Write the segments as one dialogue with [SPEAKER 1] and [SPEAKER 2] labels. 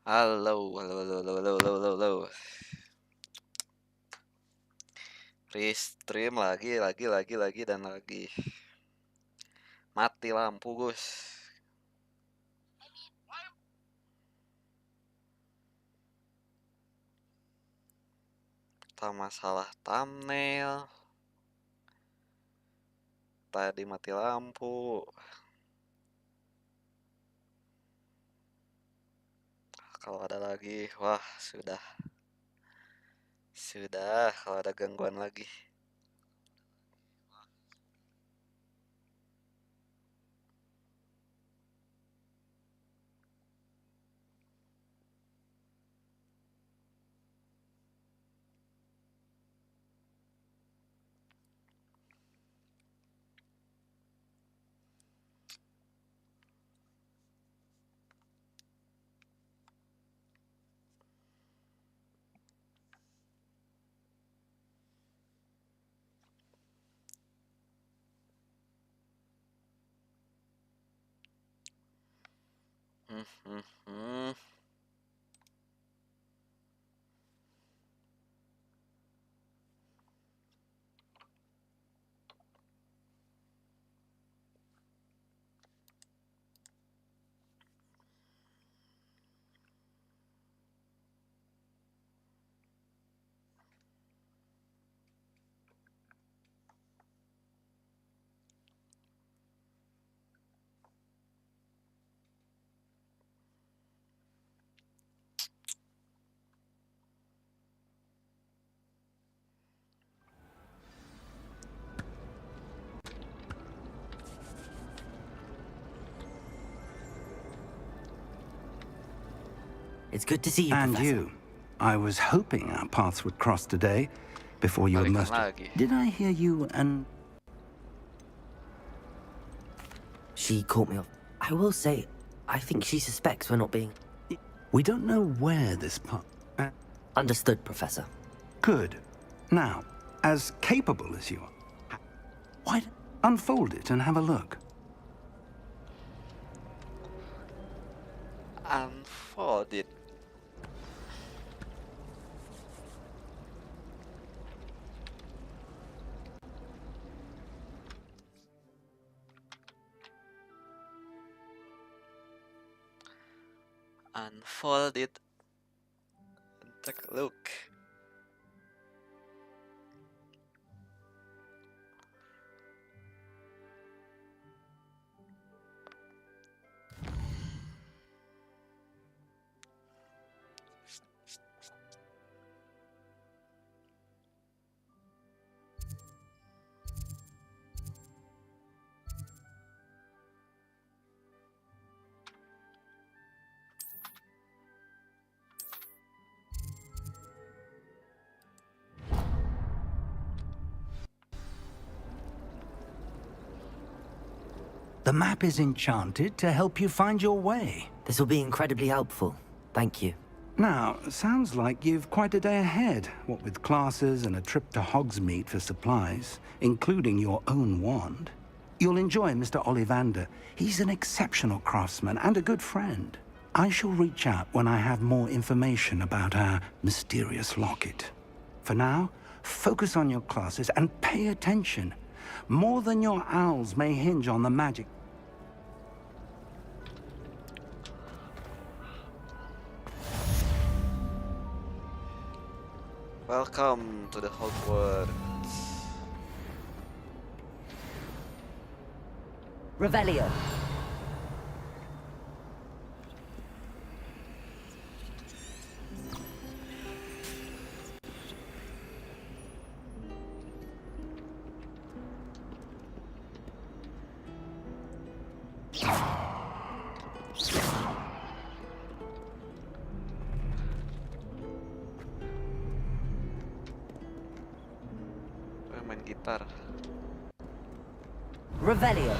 [SPEAKER 1] Halo, halo, halo, halo, halo, halo, halo, halo. Restream lagi, dan lagi. Mati lampu, Gus. Tak masalah thumbnail. Tadi mati lampu. Kalau ada lagi, wah sudah. Sudah, kalau ada gangguan lagi. Hmm, hmm, hmm.
[SPEAKER 2] It's good to see you,
[SPEAKER 3] And
[SPEAKER 2] Professor.
[SPEAKER 3] you. I was hoping our paths would cross today before you
[SPEAKER 1] Balikan
[SPEAKER 3] immersed.
[SPEAKER 1] lagi.
[SPEAKER 3] Did I hear you and...
[SPEAKER 2] She caught me off. I will say, I think she suspects we're not being
[SPEAKER 3] We don't know where this path...
[SPEAKER 2] understood, Professor.
[SPEAKER 3] Good. Now, as capable as you are, why don't unfold it and have a look?
[SPEAKER 1] Unfold it. Unfold it. Take a look.
[SPEAKER 3] The map is enchanted to help you find your way.
[SPEAKER 2] This will be incredibly helpful. Thank you.
[SPEAKER 3] Now, sounds like you've quite a day ahead, what with classes and a trip to Hogsmeade for supplies, including your own wand. You'll enjoy Mr. Ollivander. He's an exceptional craftsman and a good friend. I shall reach out when I have more information about our mysterious locket. For now, focus on your classes and pay attention. More than your owls may hinge on the magic.
[SPEAKER 1] Welcome to the Hogwart.
[SPEAKER 2] Revelio.
[SPEAKER 1] Main gitar.
[SPEAKER 2] Revelio.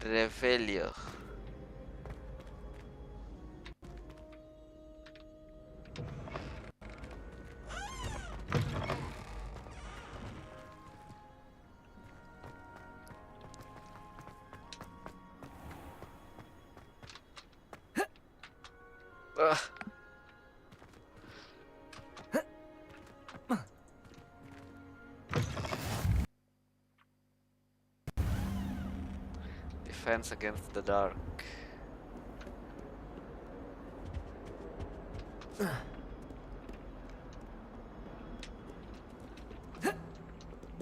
[SPEAKER 1] Revelio. Defense against the dark.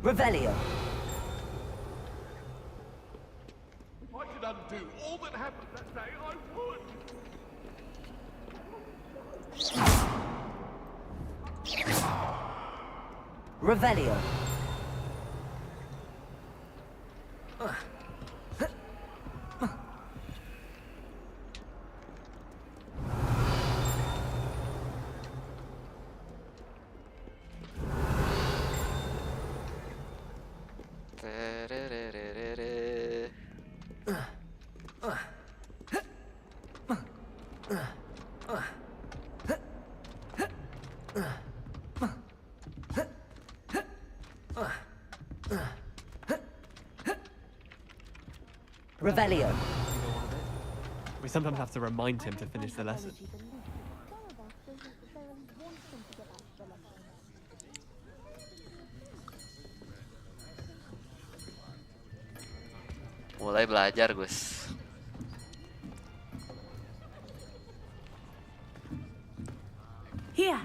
[SPEAKER 2] Revelio.
[SPEAKER 4] If I could undo all that happened that day, I would.
[SPEAKER 2] Revelio. Revelio.
[SPEAKER 5] We sometimes have to remind him to finish the lesson.
[SPEAKER 1] Mulai belajar, Gus.
[SPEAKER 6] Here,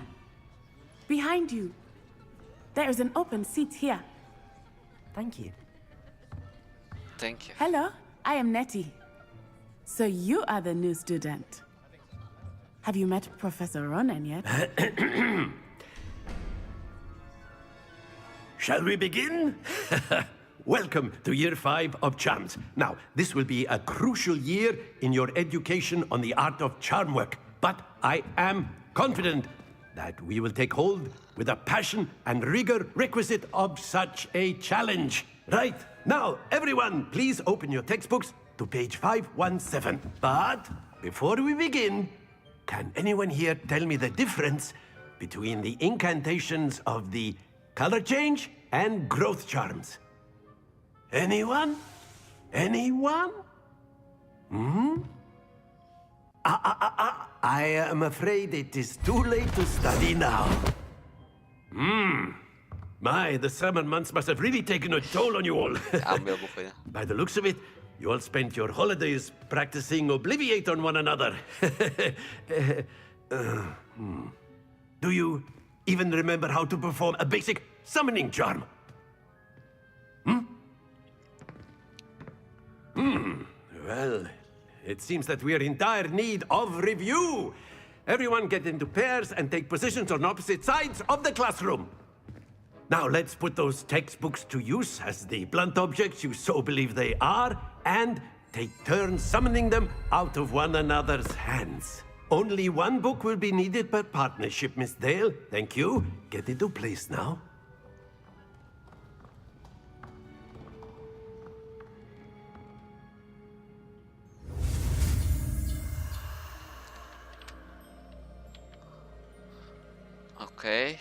[SPEAKER 6] behind you. There is an open seat here.
[SPEAKER 2] Thank you.
[SPEAKER 1] Thank you.
[SPEAKER 6] Hello, I am Nettie. So you are the new student. Have you met Professor Ronan yet?
[SPEAKER 7] Shall we begin? Welcome to Year 5 of Charms. Now, this will be a crucial year in your education on the art of charm work, but I am confident that we will take hold with the passion and rigor requisite of such a challenge. Right, now, everyone, please open your textbooks to page 517. But before we begin, can anyone here tell me the difference between the incantations of the color change and growth charms? Anyone? Anyone? I am afraid it is too late to study now. My, the summer months must have really taken a toll on you all.
[SPEAKER 1] Ambil bukunya.
[SPEAKER 7] By the looks of it, you all spent your holidays practicing Obliviate on one another. Do you even remember how to perform a basic summoning charm? Well, it seems that we are in dire need of review. Everyone get into pairs and take positions on opposite sides of the classroom. Now let's put those textbooks to use as the blunt objects you so believe they are, and take turns summoning them out of one another's hands. Only one book will be needed per partnership, Miss Dale. Thank you. Get into place now.
[SPEAKER 1] Oke.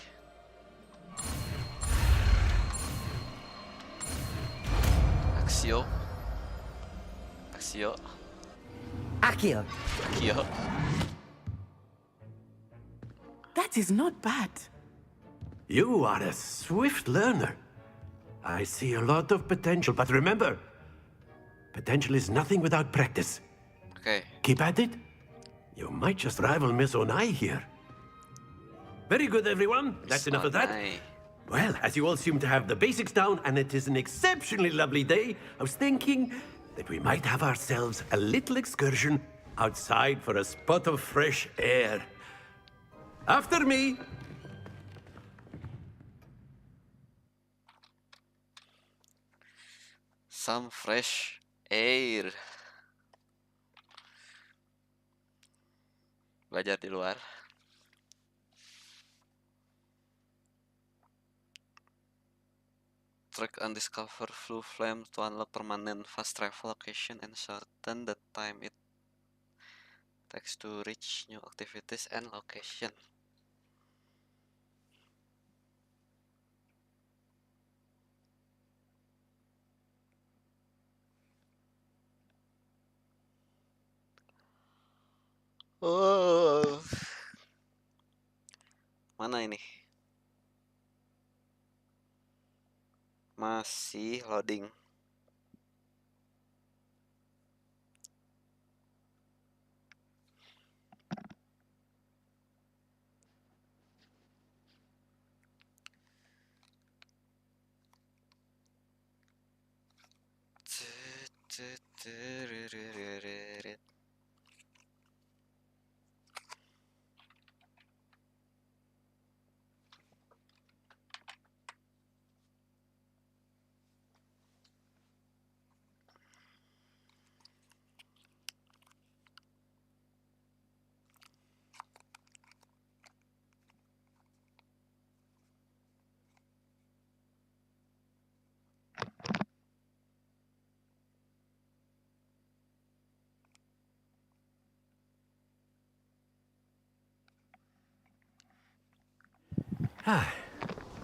[SPEAKER 1] Axio. Axio.
[SPEAKER 2] Accio.
[SPEAKER 1] Akio.
[SPEAKER 6] That is not bad.
[SPEAKER 7] You are a swift learner. I see a lot of potential, but remember, potential is nothing without practice.
[SPEAKER 1] Oke.
[SPEAKER 7] Keep at it. You might just rival Miss Onai here. Very good, everyone. That's enough of that.
[SPEAKER 1] Sonai.
[SPEAKER 7] Well, as you all seem to have the basics down, and it is an exceptionally lovely day, I was thinking that we might have ourselves a little excursion outside for a spot of fresh air. After me.
[SPEAKER 1] Some fresh air. Belajar di luar. Track and discover Blue Flame to unlock permanent fast travel location and shorten the time it takes to reach new activities and location. Oh. Mana ini? Masih loading.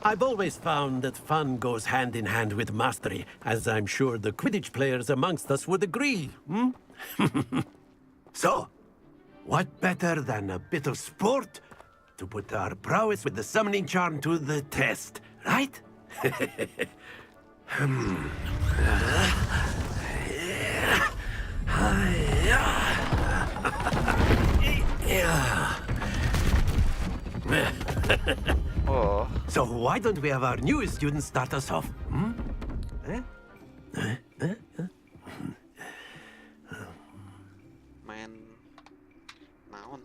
[SPEAKER 7] I've always found that fun goes hand in hand with mastery, as I'm sure the Quidditch players amongst us would agree. So, what better than a bit of sport to put our prowess with the summoning charm to the test, right?
[SPEAKER 1] Oh,
[SPEAKER 7] So why don't we have our newest student start us off?
[SPEAKER 1] main naon?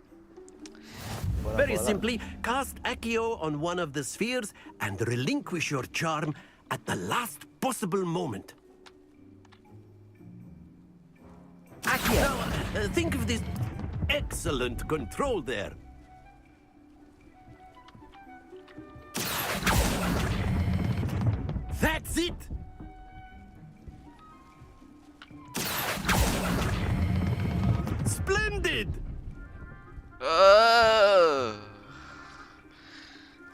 [SPEAKER 7] Very simply, cast Accio on one of the spheres and relinquish your charm at the last possible moment.
[SPEAKER 2] Accio!
[SPEAKER 7] Now, think of this excellent control there. That's it! Splendid!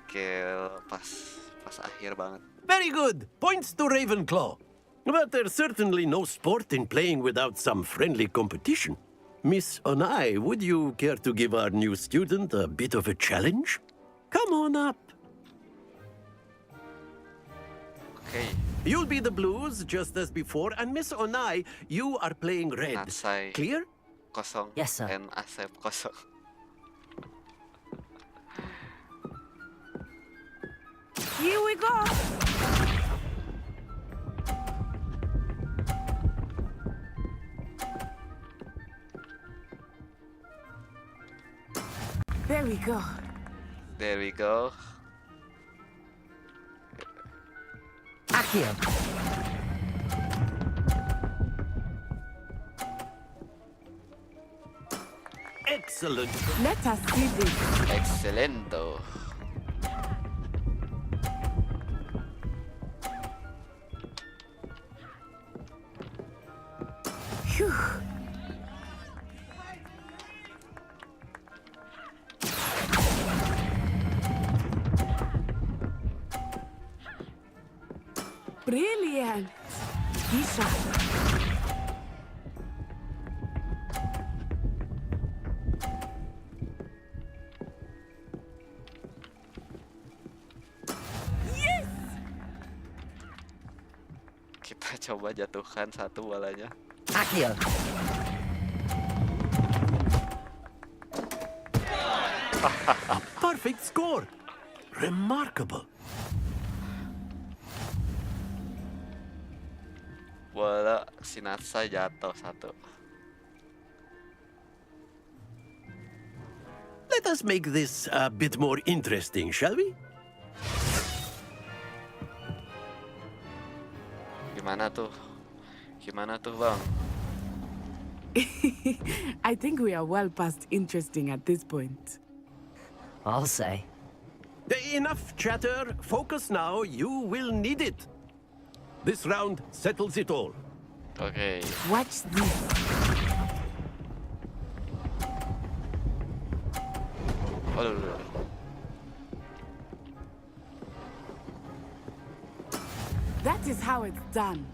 [SPEAKER 1] Kill pas akhir banget.
[SPEAKER 7] Very good. Points to Ravenclaw. But there's certainly no sport in playing without some friendly competition. Miss Onai, would you care to give our new student a bit of a challenge? Come on up.
[SPEAKER 1] Okay,
[SPEAKER 7] You'll be the blues just as before, and Miss Onai, you are playing red.
[SPEAKER 1] Natsai
[SPEAKER 7] Clear?
[SPEAKER 1] kosong.
[SPEAKER 2] Yes, sir.
[SPEAKER 1] And Asep kosong.
[SPEAKER 6] Here we go. There we go.
[SPEAKER 1] There we go.
[SPEAKER 2] Accio!
[SPEAKER 7] Excellent.
[SPEAKER 6] Let us see this.
[SPEAKER 1] Excelento.
[SPEAKER 6] Phew. Brilliant. Isha. Yes.
[SPEAKER 1] Kita coba jatuhkan satu bolanya.
[SPEAKER 2] Accio!
[SPEAKER 7] Perfect score. Remarkable.
[SPEAKER 1] Bola Sinatsa jatuh satu.
[SPEAKER 7] Let us make this a bit more interesting, shall we?
[SPEAKER 1] Gimana tuh? Gimana tuh, Bang?
[SPEAKER 6] I think we are well past interesting at this point.
[SPEAKER 2] I'll say.
[SPEAKER 7] Enough chatter. Focus now. You will need it. This round settles it all.
[SPEAKER 1] Oke.
[SPEAKER 6] Watch this.
[SPEAKER 1] Aduh.
[SPEAKER 6] That is how it's done.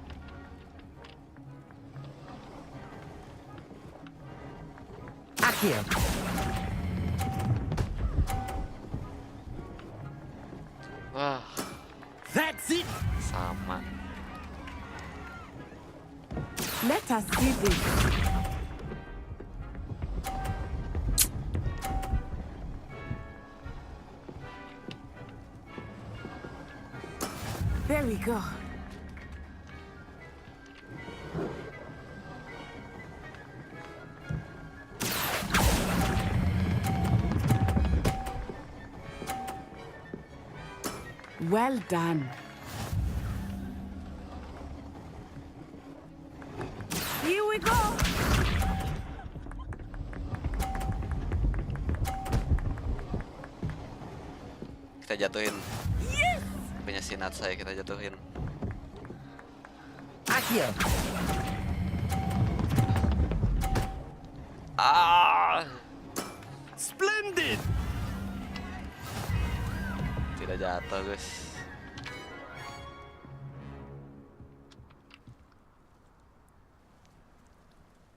[SPEAKER 2] Accio!
[SPEAKER 1] Wah,
[SPEAKER 7] That's it.
[SPEAKER 1] sama.
[SPEAKER 6] Let us see this. There we go. Well done. Here we go.
[SPEAKER 1] Kita jatuhin.
[SPEAKER 6] Yes!
[SPEAKER 1] Punya sinat saya kita jatuhin.
[SPEAKER 2] Accio!
[SPEAKER 1] Ah!
[SPEAKER 7] Splendid!
[SPEAKER 1] Tidak jatuh, guys.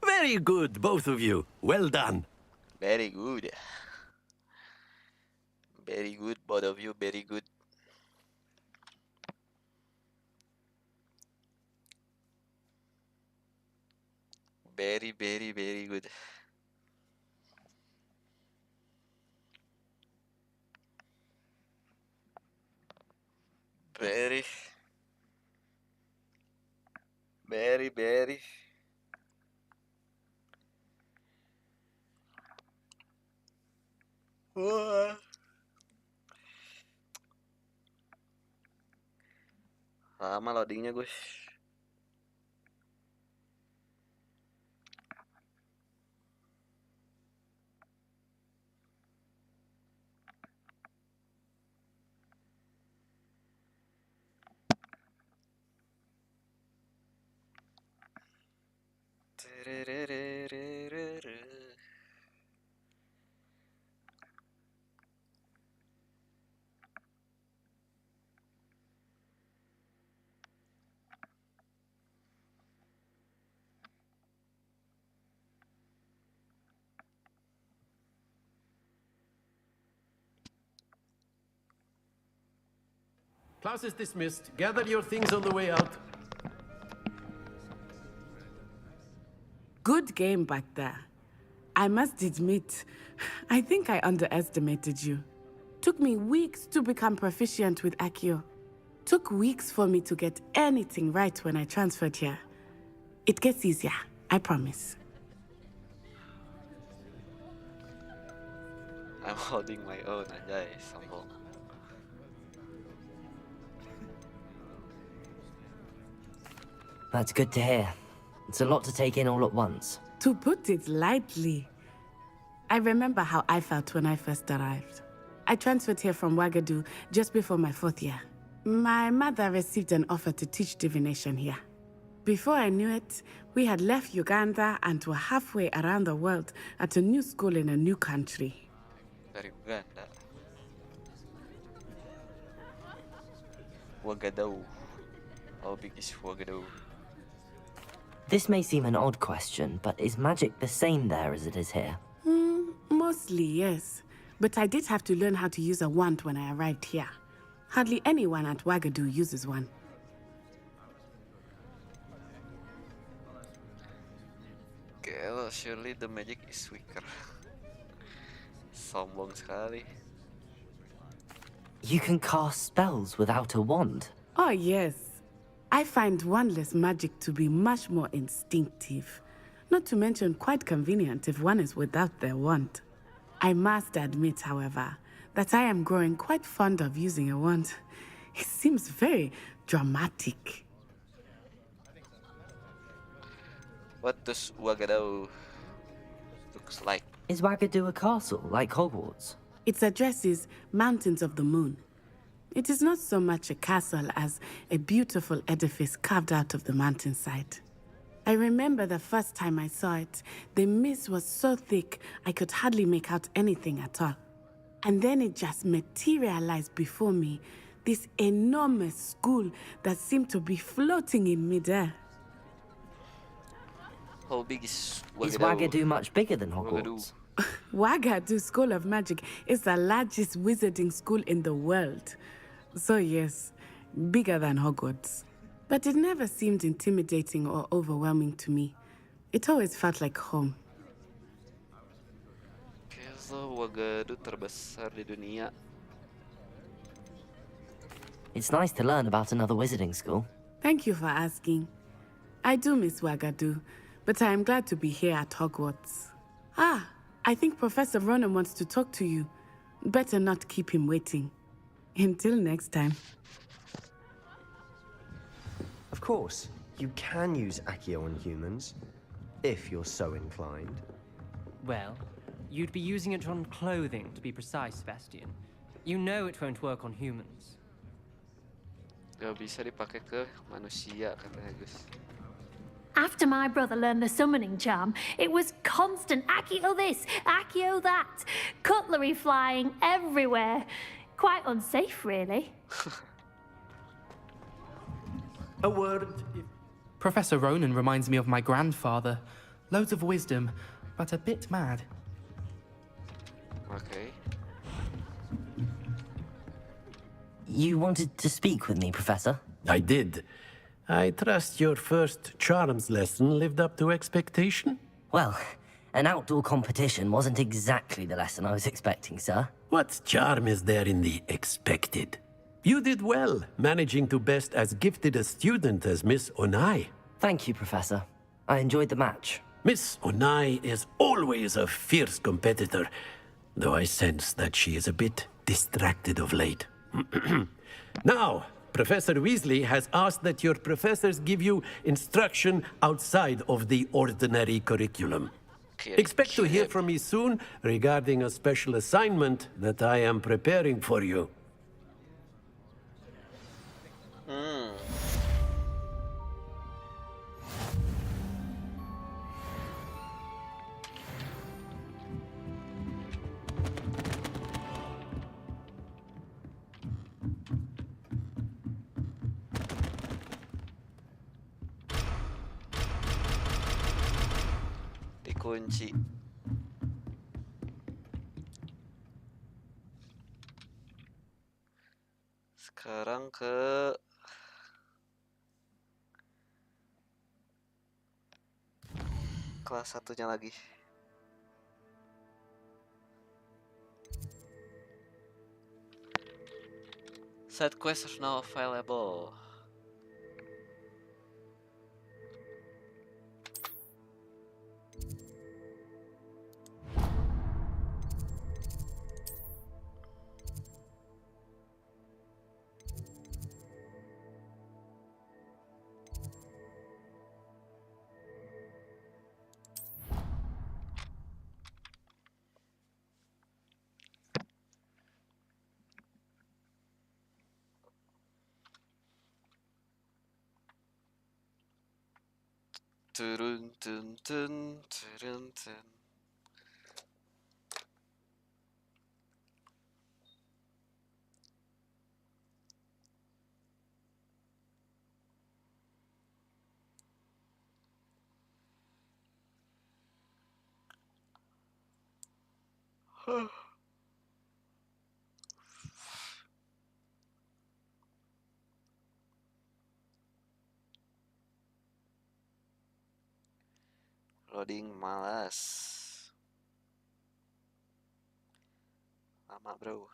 [SPEAKER 7] Very good, both of you. Well done.
[SPEAKER 1] Very good. Very good, both of you. Very good. Very, very, very good. Very, very, very. Wah. Lama loadingnya, guys.
[SPEAKER 7] Class is dismissed. Gather your things on the way out.
[SPEAKER 6] Good game back there. I must admit, I think I underestimated you. Took me weeks to become proficient with Accio. Took weeks for me to get anything right when I transferred here. It gets easier, I promise.
[SPEAKER 1] I'm holding my own, anjay, sombong.
[SPEAKER 2] That's good to hear. It's a lot to take in all at once.
[SPEAKER 6] To put it lightly, I remember how I felt when I first arrived. I transferred here from Ouagadougou just before my 4th year. My mother received an offer to teach divination here. Before I knew it, we had left Uganda and were halfway around the world at a new school in a new country.
[SPEAKER 1] Dari Uganda. Ouagadougou. How big is Ouagadougou?
[SPEAKER 2] This may seem an odd question, but is magic the same there as it is here?
[SPEAKER 6] Mostly, yes. But I did have to learn how to use a wand when I arrived here. Hardly anyone at Ouagadougou uses one.
[SPEAKER 1] Okay, well, surely the magic is weaker. Sombong sekali.
[SPEAKER 2] You can cast spells without a wand.
[SPEAKER 6] Oh, yes. I find wandless magic to be much more instinctive. Not to mention quite convenient if one is without their wand. I must admit, however, that I am growing quite fond of using a wand. It seems very dramatic.
[SPEAKER 1] What does Ouagadougou looks like?
[SPEAKER 2] Is Ouagadougou a castle, like Hogwarts?
[SPEAKER 6] Its address is Mountains of the Moon. It is not so much a castle as a beautiful edifice carved out of the mountainside. I remember the first time I saw it, the mist was so thick I could hardly make out anything at all. And then it just materialized before me, this enormous school that seemed to be floating in midair.
[SPEAKER 1] How big is
[SPEAKER 2] Is
[SPEAKER 1] Ouagadougou?
[SPEAKER 2] Ouagadougou much bigger than Hogwarts?
[SPEAKER 6] Ouagadougou School of Magic is the largest wizarding school in the world. So yes, bigger than Hogwarts. But it never seemed intimidating or overwhelming to me. It always felt like home.
[SPEAKER 1] Okay, so Ouagadougou terbesar di dunia.
[SPEAKER 2] It's nice to learn about another wizarding school.
[SPEAKER 6] Thank you for asking. I do miss Ouagadougou, but I am glad to be here at Hogwarts. Ah, I think Professor Ronan wants to talk to you. Better not keep him waiting. Until next time.
[SPEAKER 8] Of course, you can use Accio on humans, if you're so inclined.
[SPEAKER 9] Well, you'd be using it on clothing, to be precise, Sebastian. You know it won't work on humans.
[SPEAKER 1] Gak bisa dipakai ke manusia katanya guys.
[SPEAKER 10] After my brother learned the summoning charm, it was constant Accio this, Accio that, cutlery flying everywhere. Quite unsafe, really.
[SPEAKER 7] A word.
[SPEAKER 11] Professor Ronan reminds me of my grandfather. Loads of wisdom, but a bit mad.
[SPEAKER 1] Okay.
[SPEAKER 2] You wanted to speak with me, Professor?
[SPEAKER 7] I did. I trust your first charms lesson lived up to expectation?
[SPEAKER 2] Well, an outdoor competition wasn't exactly the lesson I was expecting, sir.
[SPEAKER 7] What charm is there in the expected? You did well, managing to best as gifted a student as Miss Onai.
[SPEAKER 2] Thank you, Professor. I enjoyed the match.
[SPEAKER 7] Miss Onai is always a fierce competitor, though I sense that she is a bit distracted of late. Now, Professor Weasley has asked that your professors give you instruction outside of the ordinary curriculum. Expect to hear from me soon regarding a special assignment that I am preparing for you.
[SPEAKER 1] Dikunci. Sekarang ke kelas satunya lagi. Side quests are now available. Turun tun tun turun tun. Loading malas. Lama, bro.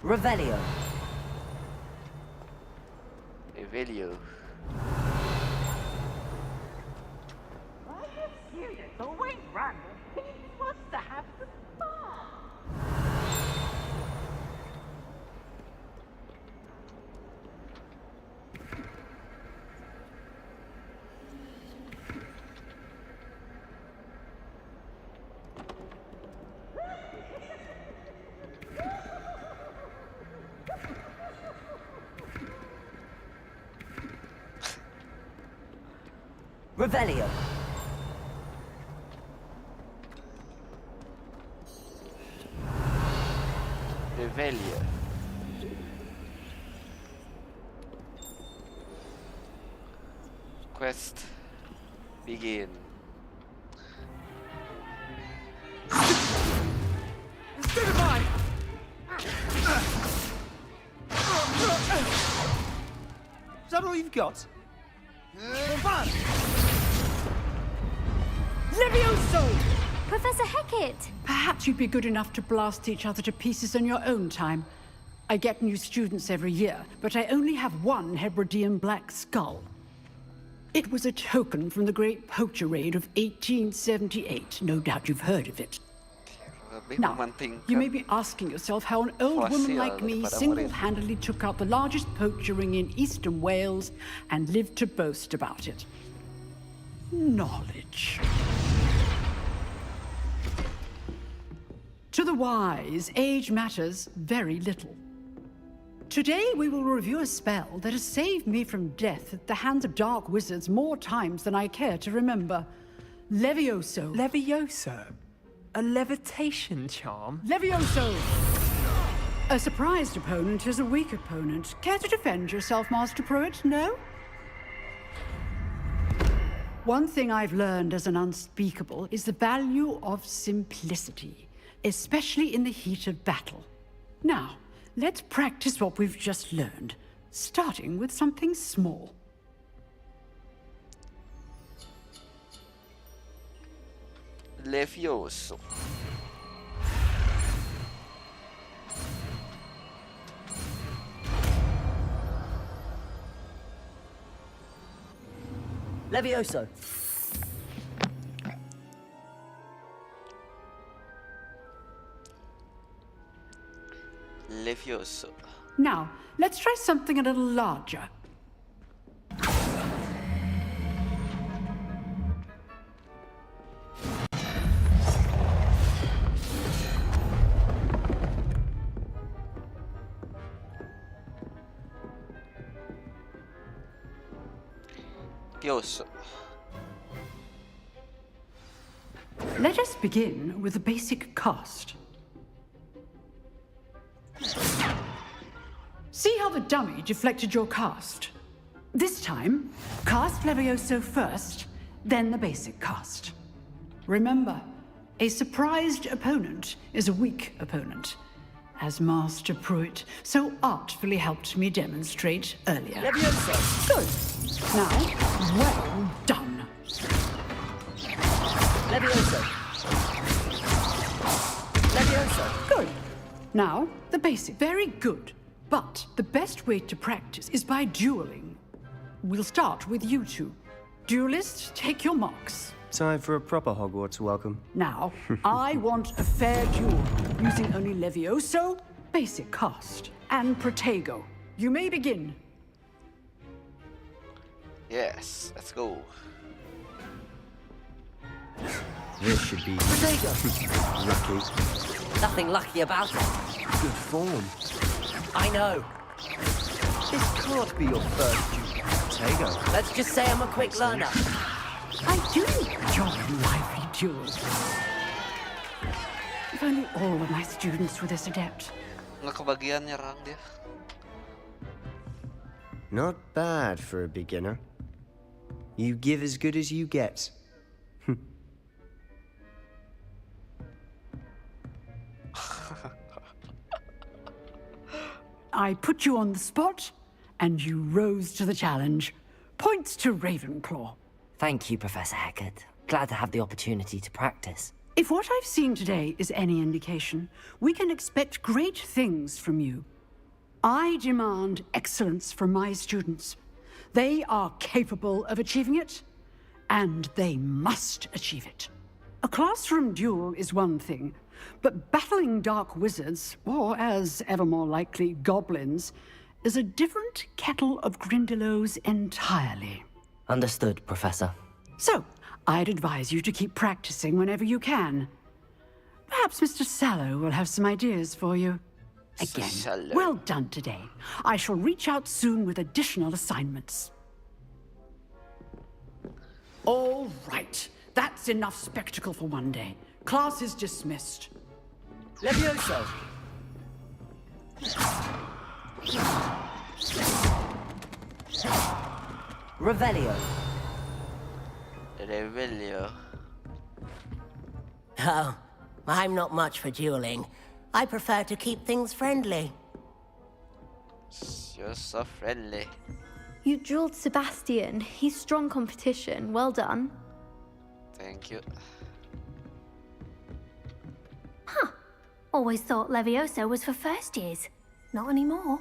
[SPEAKER 2] Revelio.
[SPEAKER 1] Revelio.
[SPEAKER 12] Are you serious? Always random. He wants to have the fun.
[SPEAKER 2] Revelio.
[SPEAKER 13] Revelio. Quest begin.
[SPEAKER 12] Stupefy! Is that all you've got?
[SPEAKER 14] Levioso!
[SPEAKER 10] Professor Hecat!
[SPEAKER 14] Perhaps you'd be good enough to blast each other to pieces in your own time. I get new students every year, but I only have one Hebridean black skull. It was a token from the Great Poacher Raid of 1878. No doubt you've heard of it. Now, you may be asking yourself how an old woman like me single-handedly took out the largest poacher ring in eastern Wales and lived to boast about it. Knowledge. To the wise, age matters very little. Today we will review a spell that has saved me from death at the hands of dark wizards more times than I care to remember. Levioso.
[SPEAKER 5] Levioso? A levitation charm?
[SPEAKER 14] Levioso! A surprised opponent is a weak opponent. Care to defend yourself, Master Pruitt? No? One thing I've learned as an unspeakable is the value of simplicity, especially in the heat of battle. Now, let's practice what we've just learned, starting with something small.
[SPEAKER 13] Levioso.
[SPEAKER 2] Levioso.
[SPEAKER 13] Levioso.
[SPEAKER 14] Now, let's try something a little larger.
[SPEAKER 13] Levioso.
[SPEAKER 14] Let us begin with the basic cast. See how the dummy deflected your cast? This time, cast Levioso first, then the basic cast. Remember, a surprised opponent is a weak opponent, as Master Pruitt so artfully helped me demonstrate earlier.
[SPEAKER 2] Levioso!
[SPEAKER 14] Good. Now, well done.
[SPEAKER 2] Levioso! Levioso!
[SPEAKER 14] Good. Now, the basic. Very good. But the best way to practice is by dueling. We'll start with you two. Duelists, take your marks.
[SPEAKER 8] Time for a proper Hogwarts welcome.
[SPEAKER 14] Now, I want a fair duel, using only Levioso, basic cast, and Protego. You may begin.
[SPEAKER 13] Yes, let's go.
[SPEAKER 8] This should be lucky.
[SPEAKER 2] Nothing lucky about it.
[SPEAKER 8] Good form.
[SPEAKER 2] I know.
[SPEAKER 8] This can't be your first duel, Protego.
[SPEAKER 2] Let's just say I'm a quick learner.
[SPEAKER 14] I do enjoy lively duels. If only all of my students were this adept.
[SPEAKER 1] Nggak kebagian nyerang dia.
[SPEAKER 8] Not bad for a beginner. You give as good as you get.
[SPEAKER 14] I put you on the spot, and you rose to the challenge. Points to Ravenclaw.
[SPEAKER 2] Thank you, Professor Hecat. Glad to have the opportunity to practice.
[SPEAKER 14] If what I've seen today is any indication, we can expect great things from you. I demand excellence from my students. They are capable of achieving it, and they must achieve it. A classroom duel is one thing, but battling dark wizards, or as ever more likely, goblins, is a different kettle of Grindylows entirely.
[SPEAKER 2] Understood, Professor.
[SPEAKER 14] So, I'd advise you to keep practicing whenever you can. Perhaps Mr. Sallow will have some ideas for you. Again, well done today. I shall reach out soon with additional assignments. All right. That's enough spectacle for one day. Class is dismissed.
[SPEAKER 15] Levioso!
[SPEAKER 2] Revelio.
[SPEAKER 13] Revelio.
[SPEAKER 15] Oh, I'm not much for dueling. I prefer to keep things friendly.
[SPEAKER 13] You're so friendly.
[SPEAKER 16] You dueled Sebastian. He's strong competition. Well done.
[SPEAKER 13] Thank you.
[SPEAKER 10] Huh. Always thought Levioso was for first years. Not anymore.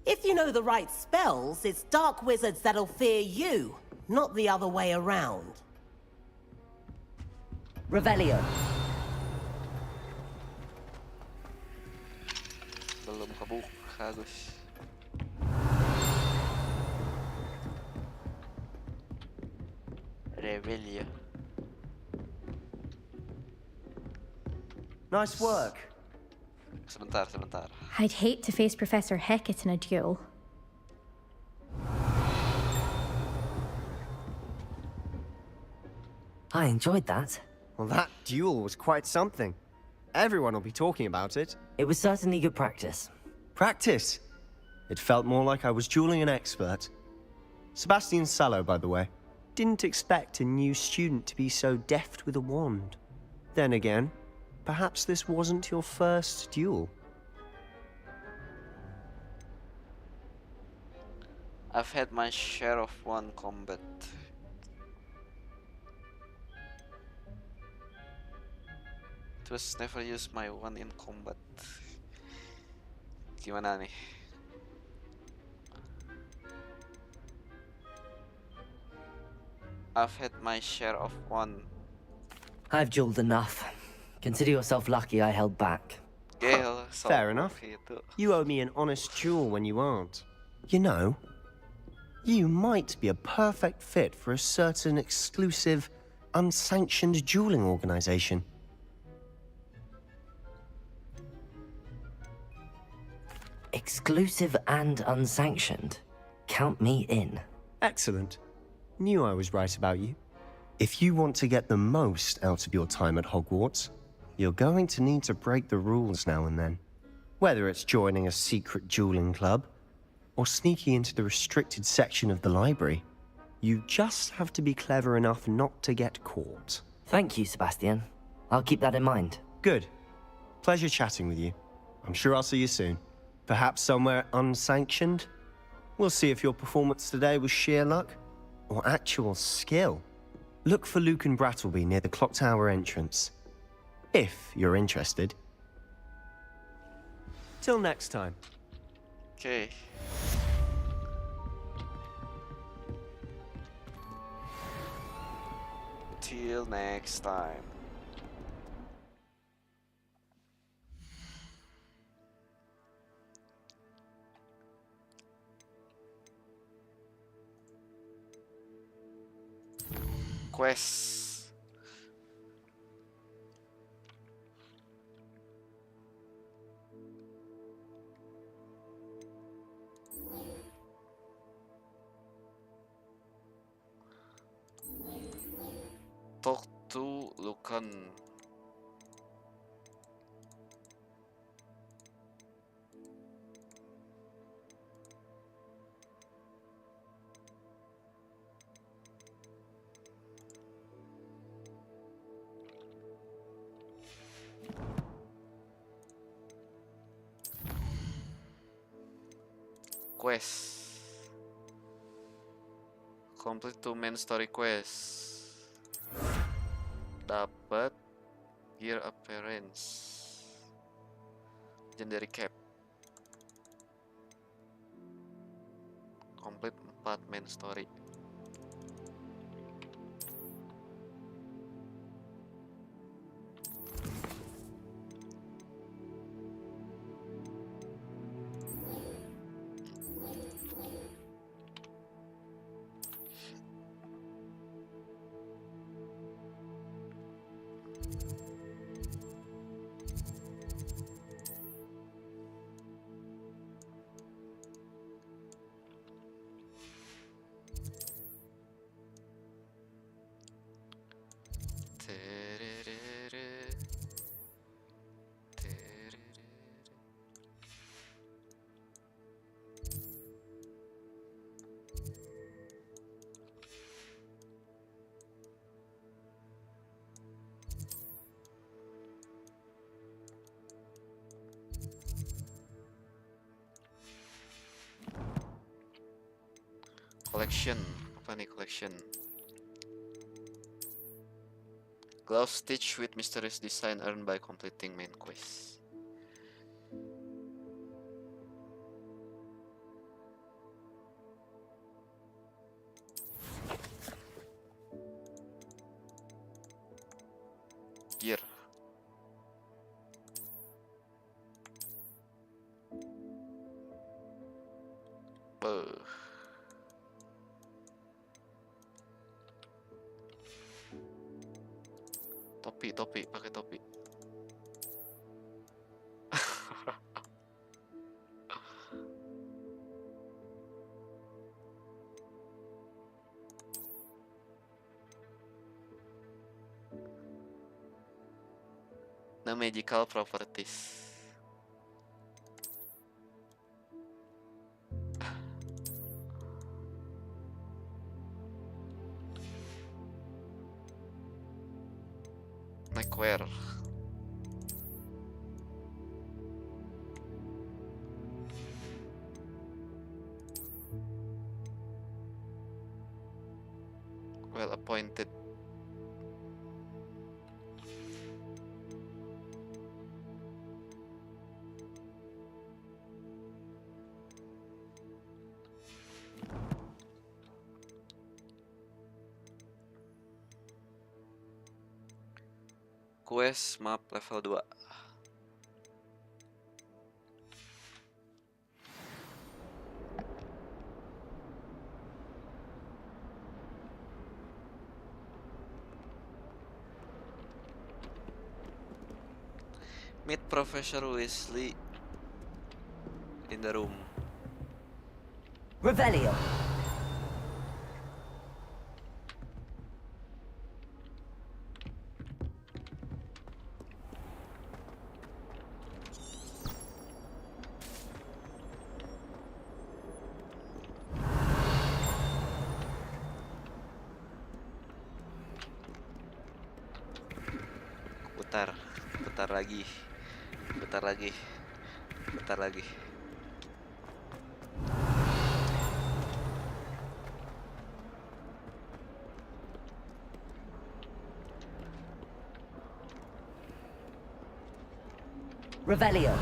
[SPEAKER 15] If you know the right spells, it's dark wizards that'll fear you, not the other way around.
[SPEAKER 2] Revelio.
[SPEAKER 13] Belum kebuka, Gus. Revelio.
[SPEAKER 8] Nice work.
[SPEAKER 13] Sebentar, sebentar.
[SPEAKER 16] I'd hate to face Professor Hecat in a duel.
[SPEAKER 2] I enjoyed that.
[SPEAKER 8] Well, that duel was quite something. Everyone will be talking about it.
[SPEAKER 2] It was certainly good practice.
[SPEAKER 8] Practice? It felt more like I was dueling an expert. Sebastian Sallow, by the way. Didn't expect a new student to be so deft with a wand. Then again, perhaps this wasn't your first duel.
[SPEAKER 13] I've had my share of one combat. It was never used my one in combat. Gimana nih? I've had my share of one.
[SPEAKER 2] I've dueled enough. Consider yourself lucky I held back.
[SPEAKER 13] Gale, so
[SPEAKER 8] Fair enough.
[SPEAKER 13] gitu.
[SPEAKER 8] You owe me an honest duel when you aren't. You know, you might be a perfect fit for a certain exclusive, unsanctioned dueling organization.
[SPEAKER 2] Exclusive and unsanctioned. Count me in.
[SPEAKER 8] Excellent. Knew I was right about you. If you want to get the most out of your time at Hogwarts, you're going to need to break the rules now and then. Whether it's joining a secret dueling club, or sneaking into the restricted section of the library, you just have to be clever enough not to get caught.
[SPEAKER 2] Thank you, Sebastian. I'll keep that in mind.
[SPEAKER 8] Good. Pleasure chatting with you. I'm sure I'll see you soon. Perhaps somewhere unsanctioned? We'll see if your performance today was sheer luck or actual skill. Look for Luke and Brattleby near the clock tower entrance. If you're interested. Till next time.
[SPEAKER 13] Okay. Till next time. Quest. Talk to Lucan. Quest. Complete 2 main story quest. Dapat gear appearance. Legendary cap. Complete 4 main story.
[SPEAKER 1] Collection. Apa nih collection? Glove stitch with mysterious design earned by completing main quest. Gear. Topi, pakai topi. No magical properties. Neckwear. Well appointed. Quest map level 2. Meet Professor Weasley in the room.
[SPEAKER 2] Revelio.
[SPEAKER 1] Putar lagi.
[SPEAKER 2] Revelio.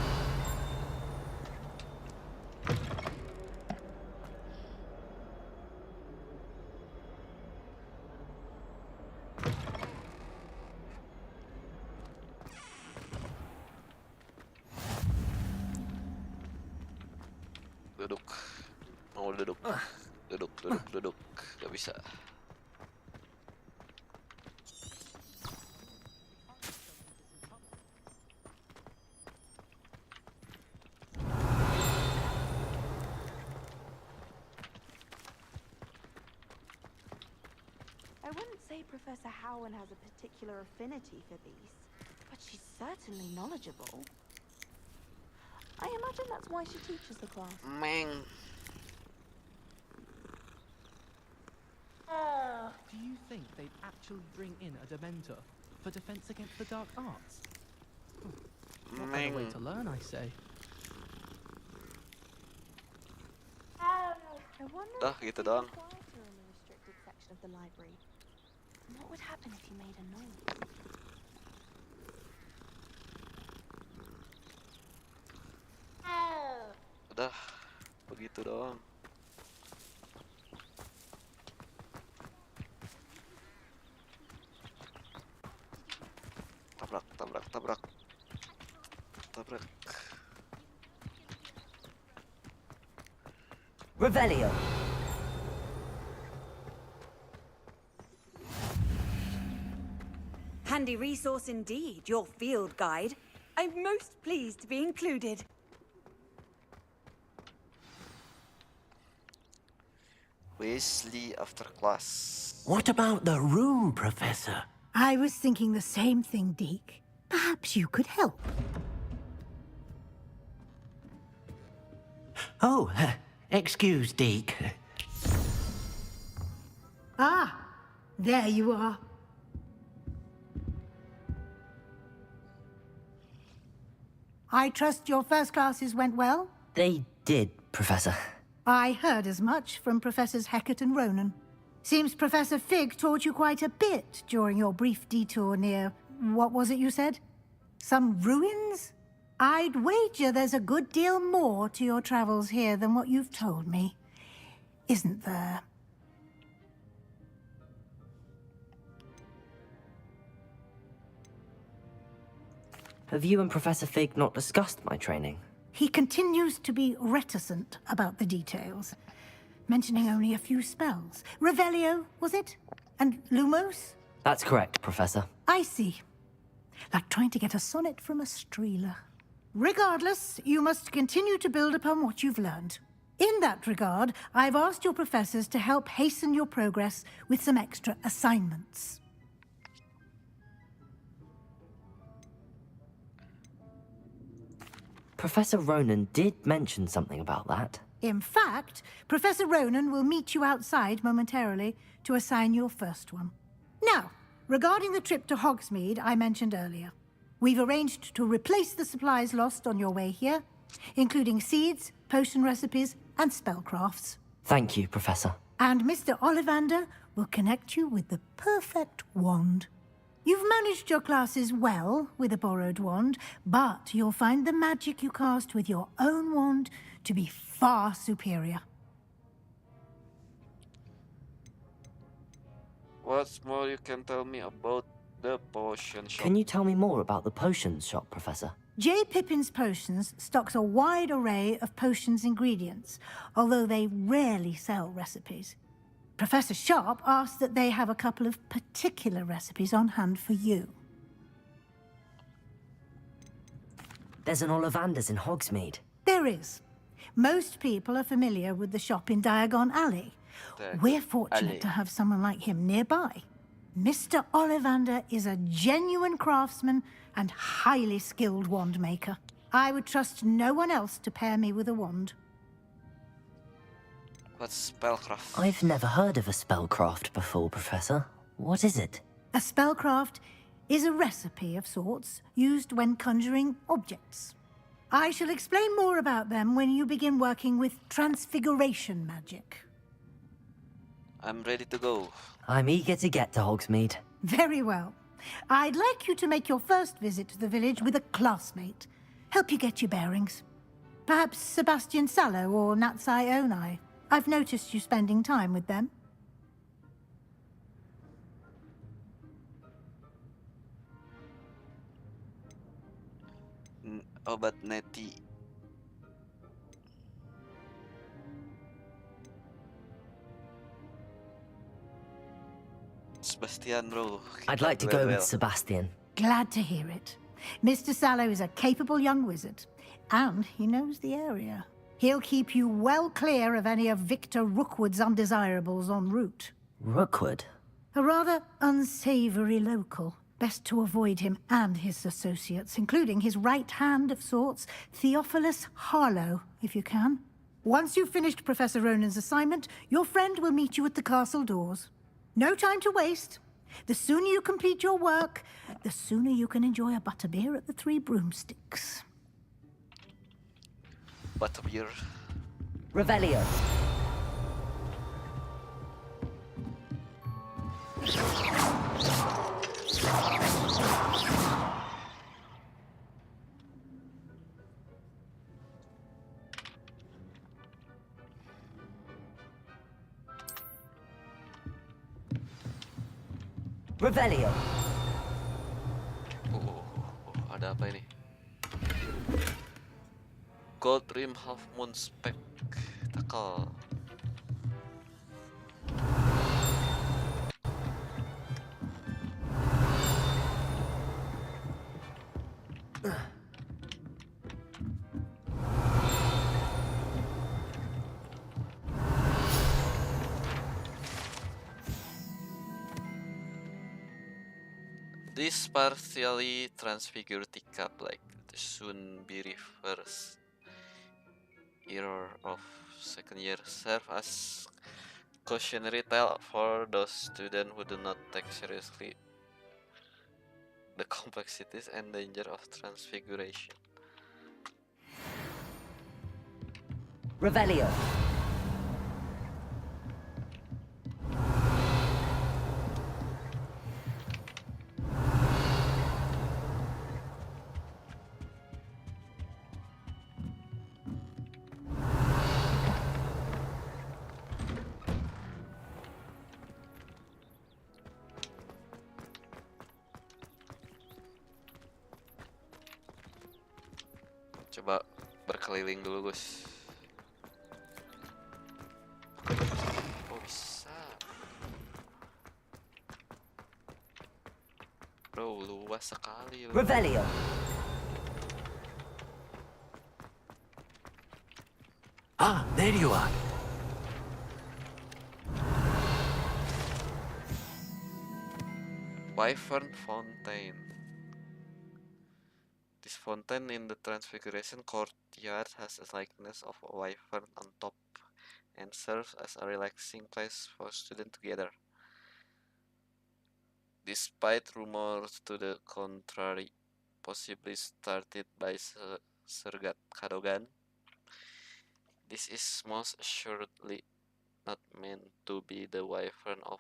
[SPEAKER 1] Duduk. Mau duduk. Duduk. Gak bisa.
[SPEAKER 17] I wouldn't say Professor Howard has a particular affinity for these, but she's certainly knowledgeable. I imagine that's why she teaches the class.
[SPEAKER 1] Meng.
[SPEAKER 11] Do you think they'd actually bring in a Dementor for defense against the dark arts? What better way to learn, I say.
[SPEAKER 17] I wonder
[SPEAKER 1] Dah,
[SPEAKER 17] if
[SPEAKER 1] gitu
[SPEAKER 17] he'd be
[SPEAKER 1] doang.
[SPEAKER 17] quieter in the restricted section of the library. And what would happen if he made a noise?
[SPEAKER 1] Udah, begitu doang. Tabrak.
[SPEAKER 2] Revelio.
[SPEAKER 18] Handy resource indeed, your field guide. I'm most pleased to be included.
[SPEAKER 1] Weasley after class.
[SPEAKER 7] What about the room, Professor?
[SPEAKER 19] I was thinking the same thing, Deke. Perhaps you could help.
[SPEAKER 7] Oh, excuse, Deke.
[SPEAKER 19] Ah, there you are. I trust your first classes went well?
[SPEAKER 2] They did, Professor.
[SPEAKER 19] I heard as much from Professors Hecat and Ronan. Seems Professor Fig taught you quite a bit during your brief detour near... what was it you said? Some ruins? I'd wager there's a good deal more to your travels here than what you've told me. Isn't there?
[SPEAKER 2] Have you and Professor Fig not discussed my training?
[SPEAKER 19] He continues to be reticent about the details, mentioning only a few spells. Revelio, was it? And Lumos?
[SPEAKER 2] That's correct, Professor.
[SPEAKER 19] I see. Like trying to get a sonnet from a streeler. Regardless, you must continue to build upon what you've learned. In that regard, I've asked your professors to help hasten your progress with some extra assignments.
[SPEAKER 2] Professor Ronan did mention something about that.
[SPEAKER 19] In fact, Professor Ronan will meet you outside momentarily to assign your first one. Now, regarding the trip to Hogsmeade I mentioned earlier, we've arranged to replace the supplies lost on your way here, including seeds, potion recipes, and spellcrafts.
[SPEAKER 2] Thank you, Professor.
[SPEAKER 19] And Mr. Ollivander will connect you with the perfect wand. You've managed your classes well with a borrowed wand, but you'll find the magic you cast with your own wand to be far superior.
[SPEAKER 1] What's more you can tell me about the potion shop?
[SPEAKER 2] Can you tell me more about the potions shop, Professor?
[SPEAKER 19] J. Pippin's Potions stocks a wide array of potions ingredients, although they rarely sell recipes. Professor Sharp asked that they have a couple of particular recipes on hand for you.
[SPEAKER 2] There's an Ollivander's in Hogsmeade.
[SPEAKER 19] There is. Most people are familiar with the shop in Diagon Alley. We're fortunate to have someone like him nearby. Mr. Ollivander is a genuine craftsman and highly skilled wand maker. I would trust no one else to pair me with a wand.
[SPEAKER 1] What's spellcraft?
[SPEAKER 2] I've never heard of a spellcraft before, Professor. What is it?
[SPEAKER 19] A spellcraft is a recipe of sorts used when conjuring objects. I shall explain more about them when you begin working with transfiguration magic.
[SPEAKER 1] I'm ready to go.
[SPEAKER 2] I'm eager to get to Hogsmeade.
[SPEAKER 19] Very well. I'd like you to make your first visit to the village with a classmate. Help you get your bearings. Perhaps Sebastian Sallow or Natsai Onai. I've noticed you spending time with them.
[SPEAKER 1] Obat Neti. Sebastian, bro.
[SPEAKER 2] I'd like to go with Sebastian.
[SPEAKER 19] Glad to hear it. Mr. Sallow is a capable young wizard, and he knows the area. He'll keep you well clear of any of Victor Rookwood's undesirables en route.
[SPEAKER 2] Rookwood?
[SPEAKER 19] A rather unsavory local. Best to avoid him and his associates, including his right hand of sorts, Theophilus Harlow, if you can. Once you've finished Professor Ronan's assignment, your friend will meet you at the castle doors. No time to waste. The sooner you complete your work, the sooner you can enjoy a butterbeer at the Three Broomsticks.
[SPEAKER 1] Butterbeer.
[SPEAKER 2] Revelio. Revelio.
[SPEAKER 1] Ada apa ini? Gold Rim Half Moon Spectacle. This partially transfigured teacup like the soon be reversed error of second year serve as cautionary tale for those students who do not take seriously the complexities and danger of transfiguration.
[SPEAKER 2] Revelio.
[SPEAKER 1] Coba berkeliling dulu, Gus. Oh, bisa. Bro, luas sekali.
[SPEAKER 2] Revelio.
[SPEAKER 7] Ah, there you are.
[SPEAKER 1] Wyvern Fountain. This fountain in the Transfiguration courtyard has a likeness of a wyvern on top and serves as a relaxing place for students to gather. Despite rumors to the contrary, possibly started by Sergat Cadogan, this is most assuredly not meant to be the wyvern of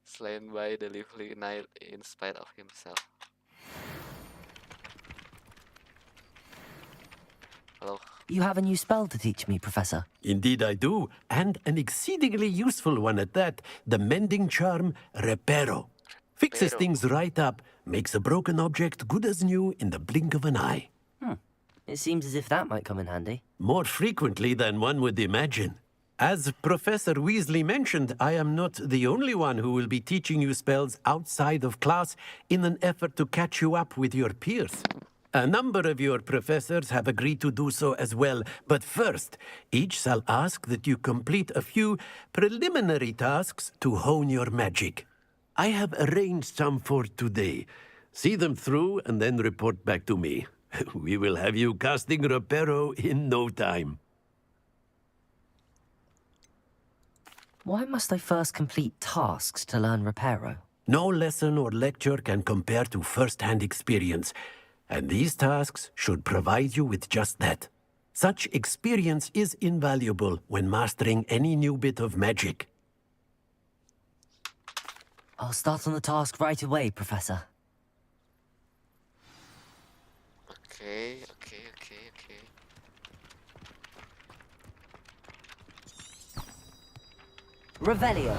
[SPEAKER 1] slain by the lively knight in spite of himself. Hello.
[SPEAKER 2] You have a new spell to teach me, Professor.
[SPEAKER 7] Indeed I do, and an exceedingly useful one at that, the mending charm Reparo. Fixes things right up, makes a broken object good as new in the blink of an eye.
[SPEAKER 2] It seems as if that might come in handy.
[SPEAKER 7] More frequently than one would imagine. As Professor Weasley mentioned, I am not the only one who will be teaching you spells outside of class in an effort to catch you up with your peers. A number of your professors have agreed to do so as well, but first, each shall ask that you complete a few preliminary tasks to hone your magic. I have arranged some for today. See them through and then report back to me. We will have you casting Reparo in no time.
[SPEAKER 2] Why must I first complete tasks to learn Reparo?
[SPEAKER 7] No lesson or lecture can compare to first-hand experience, and these tasks should provide you with just that. Such experience is invaluable when mastering any new bit of magic.
[SPEAKER 2] I'll start on the task right away, Professor.
[SPEAKER 1] Okay.
[SPEAKER 2] Revelio.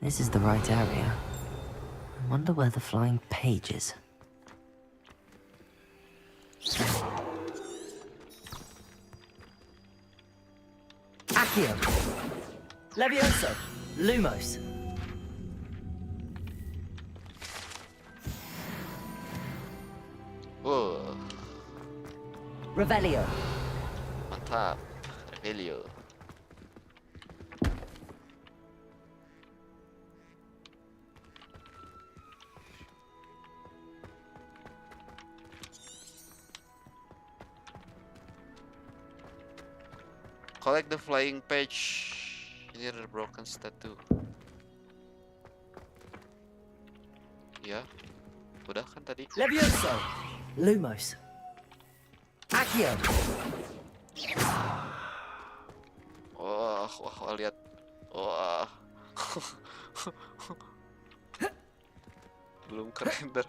[SPEAKER 2] This is the right area. I wonder where the flying page is. Accio. Levioso. Lumos. Revelio.
[SPEAKER 1] Mantap. Revelio. Collect the flying page near the broken statue. Ya, udah kan tadi?
[SPEAKER 2] Levioso. Lumos. Accio.
[SPEAKER 1] Wah, lihat. Wah. Belum kerender.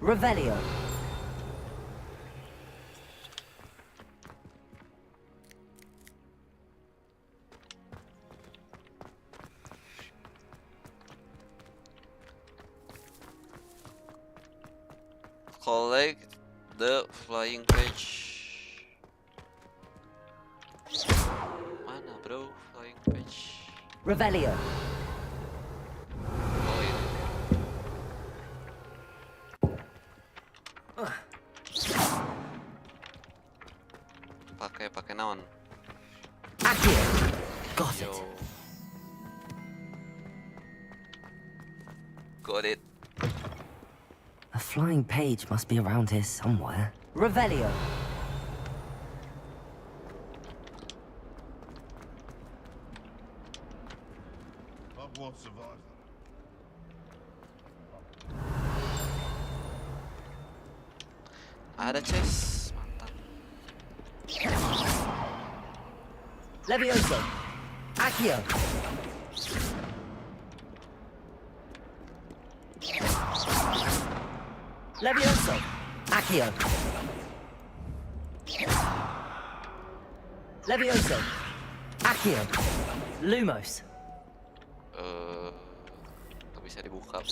[SPEAKER 2] Revelio.
[SPEAKER 1] Collect the flying page. Mana bro flying page?
[SPEAKER 2] Revelio.
[SPEAKER 1] Oh ini. Pakai naon?
[SPEAKER 2] Accio. Got it.
[SPEAKER 1] Got it.
[SPEAKER 2] A flying page must be around here somewhere. Revelio.
[SPEAKER 4] Hogwarts survivor.
[SPEAKER 1] Ada chest, mantap.
[SPEAKER 2] Levioso. Accio. Levioso. Accio. Levioso. Accio. Lumos.
[SPEAKER 1] Nggak bisa dibuka.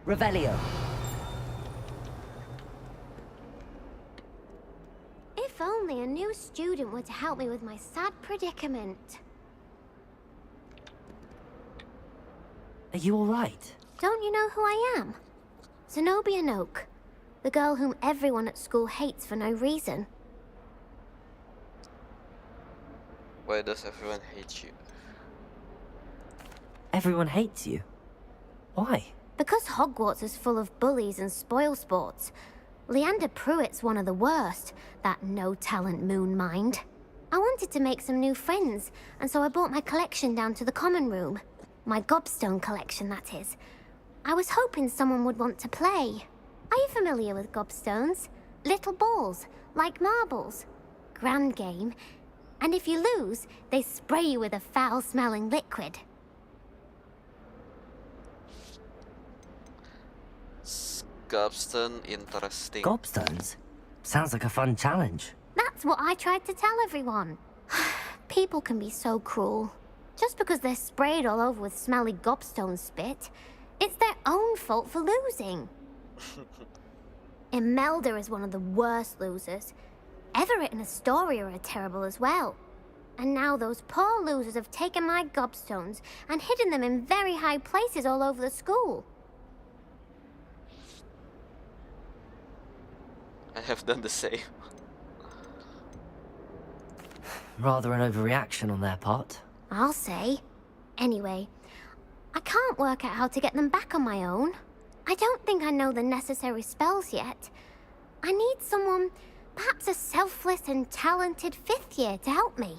[SPEAKER 2] Revelio.
[SPEAKER 20] If only a new student were to help me with my sad predicament.
[SPEAKER 2] Are you all right?
[SPEAKER 20] Don't you know who I am? Zenobia Noak, the girl whom everyone at school hates for no reason.
[SPEAKER 1] Why does everyone hate you?
[SPEAKER 2] Everyone hates you. Why?
[SPEAKER 20] Because Hogwarts is full of bullies and spoilsports. Leander Pruitt's one of the worst, that no-talent moon mind. I wanted to make some new friends, and so I brought my collection down to the common room. My gobstone collection, that is. I was hoping someone would want to play. Are you familiar with gobstones? Little balls, like marbles. Grand game. And if you lose, they spray you with a foul-smelling liquid.
[SPEAKER 1] Gobstone, interesting.
[SPEAKER 2] Gobstones? Sounds like a fun challenge.
[SPEAKER 20] That's what I tried to tell everyone. People can be so cruel. Just because they're sprayed all over with smelly gobstone spit, it's their own fault for losing. Imelda is one of the worst losers. Everett and Astoria are terrible as well. And now those poor losers have taken my gobstones and hidden them in very high places all over the school.
[SPEAKER 1] I have done the same.
[SPEAKER 2] Rather an overreaction on their part.
[SPEAKER 20] I'll say. Anyway, I can't work out how to get them back on my own. I don't think I know the necessary spells yet. I need someone, perhaps a selfless and talented fifth year to help me.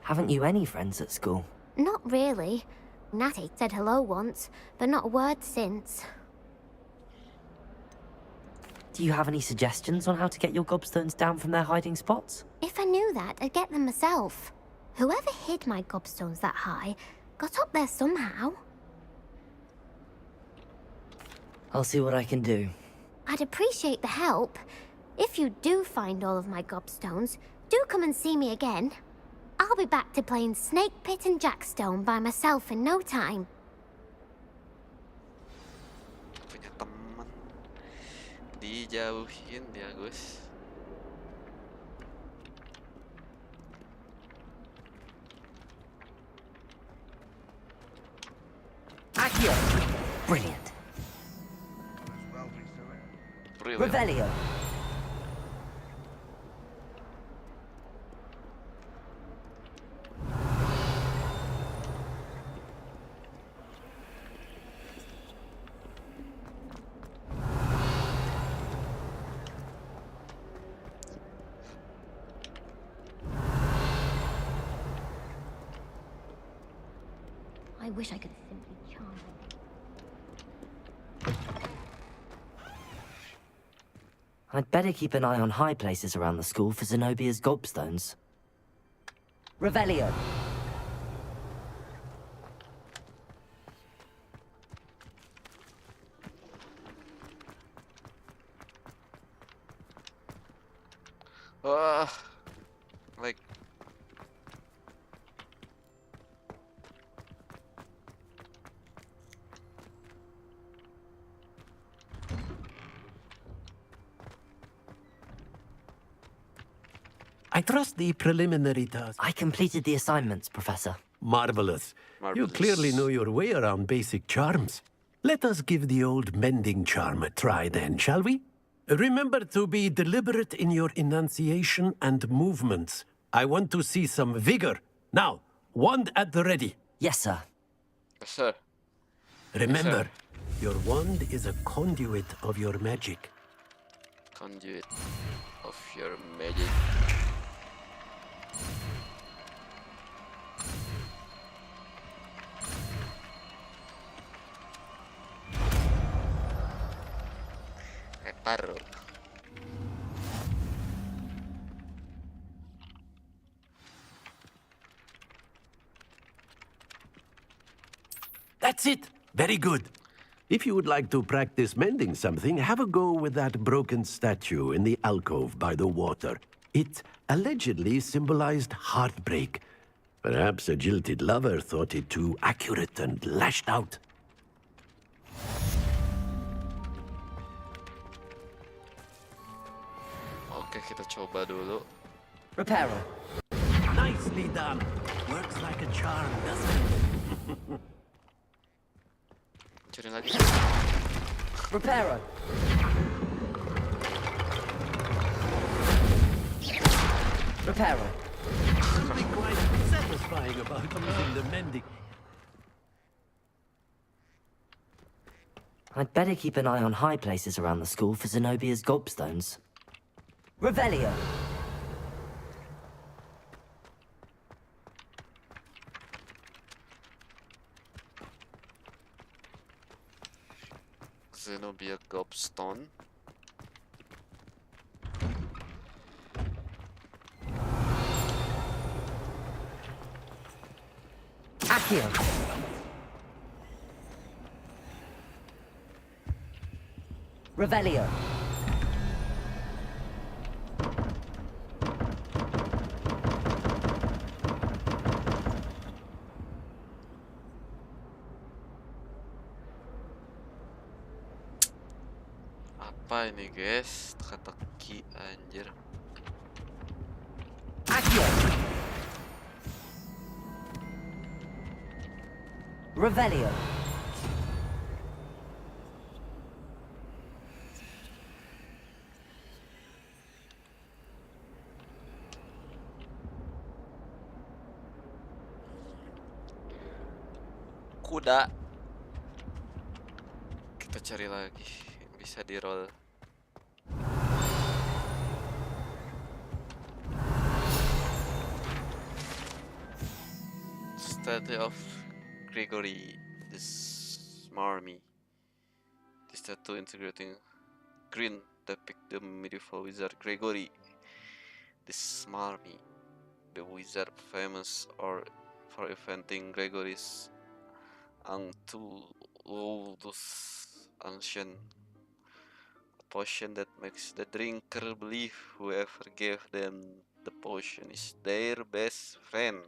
[SPEAKER 2] Haven't you any friends at school?
[SPEAKER 20] Not really. Natty said hello once, but not a word since.
[SPEAKER 2] Do you have any suggestions on how to get your gobstones down from their hiding spots?
[SPEAKER 20] If I knew that, I'd get them myself. Whoever hid my gobstones that high got up there somehow.
[SPEAKER 2] I'll see what I can do.
[SPEAKER 20] I'd appreciate the help. If you do find all of my gobstones, do come and see me again. I'll be back to playing Snake Pit and Jackstone by myself in no time.
[SPEAKER 1] Punya teman dijauhin dia, Gus.
[SPEAKER 2] Accio. Brilliant.
[SPEAKER 1] Brilliant.
[SPEAKER 2] Revelio.
[SPEAKER 20] I wish I could simply charm them.
[SPEAKER 2] I'd better keep an eye on high places around the school for Zenobia's gobstones. Revelio.
[SPEAKER 1] Like
[SPEAKER 7] I trust the preliminary task.
[SPEAKER 2] I completed the assignments, Professor.
[SPEAKER 7] Marvelous. You clearly know your way around basic charms. Let us give the old mending charm a try then, shall we? Remember to be deliberate in your enunciation and movements. I want to see some vigor. Now, wand at the ready.
[SPEAKER 2] Yes, sir.
[SPEAKER 1] Yes, sir.
[SPEAKER 7] Remember, your wand is a conduit of your magic.
[SPEAKER 1] Conduit of your magic. Reparo.
[SPEAKER 7] That's it. Very good. If you would like to practice mending something, have a go with that broken statue in the alcove by the water. It allegedly symbolized heartbreak. Perhaps a jilted lover thought it too accurate and lashed out.
[SPEAKER 1] Oke, kita coba dulu.
[SPEAKER 2] Reparo.
[SPEAKER 7] Nicely done. Works like a charm, doesn't it?
[SPEAKER 1] Cari lagi.
[SPEAKER 2] Reparo. Reparo.
[SPEAKER 7] Something quite satisfying about using the mending.
[SPEAKER 2] I'd better keep an eye on high places around the school for Zenobia's gobstones. Revelio.
[SPEAKER 1] Zenobia gobstone.
[SPEAKER 2] Accio. Revelio.
[SPEAKER 1] Apa ini guys? Teka-teki anjir.
[SPEAKER 2] Accio. Revelio.
[SPEAKER 1] Kuda. Kita cari lagi. Bisa di roll. Statue of Gregory the Smarmy. The statue integrating green depict the medieval wizard Gregory the Smarmy, the wizard famous for inventing Gregory's Unctulus ancient potion that makes the drinker believe whoever gave them the potion is their best friend.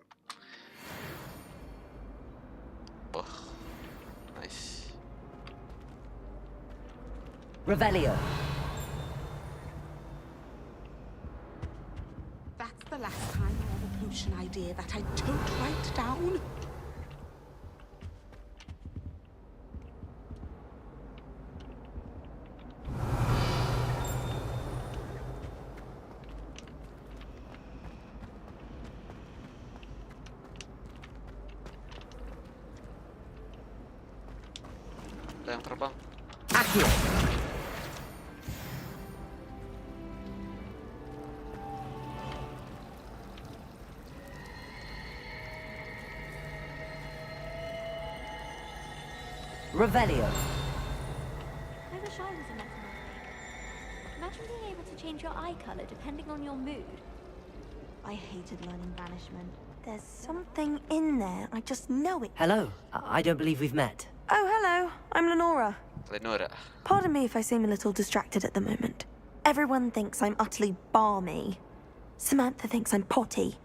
[SPEAKER 1] Oh, nice.
[SPEAKER 2] Revelio.
[SPEAKER 17] That's the last time I have a potion idea that I don't write down.
[SPEAKER 1] Ada yang terbang.
[SPEAKER 2] Accio. Revelio.
[SPEAKER 16] I wish I was a metamagic. Imagine being able to change your eye color depending on your mood.
[SPEAKER 17] I hated learning banishment. There's something in there. I just know it.
[SPEAKER 2] Hello. I don't believe we've met.
[SPEAKER 17] Oh, hello. I'm Lenora.
[SPEAKER 1] Lenora.
[SPEAKER 17] Pardon me if I seem a little distracted at the moment. Everyone thinks I'm utterly balmy. Samantha thinks I'm potty.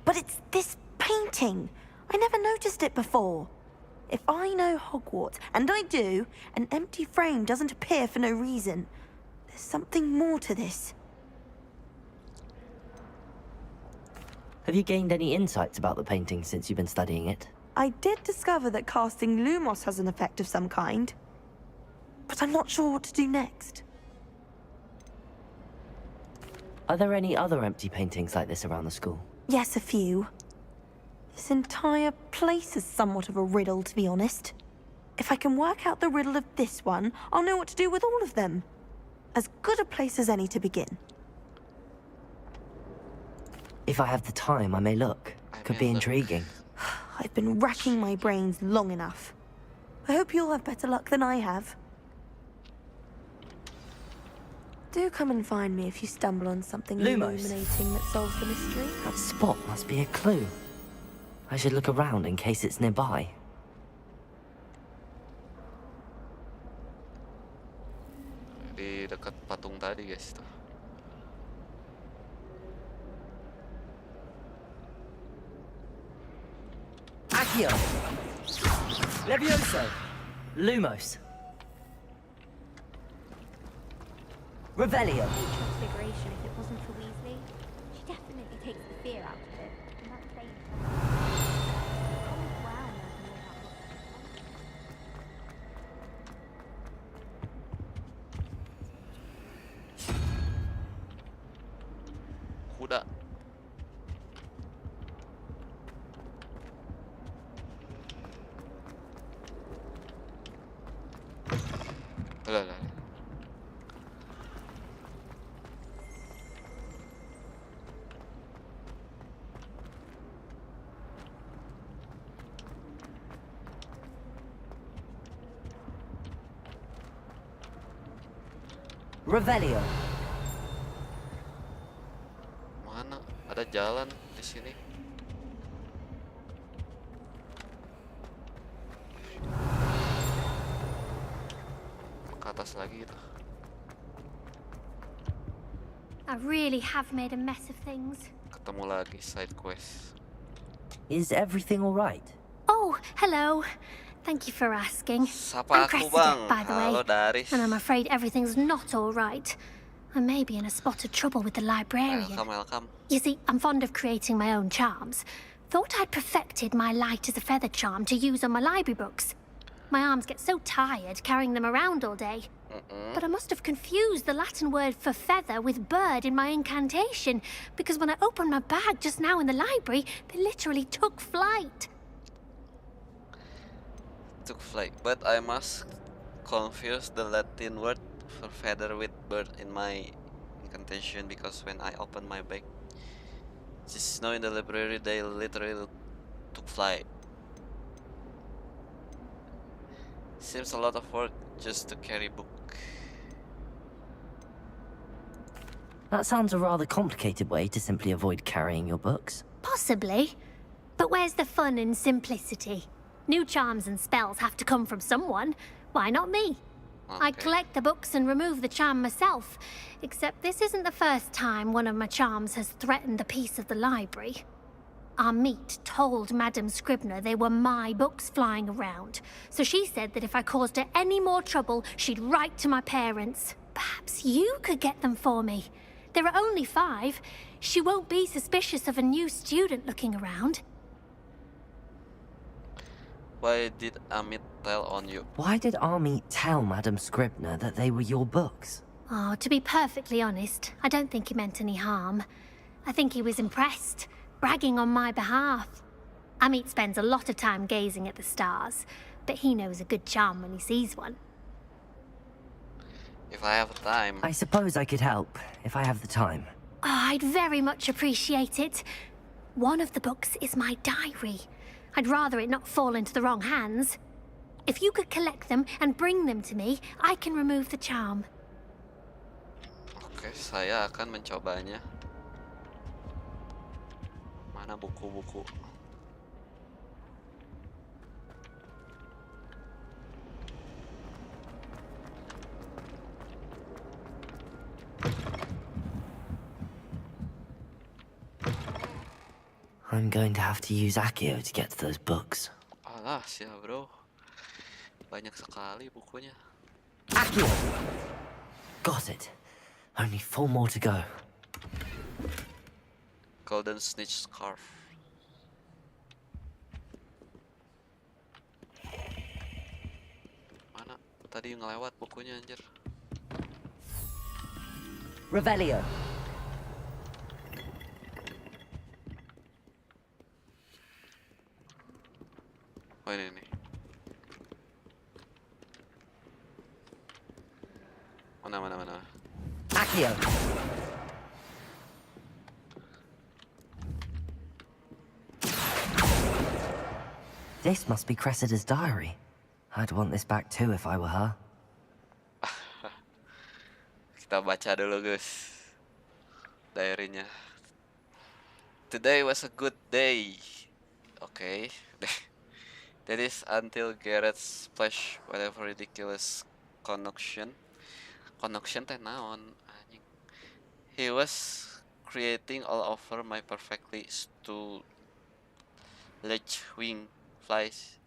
[SPEAKER 17] But it's this painting. I never noticed it before. If I know Hogwart, and I do, an empty frame doesn't appear for no reason. There's something more to this.
[SPEAKER 2] Have you gained any insights about the painting since you've been studying it?
[SPEAKER 17] I did discover that casting Lumos has an effect of some kind. But I'm not sure what to do next.
[SPEAKER 2] Are there any other empty paintings like this around the school?
[SPEAKER 17] Yes, a few. This entire place is somewhat of a riddle, to be honest. If I can work out the riddle of this one, I'll know what to do with all of them. As good a place as any to begin.
[SPEAKER 2] If I have the time, I may look. Could be intriguing.
[SPEAKER 17] I've been racking my brains long enough. I hope you'll have better luck than I have. Do come and find me if you stumble on something
[SPEAKER 2] Lumos.
[SPEAKER 17] illuminating that solves the mystery.
[SPEAKER 2] That spot must be a clue. I should look around in case it's nearby.
[SPEAKER 1] guys tuh.
[SPEAKER 2] Accio! Levioso! Lumos! Revelio!
[SPEAKER 16] Transfiguration if it wasn't for Weasley. She definitely takes the fear out of it. And that's saying something. Wow,
[SPEAKER 1] Kuda. Lah.
[SPEAKER 2] Revelio!
[SPEAKER 1] Mana? Ada jalan di sini. Ke atas lagi gitu.
[SPEAKER 10] I really have made a mess of things.
[SPEAKER 1] Ketemu lagi side quest.
[SPEAKER 2] Is everything alright?
[SPEAKER 10] Oh, hello. Thank you for asking.
[SPEAKER 1] Sapa
[SPEAKER 10] I'm
[SPEAKER 1] aku,
[SPEAKER 10] Cressida,
[SPEAKER 1] Bang.
[SPEAKER 10] by the
[SPEAKER 1] Halo,
[SPEAKER 10] way.
[SPEAKER 1] Daris.
[SPEAKER 10] And I'm afraid everything's not all right. I may be in a spot of trouble with the librarian.
[SPEAKER 1] Welcome.
[SPEAKER 10] You see, I'm fond of creating my own charms. Thought I'd perfected my light as a feather charm to use on my library books. My arms get so tired carrying them around all day. But I must have confused the Latin word for feather with bird in my incantation, because when I opened my bag just now in the library, they literally took flight.
[SPEAKER 1] Took flight, but I must confuse the Latin word for feather with bird in my incantation, because when I opened my bag just now in the library, they literally took flight. Seems a lot of work just to carry book.
[SPEAKER 2] That sounds a rather complicated way to simply avoid carrying your books.
[SPEAKER 10] Possibly. But where's the fun in simplicity? New charms and spells have to come from someone. Why not me? I collect the books and remove the charm myself. Except this isn't the first time one of my charms has threatened the peace of the library. Our meet told Madame Scribner they were my books flying around. So she said that if I caused her any more trouble, she'd write to my parents. Perhaps you could get them for me. There are only 5. She won't be suspicious of a new student looking around.
[SPEAKER 1] Why did Amit tell on you?
[SPEAKER 2] Why did Army tell Madame Scribner that they were your books?
[SPEAKER 10] Oh, to be perfectly honest, I don't think he meant any harm. I think he was impressed, bragging on my behalf. Amit spends a lot of time gazing at the stars, but he knows a good charm when he sees one.
[SPEAKER 1] If I have time.
[SPEAKER 2] I suppose I could help, if I have the time.
[SPEAKER 10] Oh, I'd very much appreciate it. One of the books is my diary. I'd rather it not fall into the wrong hands. If you could collect them and bring them to me, I can remove the charm.
[SPEAKER 1] Oke, saya akan mencobanya. Mana buku-buku?
[SPEAKER 2] I'm going to have to use Accio to get to those books.
[SPEAKER 1] Alah, siap bro. Banyak sekali bukunya.
[SPEAKER 2] Accio! Got it. Only 4 more to go.
[SPEAKER 1] Golden Snitch Scarf. Mana? Tadi ngelewat bukunya anjir.
[SPEAKER 2] Revelio.
[SPEAKER 1] Oh ini nih. Mana.
[SPEAKER 2] Accio. This must be Cressida's diary. I'd want this back too if I were her.
[SPEAKER 1] Kita baca dulu guys diary-nya. Today was a good day. Okay. That is until Garrett splash whatever ridiculous concoction teh naon anjing. He was creating all over my perfectly to ledge-wing flies.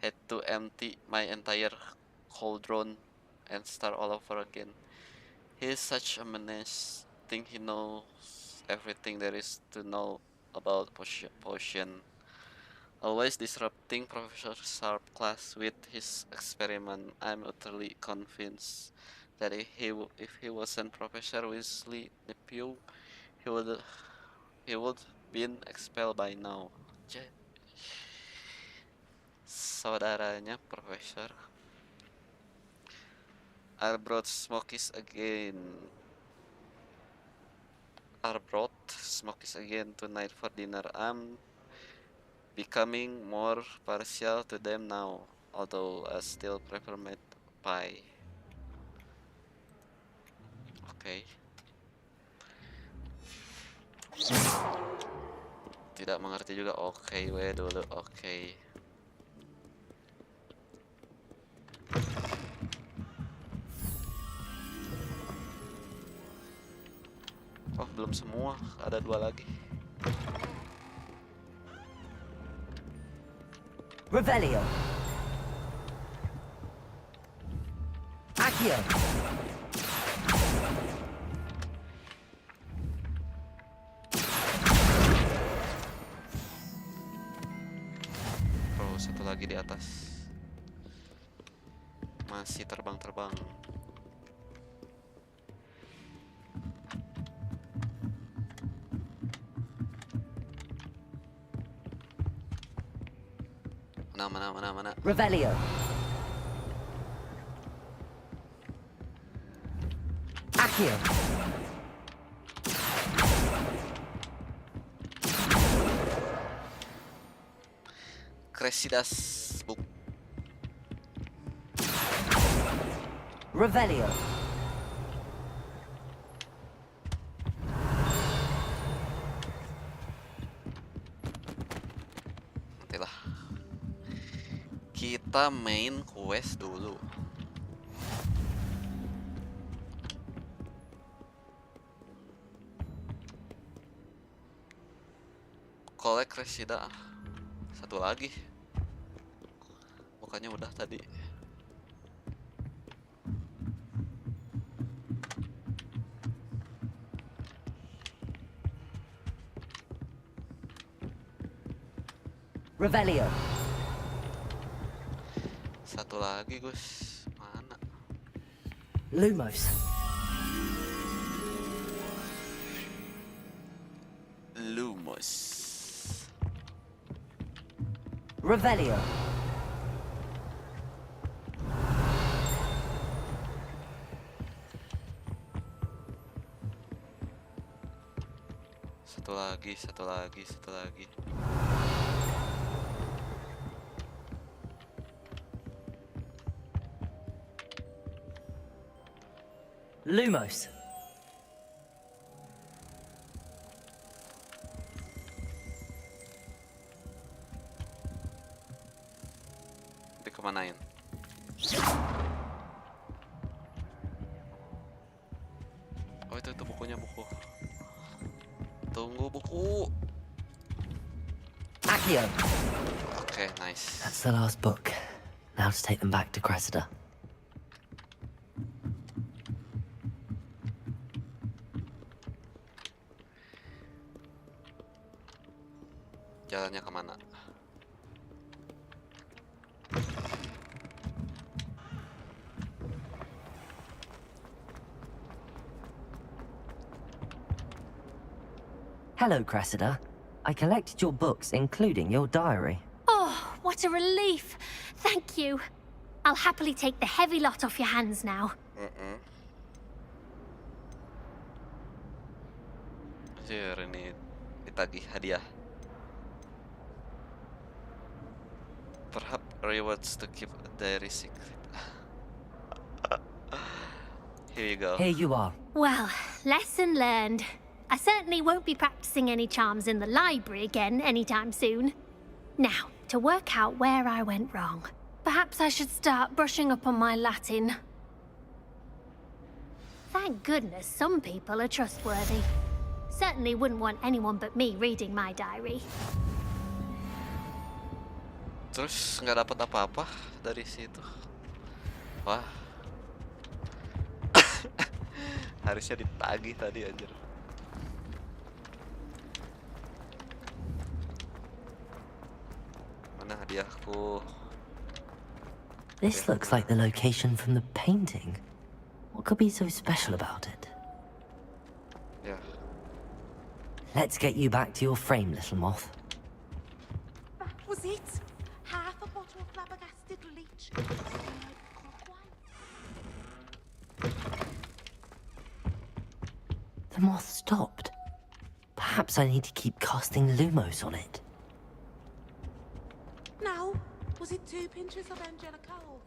[SPEAKER 1] Had to empty my entire cauldron and start all over again. He is such a menace. Think he knows everything there is to know about potion. Always disrupting Professor Sharp's class with his experiment. I'm utterly convinced that if he wasn't Professor Weasley's nephew, he would been expelled by now. Saudaranya Profesor. I brought smokies again. Tonight for dinner. I'm becoming more partial to them now, although I still prefer meat pie. Oke. Tidak mengerti juga. Oke, we dulu. Oke. Oh, belum semua. Ada 2 lagi.
[SPEAKER 2] Revelio. Accio.
[SPEAKER 1] Oh, satu lagi di atas. Masih terbang-terbang. Mana.
[SPEAKER 2] Revelio. Accio.
[SPEAKER 1] Cressidas book.
[SPEAKER 2] Revelio.
[SPEAKER 1] Nantilah. Kita main quest dulu. Collect Cressida. Satu lagi. Bukannya udah tadi.
[SPEAKER 2] Revelio.
[SPEAKER 1] Satu lagi, Gus. Mana?
[SPEAKER 2] Lumos. Revelio.
[SPEAKER 1] Satu lagi.
[SPEAKER 2] Lumos.
[SPEAKER 1] Dikemanain? Oh, itu bukunya, buku. Tunggu buku.
[SPEAKER 2] Accio.
[SPEAKER 1] Okay, nice.
[SPEAKER 2] That's the last book. Now to take them back to Cressida.
[SPEAKER 1] Jalannya kemana?
[SPEAKER 2] Hello, Cressida. I collected your books, including your diary.
[SPEAKER 10] Oh, what a relief. Thank you. I'll happily take the heavy lot off your hands now.
[SPEAKER 1] Here, ini ditagih hadiah. Perhaps rewards to keep a diary secret. Here you go.
[SPEAKER 2] Here you are.
[SPEAKER 10] Well, lesson learned. I certainly won't be practicing any charms in the library again anytime soon. Now, to work out where I went wrong. Perhaps I should start brushing up on my Latin. Thank goodness some people are trustworthy. Certainly wouldn't want anyone but me reading my diary.
[SPEAKER 1] Terus nggak dapat apa-apa dari situ. Wah. Harusnya ditagih tadi anjir. Mana hadiahku?
[SPEAKER 2] This looks like the location from the painting. What could be so special about it?
[SPEAKER 1] Yeah.
[SPEAKER 2] Let's get you back to your frame, little moth.
[SPEAKER 12] That was it. Half a bottle of flabbergasted leech.
[SPEAKER 2] The moth stopped. Perhaps I need to keep casting Lumos on it.
[SPEAKER 12] No. Was it 2 pinches of Angelical?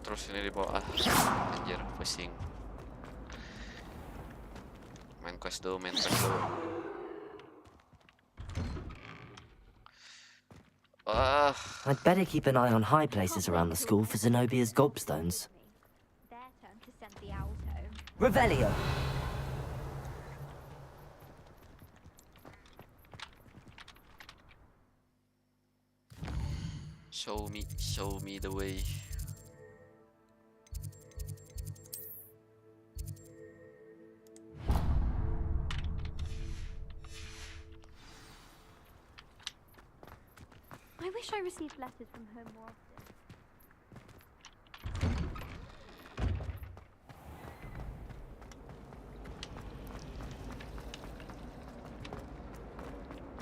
[SPEAKER 1] Terus ini di bawah. Anjir, pusing. Main quest dulu.
[SPEAKER 2] I'd better keep an eye on high places around the school for Zenobia's gobstones.
[SPEAKER 16] Their turn to send the owls home.
[SPEAKER 2] Revelio!
[SPEAKER 1] Show me the way.
[SPEAKER 16] I wish I received letters from home more often.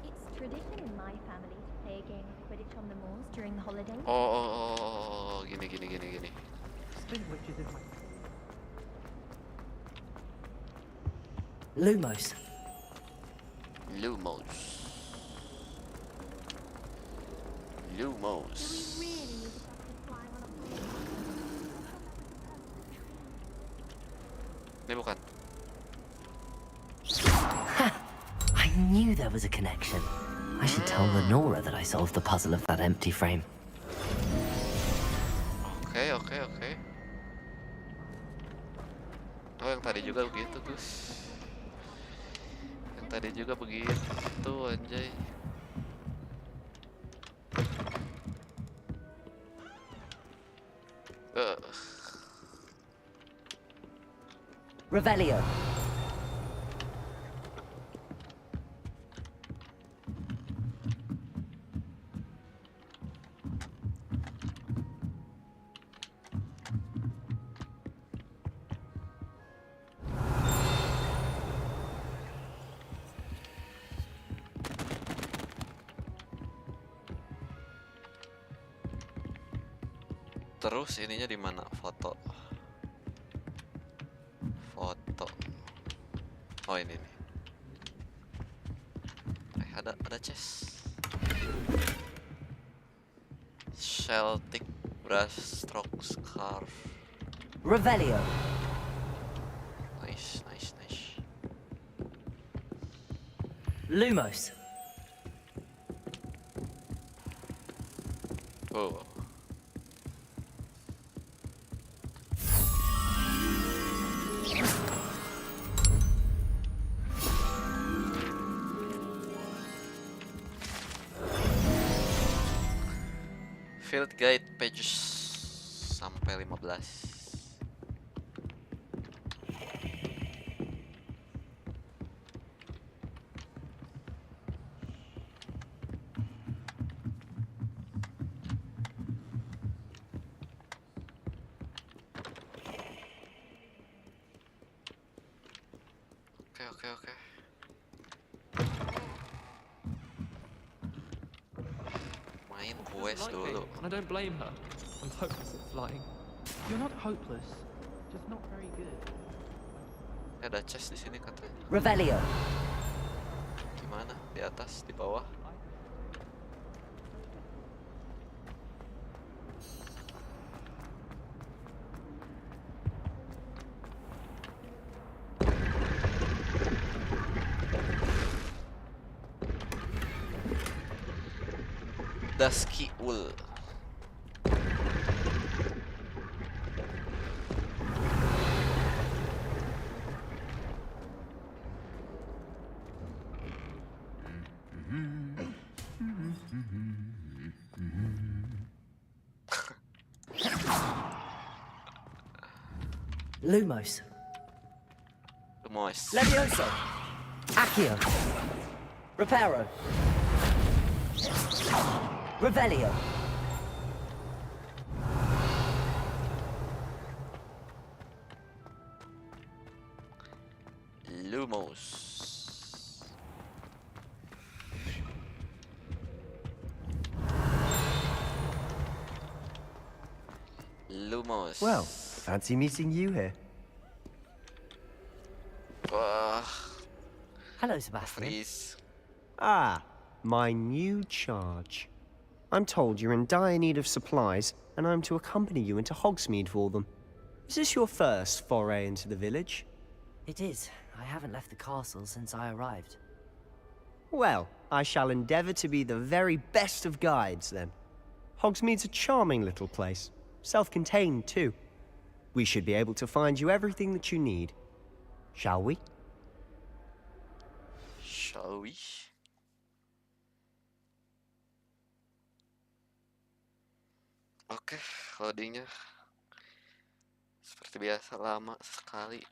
[SPEAKER 16] It's tradition in my family to play a game of Quidditch on the moors during the holidays.
[SPEAKER 1] Oh, gini.
[SPEAKER 11] Spin witches in my...
[SPEAKER 2] Lumos.
[SPEAKER 10] Do we really need to be flying on a
[SPEAKER 1] Ini bukan.
[SPEAKER 2] I knew there was a connection. I should tell Lenora that I solved the puzzle of that empty frame.
[SPEAKER 1] Oke. Oh, yang tadi juga begitu, Gus. Yang tadi juga begitu, anjay.
[SPEAKER 2] Revelio.
[SPEAKER 1] Terus ininya di mana? Foto. Oh, ini nih. Ada chest. Celtic brass stroke scarf.
[SPEAKER 2] Revelio.
[SPEAKER 1] Nice.
[SPEAKER 2] Lumos.
[SPEAKER 1] Oh. Field guide pages sampai 15. Oke. Main quest dulu.
[SPEAKER 5] And I don't blame her. I'm hopeless at flying.
[SPEAKER 11] You're not hopeless, just not very good.
[SPEAKER 1] Ada chest di sini katanya.
[SPEAKER 2] Revelio.
[SPEAKER 1] Gimana? Di atas, di bawah? dusky wool.
[SPEAKER 2] Lumos.
[SPEAKER 1] Lumos.
[SPEAKER 2] Levioso. Accio. Reparo. Revelio.
[SPEAKER 1] Lumos. Lumos.
[SPEAKER 8] Well, fancy meeting you here.
[SPEAKER 2] Hello, Sebastian.
[SPEAKER 1] Freeze.
[SPEAKER 8] Ah, my new charge. I'm told you're in dire need of supplies, and I'm to accompany you into Hogsmeade for them. Is this your first foray into the village?
[SPEAKER 2] It is. I haven't left the castle since I arrived.
[SPEAKER 8] Well, I shall endeavour to be the very best of guides, then. Hogsmeade's a charming little place. Self-contained, too. We should be able to find you everything that you need. Shall we?
[SPEAKER 1] Shall we? Oke, loadingnya seperti biasa lama sekali.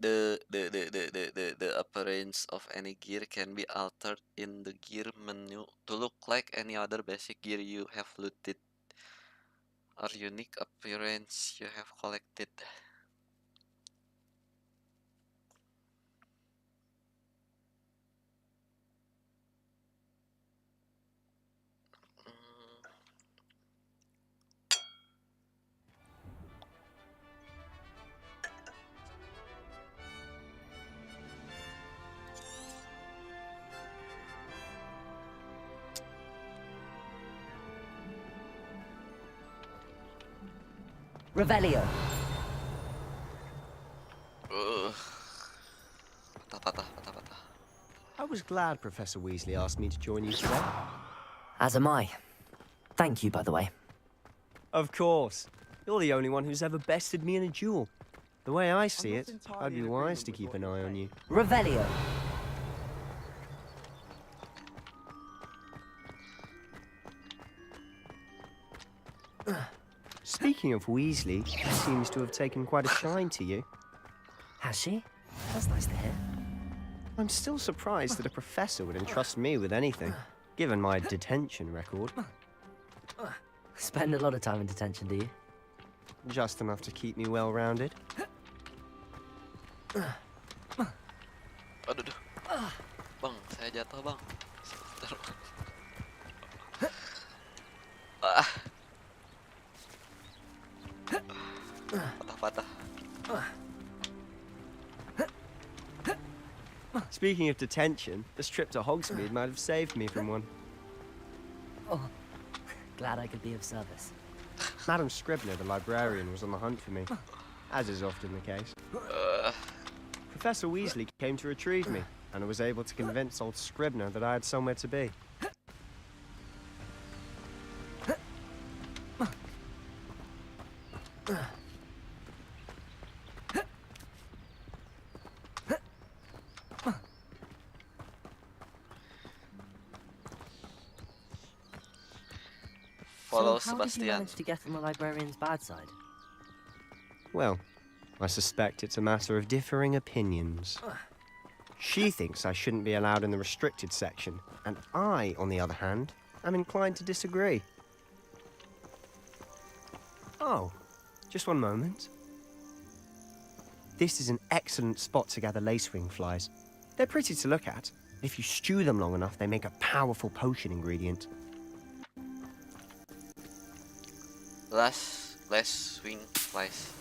[SPEAKER 1] The appearance of any gear can be altered in the gear menu to look like any other basic gear you have looted or unique appearance you have collected.
[SPEAKER 2] Revelio.
[SPEAKER 1] Patah.
[SPEAKER 8] I was glad Professor Weasley asked me to join you today.
[SPEAKER 2] As am I. Thank you, by the way.
[SPEAKER 8] Of course. You're the only one who's ever bested me in a duel. The way I see it, I'd be wise to keep an eye on you.
[SPEAKER 2] Revelio.
[SPEAKER 8] Speaking of Weasley, she seems to have taken quite a shine to you.
[SPEAKER 2] Has she? That's nice to hear.
[SPEAKER 8] I'm still surprised that a professor would entrust me with anything, given my detention record.
[SPEAKER 2] Spend a lot of time in detention, do you?
[SPEAKER 8] Just enough to keep me well-rounded.
[SPEAKER 1] Aduh. Bang, saya jatuh, Bang. Sebentar, Bang. Patah.
[SPEAKER 8] Speaking of detention, this trip to Hogsmeade might have saved me from one.
[SPEAKER 2] Oh, glad I could be of service.
[SPEAKER 8] Madam Scribner, the librarian, was on the hunt for me, as is often the case. Professor Weasley came to retrieve me, and I was able to convince old Scribner that I had somewhere to be.
[SPEAKER 1] Follow
[SPEAKER 2] So how did you
[SPEAKER 1] Sebastian.
[SPEAKER 2] manage to get on the librarian's bad side?
[SPEAKER 8] Well, I suspect it's a matter of differing opinions. She thinks I shouldn't be allowed in the restricted section, and I, on the other hand, am inclined to disagree. Oh, just one moment. This is an excellent spot to gather lacewing flies. They're pretty to look at. If you stew them long enough, they make a powerful potion ingredient.
[SPEAKER 1] Last swing flies.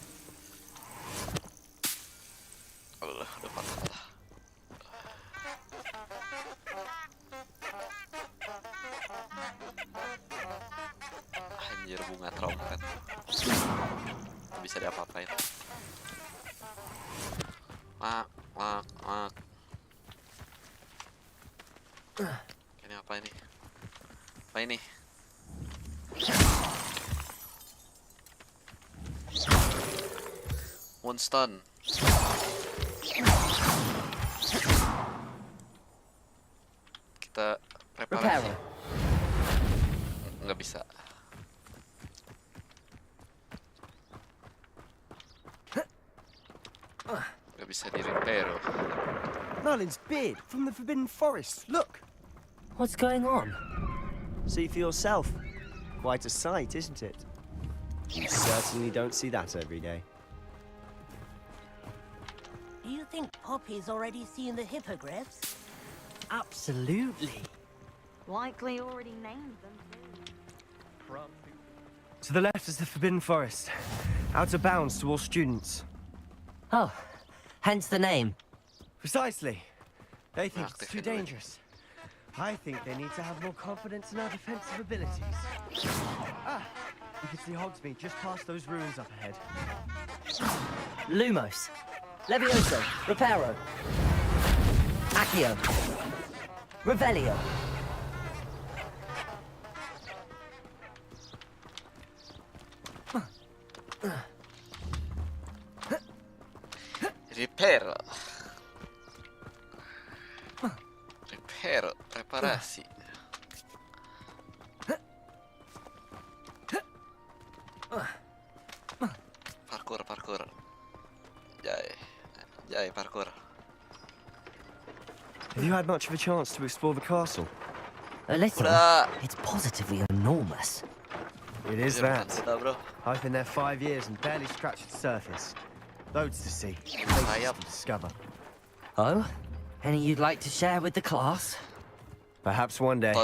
[SPEAKER 1] Allah, udah patah. Anjir, bunga trompet. Bisa diapa-apain. Mak. Ini apa ini? Apa ini? Moonstone. Kita preparasi. Nggak bisa. Nggak bisa di repair.
[SPEAKER 8] Merlin's beard from the Forbidden Forest. Look.
[SPEAKER 2] What's going on?
[SPEAKER 8] See for yourself. Quite a sight, isn't it? You certainly don't see that every day.
[SPEAKER 15] Do you think Poppy's already seen the hippogriffs?
[SPEAKER 2] Absolutely.
[SPEAKER 16] Likely already named them.
[SPEAKER 8] To the left is the Forbidden Forest. Out of bounds to all students.
[SPEAKER 2] Oh, hence the name.
[SPEAKER 8] Precisely. They think it's too dangerous. I think they need to have more confidence in our defensive abilities. Ah, you can see Hogsmeade just past those ruins up ahead.
[SPEAKER 2] Lumos. Levioso. Reparo. Accio. Revelio.
[SPEAKER 1] Repair. Reparasi. Parkour. Jai, parkour.
[SPEAKER 8] Have you had much of a chance to explore the castle?
[SPEAKER 2] A little. It's positively enormous.
[SPEAKER 8] It is that. I've been there 5 years and barely scratched the surface. Loads to see, places to discover.
[SPEAKER 2] Oh? Any you'd like to share with the class?
[SPEAKER 8] Perhaps one day.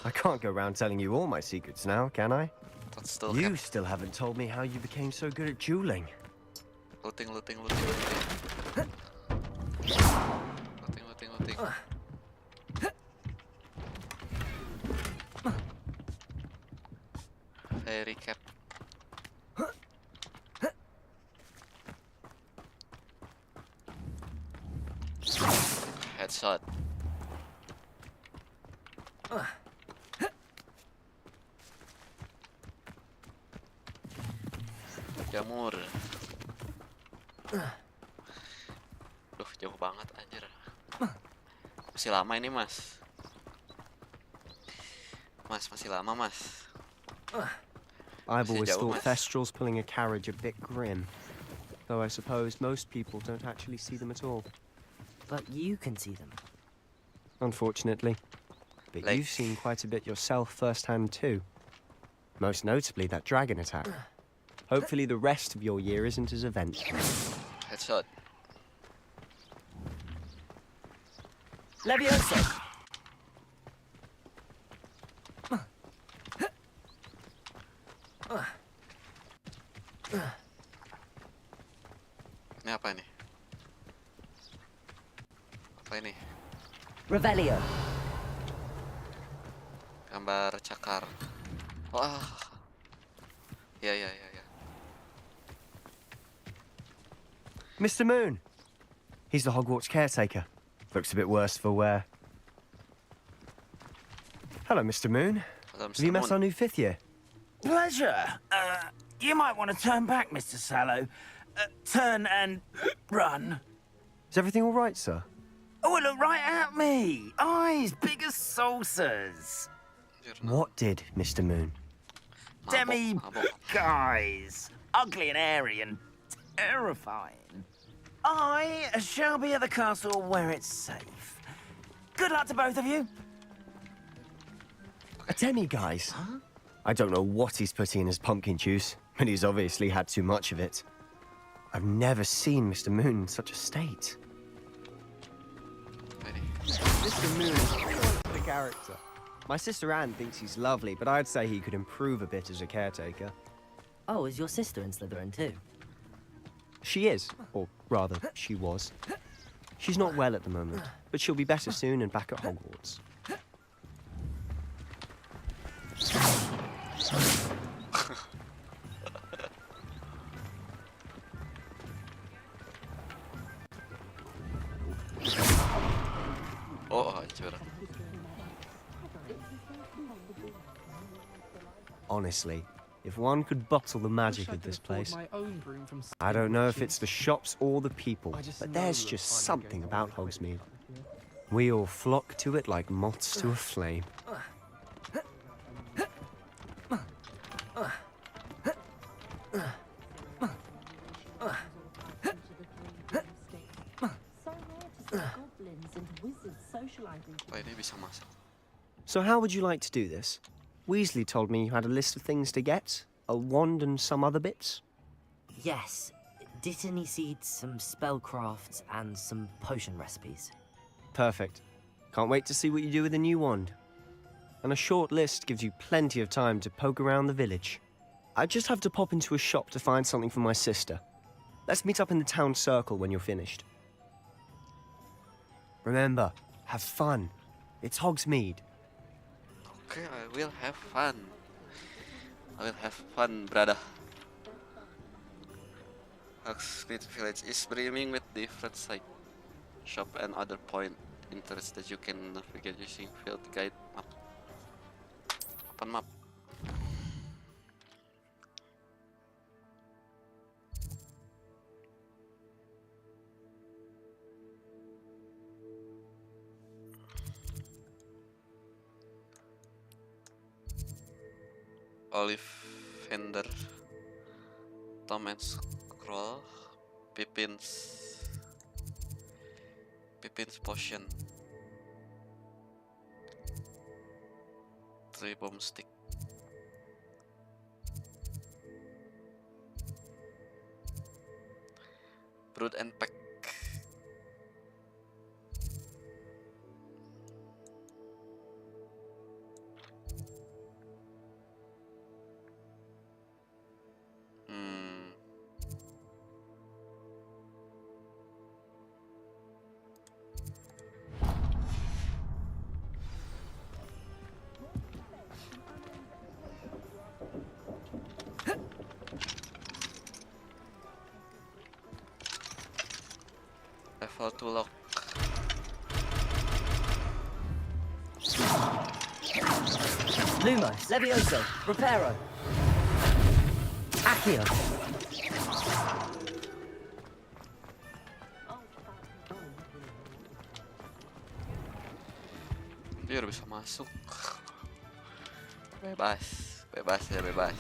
[SPEAKER 8] I can't go around telling you all my secrets now, can I? You still haven't told me how you became so good at dueling.
[SPEAKER 1] Looting. Saya recap. Headshot. Jamur. Duh, jauh banget anjir. Masih lama ini, Mas. Masih lama, Mas.
[SPEAKER 8] I've always thought Thestral's pulling a carriage a bit grim. Though I suppose most people don't actually see them at all.
[SPEAKER 2] But you can see them.
[SPEAKER 8] Unfortunately. But you've seen quite a bit yourself firsthand too. Most notably that dragon attack. Hopefully the rest of your year isn't as eventful.
[SPEAKER 1] Headshot.
[SPEAKER 2] Levioso.
[SPEAKER 1] Ini apa ini? Apa ini?
[SPEAKER 2] Revelio.
[SPEAKER 1] Gambar cakar. Wah. Ya.
[SPEAKER 8] Mr. Moon. He's the Hogwarts caretaker. Looks a bit worse for wear. Hello, Mr. Moon.
[SPEAKER 1] Hello, Mr.
[SPEAKER 8] Have you met our new fifth year?
[SPEAKER 21] Pleasure. You might want to turn back, Mr. Sallow. Turn and run.
[SPEAKER 8] Is everything all right, sir?
[SPEAKER 21] Oh, look right at me. Eyes big as saucers.
[SPEAKER 8] What did, Mr. Moon?
[SPEAKER 21] Demi guys. Ugly and airy and terrifying. I shall be at the castle where it's safe. Good luck to both of you.
[SPEAKER 8] A demi-guise? Huh? I don't know what he's putting in his pumpkin juice, but he's obviously had too much of it. I've never seen Mr. Moon in such a state. Mr. Moon is quite the character. My sister Anne thinks he's lovely, but I'd say he could improve a bit as a caretaker.
[SPEAKER 2] Oh, is your sister in Slytherin too?
[SPEAKER 8] She is, or rather, she was. She's not well at the moment, but she'll be better soon and back at Hogwarts.
[SPEAKER 1] Oh, hancur.
[SPEAKER 8] Honestly, if one could bottle the magic of this place, I don't know if it's the shops or the people, but there's just something about Hogsmeade. We all flock to it like moths to a flame. So how would you like to do this? Weasley told me you had a list of things to get, a wand and some other bits.
[SPEAKER 2] Yes. Dittany seeds, some spellcrafts, and some potion recipes.
[SPEAKER 8] Perfect. Can't wait to see what you do with the new wand. And a short list gives you plenty of time to poke around the village. I just have to pop into a shop to find something for my sister. Let's meet up in the town circle when you're finished. Remember, have fun. It's Hogsmeade.
[SPEAKER 1] Okay, I will have fun. I will have fun, brother. Hogsmeade Village is brimming with different side shop and other point interest that you can navigate using field guide map. Open map. Ollivander, Tom and Scroll, Pippin's potion, 3 bomb stick, Brood and Pack. Level 2 lock.
[SPEAKER 2] Lumos, Levioso, Reparo, Accio.
[SPEAKER 1] Biar bisa masuk. Bebas, bebas ya bebas.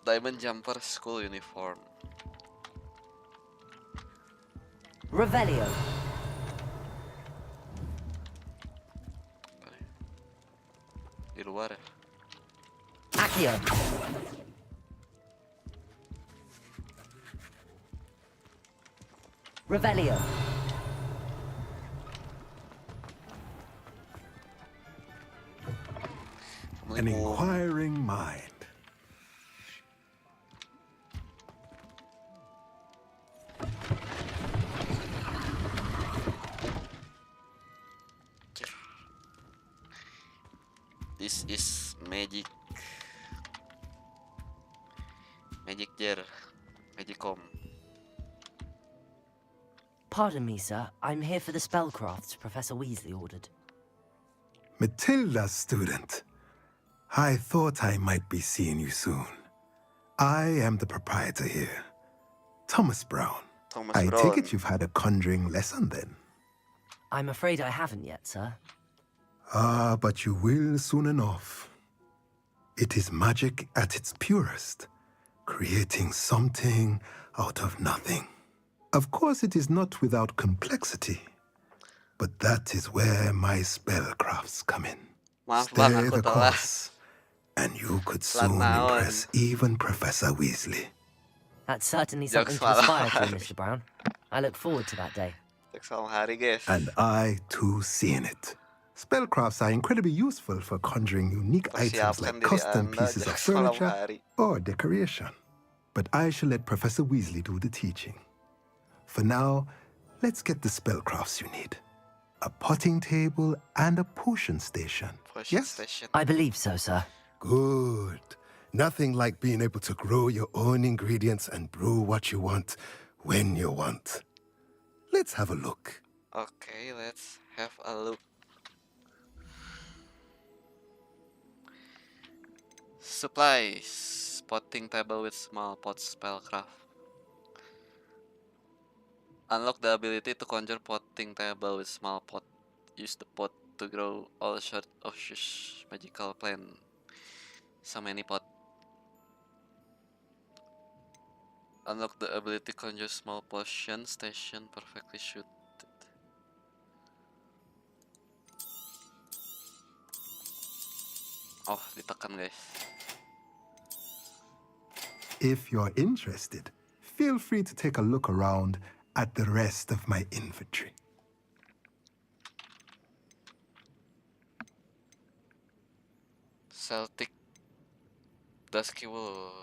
[SPEAKER 1] Diamond Jumper School Uniform.
[SPEAKER 2] Revelio.
[SPEAKER 1] Di luar ya.
[SPEAKER 2] Accio. Revelio.
[SPEAKER 3] An inquiring mind.
[SPEAKER 1] This is magic. Magic jar. Magicom.
[SPEAKER 2] Pardon me, sir. I'm here for the spellcrafts Professor Weasley ordered.
[SPEAKER 3] Matilda's student. I thought I might be seeing you soon. I am the proprietor here, Thomas Brown. I take it you've had a conjuring lesson then?
[SPEAKER 2] I'm afraid I haven't yet, sir.
[SPEAKER 3] Ah, but you will soon enough. It is magic at its purest, creating something out of nothing. Of course, it is not without complexity, but that is where my spellcrafts come in. Stay the course, and you could soon impress even Professor Weasley.
[SPEAKER 2] That's certainly something to aspire to, Mr. Brown. I look forward to that day.
[SPEAKER 13] Jokes malam hari, guys.
[SPEAKER 3] And I, too, see in it. Spellcrafts are incredibly useful for conjuring unique items like custom pieces of furniture or decoration. But I shall let Professor Weasley do the teaching. For now, let's get the spellcrafts you need. A potting table and a potion station.
[SPEAKER 13] Station.
[SPEAKER 2] I believe so, sir.
[SPEAKER 3] Good. Nothing like being able to grow your own ingredients and brew what you want when you want. Let's have a look.
[SPEAKER 13] Okay, let's have a look. Supplies. Potting table with small pot spellcraft. Unlock the ability to conjure potting table with small pot. Use the pot to grow all sorts of magical plant. So many pot. Unlock the ability to conjure small potion station perfectly suited. Oh, ditekan guys.
[SPEAKER 3] If you're interested, feel free to take a look around at the rest of my inventory.
[SPEAKER 13] Celtic Dusky Wool.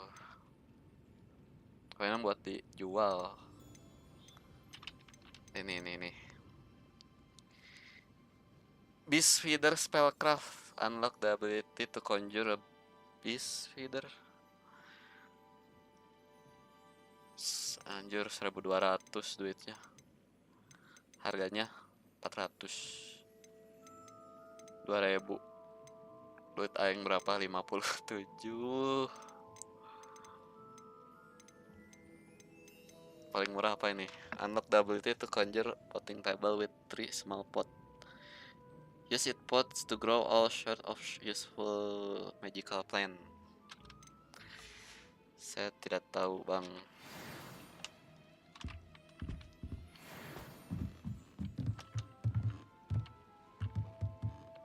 [SPEAKER 13] Kayaknya buat dijual. Ini. Beast Feeder Spellcraft. Unlock the ability to conjure a Beast Feeder. Anjir 1200 duitnya. Harganya 400. 2000. Duit aing berapa? 57. Paling murah apa ini? Unlock the ability to conjure potting table with 3 small pot. Use it pots to grow all sorts of useful magical plant. Saya tidak tahu, Bang.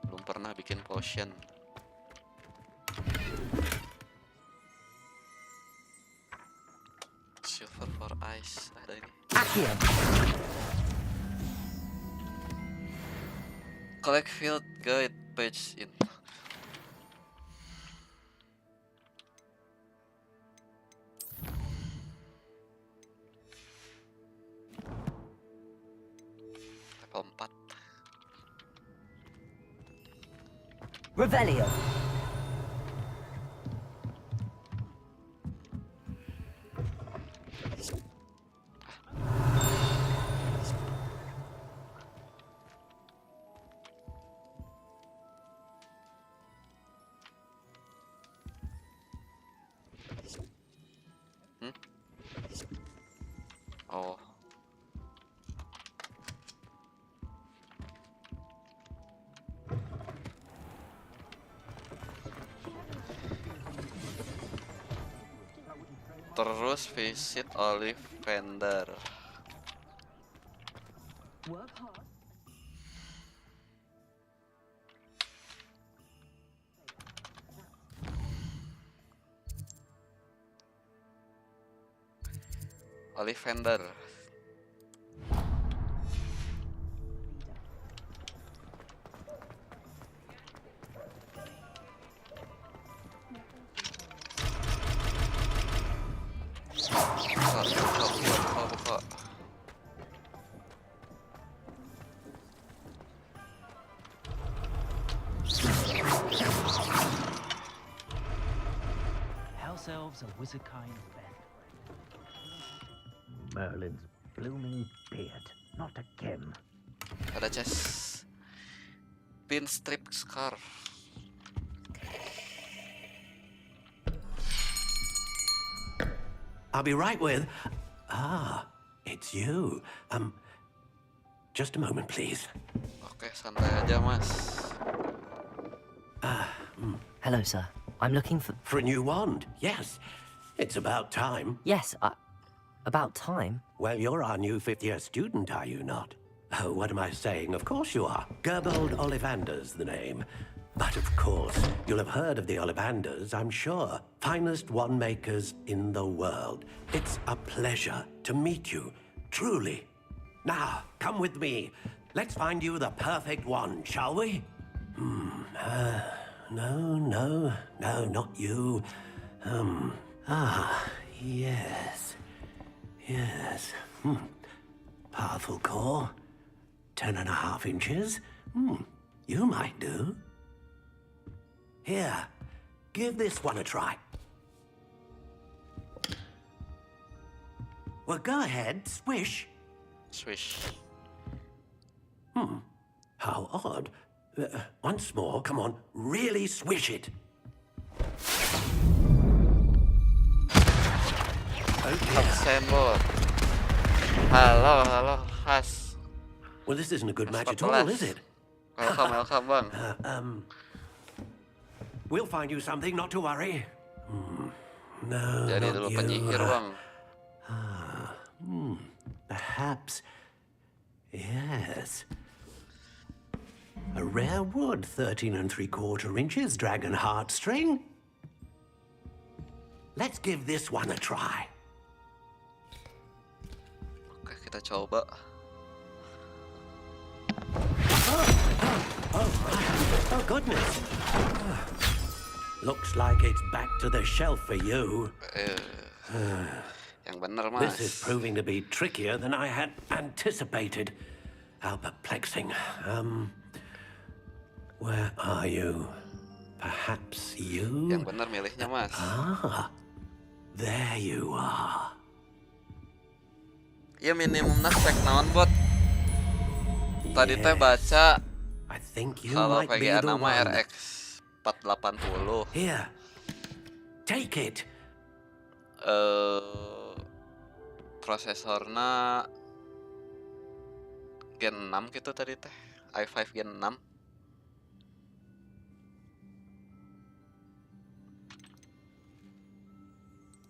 [SPEAKER 13] Belum pernah bikin potion. Silver for ice. Ada ini. Collect field guide page in. Level 4.
[SPEAKER 2] Revelio.
[SPEAKER 13] Oh. Terus visit Ollivander. Ollivander. Buka.
[SPEAKER 6] House elves are wizard kind of bent. Merlin's blooming beard. Not again.
[SPEAKER 13] Ada chest. Pinstrip scarf.
[SPEAKER 7] I'll be right with... it's you. Just a moment, please.
[SPEAKER 13] Oke, santai aja, Mas.
[SPEAKER 2] Hello, sir. I'm looking for...
[SPEAKER 7] For a new wand, yes. It's about time.
[SPEAKER 2] Yes, about time?
[SPEAKER 7] Well, you're our new fifth-year student, are you not? Oh, what am I saying? Of course you are. Gerbold Ollivander's the name. But of course, you'll have heard of the Ollivanders, I'm sure. Finest wand makers in the world. It's a pleasure to meet you, truly. Now, come with me. Let's find you the perfect wand, shall we? No, not you. Yes. Powerful core. 10.5 inches. You might do. Here, give this one a try. Well, go ahead, swish.
[SPEAKER 1] Swish.
[SPEAKER 7] How odd. Once more, come on, really swish it. Oh dear.
[SPEAKER 1] Assemble. Halo, khas.
[SPEAKER 7] Well, this isn't a good match at all, is it?
[SPEAKER 1] Welcome, bang.
[SPEAKER 7] We'll find you something, not to worry. No,
[SPEAKER 1] Jadi
[SPEAKER 7] not
[SPEAKER 1] dulu
[SPEAKER 7] you.
[SPEAKER 1] penyihir, bang.
[SPEAKER 7] Perhaps. Yes. A rare wood, 13 3/4 inches, dragon heartstring. Let's give this one a try.
[SPEAKER 1] Oke, kita coba.
[SPEAKER 7] Oh, goodness. Looks like it's back to the shelf for you.
[SPEAKER 1] Yang bener, Mas.
[SPEAKER 7] This is proving to be trickier than I had anticipated. How perplexing. Where are you? Perhaps you?
[SPEAKER 1] Yang bener milihnya, Mas.
[SPEAKER 7] There you are.
[SPEAKER 1] Ya minimumnya spek naon, Bot. Tadi teh baca kalau VGA nama RX 480.
[SPEAKER 7] Here. Take it.
[SPEAKER 1] Prosesornya Gen 6 gitu tadi teh. i5 Gen 6.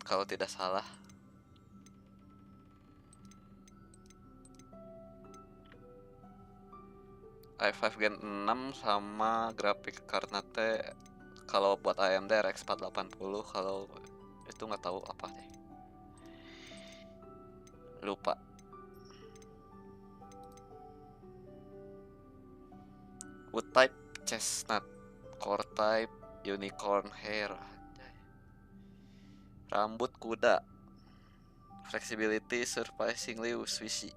[SPEAKER 1] Kalau tidak salah. i5 Gen 6 sama grafik karena teh kalau buat AMD RX 480, kalau itu nggak tahu apa deh. Lupa. Wood type chestnut, core type unicorn hair. Rambut kuda. Flexibility surprisingly swishy.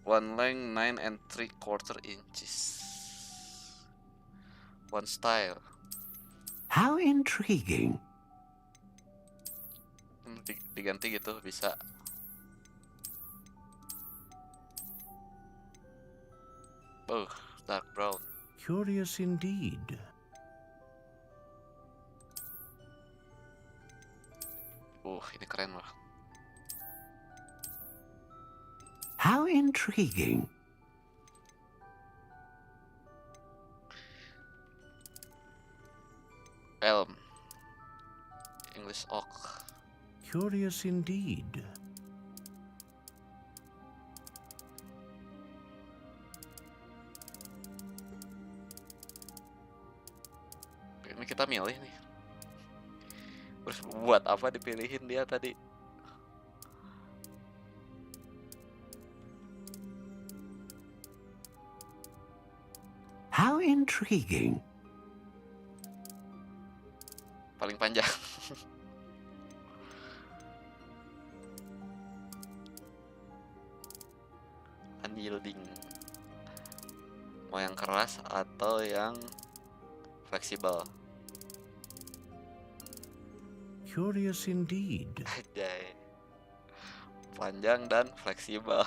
[SPEAKER 1] One length 9 3/4 inches. One style.
[SPEAKER 7] How intriguing.
[SPEAKER 1] Diganti gitu bisa. Dark brown.
[SPEAKER 7] Curious indeed.
[SPEAKER 1] Ini keren lah.
[SPEAKER 7] How intriguing.
[SPEAKER 1] Elm. English oak.
[SPEAKER 7] Curious indeed.
[SPEAKER 1] Ini kita milih nih. Terus buat apa dipilihin dia tadi?
[SPEAKER 7] How intriguing.
[SPEAKER 1] Paling panjang. Unyielding. Mau yang keras atau yang fleksibel?
[SPEAKER 7] Curious indeed.
[SPEAKER 1] Ajay. Panjang dan fleksibel.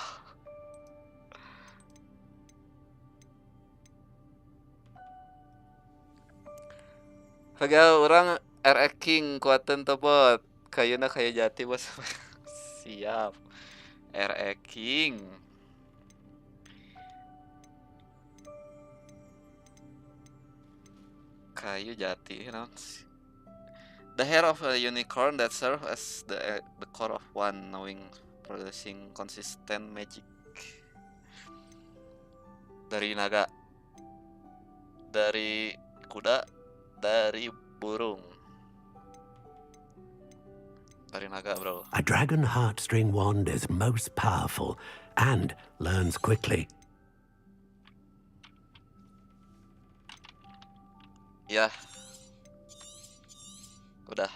[SPEAKER 1] Harga orang RX King kuatan tebot. Kayaknya kayak jati bos. Siap. RX King. Kayu jati, you know. The hair of a unicorn that serves as the core of one, knowing producing consistent magic. Dari naga. Dari kuda, dari burung. Dari naga, bro.
[SPEAKER 7] A dragon heartstring wand is most powerful and learns quickly.
[SPEAKER 1] Ya. Udah.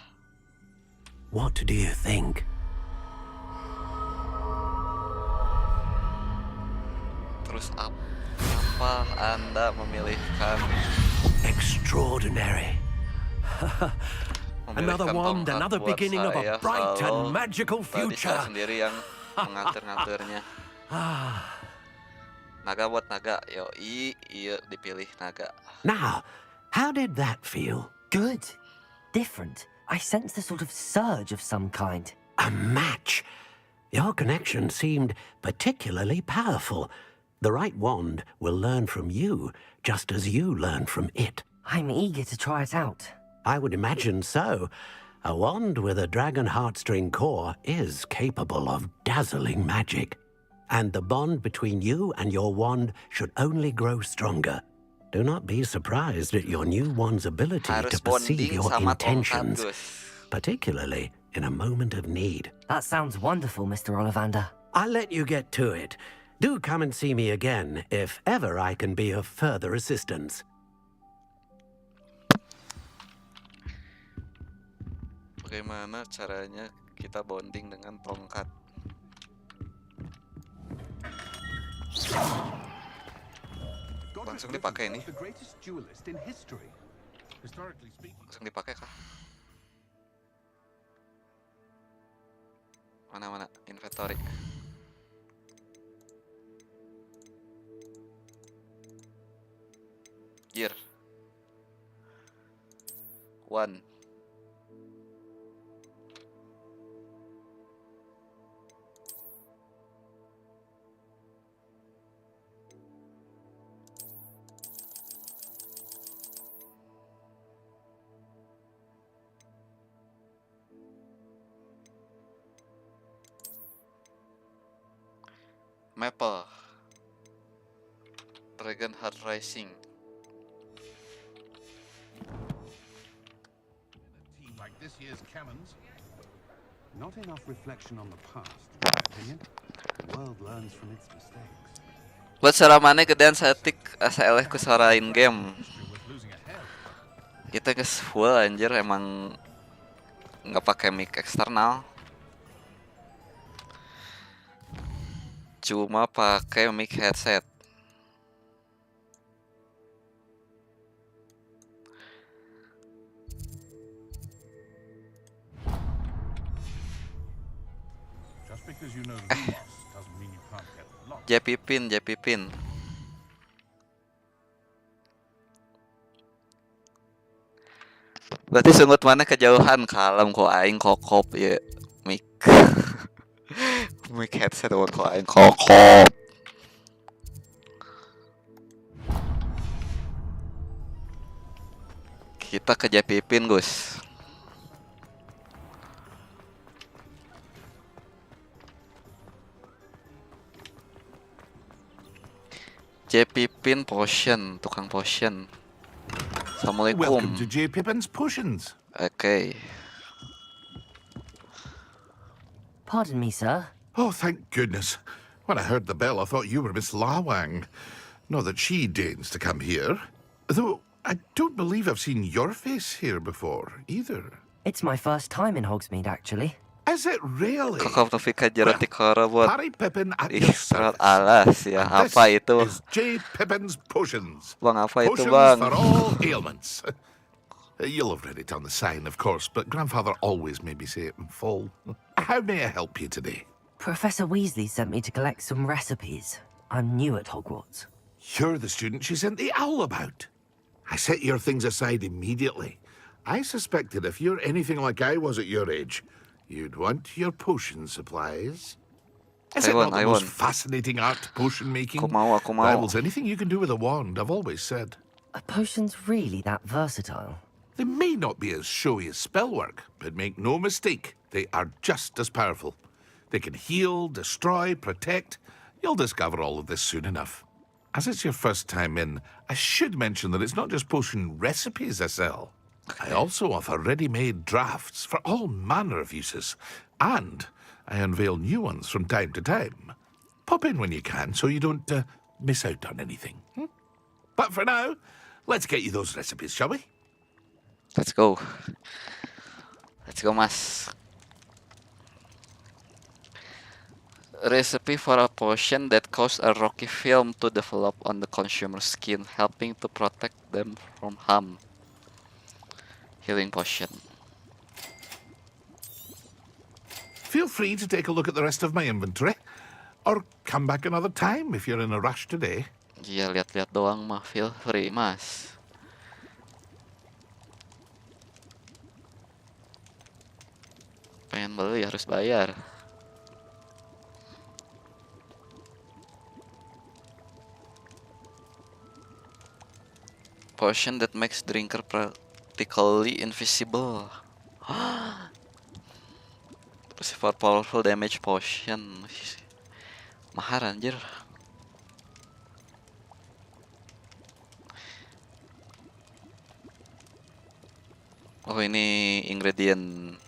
[SPEAKER 7] What do you think?
[SPEAKER 1] Terus apa Anda memilihkan?
[SPEAKER 7] Extraordinary. Another wand,
[SPEAKER 1] tongkat
[SPEAKER 7] another
[SPEAKER 1] buat
[SPEAKER 7] beginning of
[SPEAKER 1] saya,
[SPEAKER 7] a bright
[SPEAKER 1] kalau
[SPEAKER 7] and magical
[SPEAKER 1] tadi
[SPEAKER 7] future.
[SPEAKER 1] saya sendiri yang mengatur-ngaturnya. Naga buat naga, iya dipilih naga.
[SPEAKER 8] Now, how did that feel? Good. Different. I sensed a sort of surge of some kind.
[SPEAKER 7] A match. Your connection seemed particularly powerful. The right wand will learn from you, just as you learn from it.
[SPEAKER 2] I'm eager to try it out.
[SPEAKER 7] I would imagine so. A wand with a dragon heartstring core is capable of dazzling magic. And the bond between you and your wand should only grow stronger. Do not be surprised at your new wand's ability to perceive your intentions, particularly in a moment of need.
[SPEAKER 2] That sounds wonderful, Mr. Ollivander.
[SPEAKER 7] I'll let you get to it. Do come and see me again if ever I can be of further assistance.
[SPEAKER 1] Bagaimana caranya kita bonding dengan tongkat? Langsung dipakai nih. Langsung dipakai kah? Mana inventory. Gear 1. Maple Dragon Heart Rising.
[SPEAKER 4] Like this year's cannons. Not enough reflection on the past, in my opinion. The world learns from its mistakes.
[SPEAKER 1] Buat suara mana gedean satik asa eleh ku suarain game. Kita geus full anjir, emang nggak pakai mic eksternal. Cuma pakai mic headset. Jepipin. Berarti sungut mana kejauhan kalem ko aing kokop ya mic. Mic headset ko aing kokop. Kita ke Jepipin, Gus. Jepipin Potion, tukang potion. Assalamualaikum.
[SPEAKER 4] Welcome to J. Pippin's Potions.
[SPEAKER 1] Okay.
[SPEAKER 2] Pardon me, sir.
[SPEAKER 4] Oh, thank goodness. When I heard the bell, I thought you were Miss Lawang. Not that she deigns to come here. Though I don't believe I've seen your face here before, either.
[SPEAKER 2] It's my first time in Hogsmeade, actually.
[SPEAKER 4] Is it really?
[SPEAKER 1] Kakak Novika Jerotik buat
[SPEAKER 4] Harry Pippin at your service.
[SPEAKER 1] Alas ya,
[SPEAKER 4] And
[SPEAKER 1] apa itu?
[SPEAKER 4] This is J. Pippin's Potions.
[SPEAKER 1] Bang, apa itu,
[SPEAKER 4] Potions
[SPEAKER 1] Bang?
[SPEAKER 4] for all ailments. You'll have read it on the sign, of course, but Grandfather always made me say it in full. How may I help you today?
[SPEAKER 2] Professor Weasley sent me to collect some recipes. I'm new at Hogwarts.
[SPEAKER 4] You're the student she sent the owl about. I set your things aside immediately. I suspected if you're anything like I was at your age, you'd want your potion supplies. Is it not the most fascinating art, potion making?
[SPEAKER 1] Aku mau.
[SPEAKER 4] Rivals anything you can do with a wand, I've always said.
[SPEAKER 2] Are potions really that versatile?
[SPEAKER 4] They may not be as showy as spellwork, but make no mistake, they are just as powerful. They can heal, destroy, protect. You'll discover all of this soon enough. As it's your first time in, I should mention that it's not just potion recipes I sell. I also offer ready-made drafts for all manner of uses, and I unveil new ones from time to time. Pop in when you can so you don't miss out on anything. But for now, let's get you those recipes, shall we?
[SPEAKER 13] Let's go. Let's go, Mas. Recipe for a potion that causes a rocky film to develop on the consumer's skin, helping to protect them from harm. Healing potion.
[SPEAKER 4] Feel free to take a look at the rest of my inventory, or come back another time if you're in a rush today.
[SPEAKER 13] Iya, lihat-lihat doang mah, feel free, Mas. Pengen beli harus bayar. Potion that makes drinker practically invisible. For powerful damage potion. Mahal anjir. Oh, ini ingredient.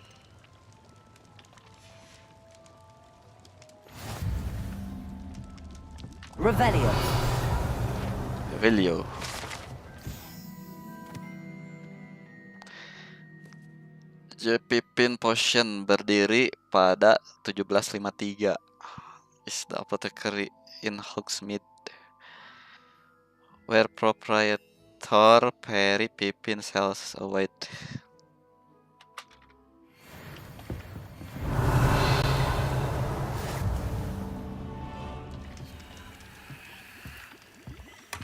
[SPEAKER 2] Revelio.
[SPEAKER 13] Revelio. Pipin Potion berdiri pada 1753. Is the apothecary in Hogsmeade, where proprietor Perry Pippin sells away.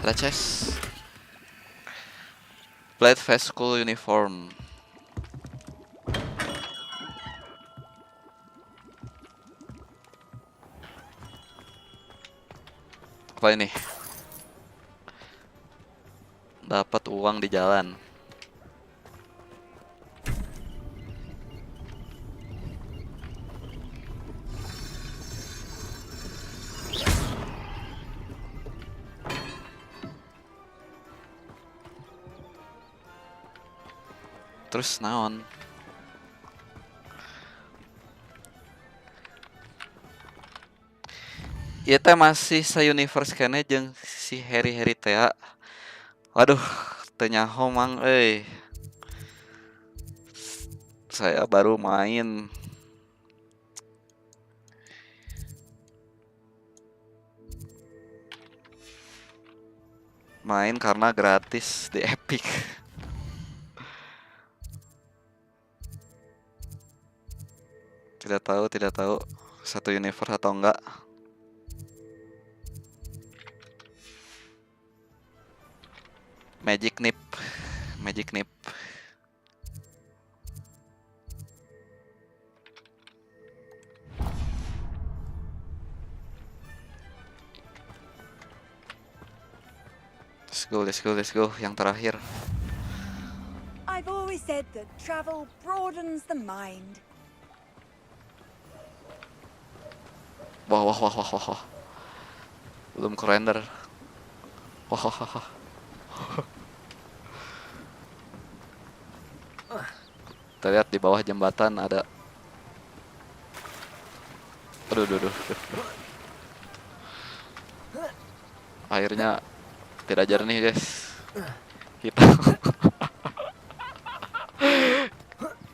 [SPEAKER 13] Ada chest. Blade Fast School uniform. Apa ini? Dapat uang di jalan. Terus naon? Ieu teh masih sa-universe kene jeung si Harry teh. Waduh, teu nyaho mang euy. Saya baru main. Main karena gratis di Epic. Tidak tahu satu universe atau enggak. Magic Nip. Let's go. Yang terakhir.
[SPEAKER 18] I've always said that travel broadens the mind.
[SPEAKER 13] Wah. Belum kerender. Wah. Kita lihat di bawah jembatan ada. Aduh. Airnya tidak jernih, guys. Hitam.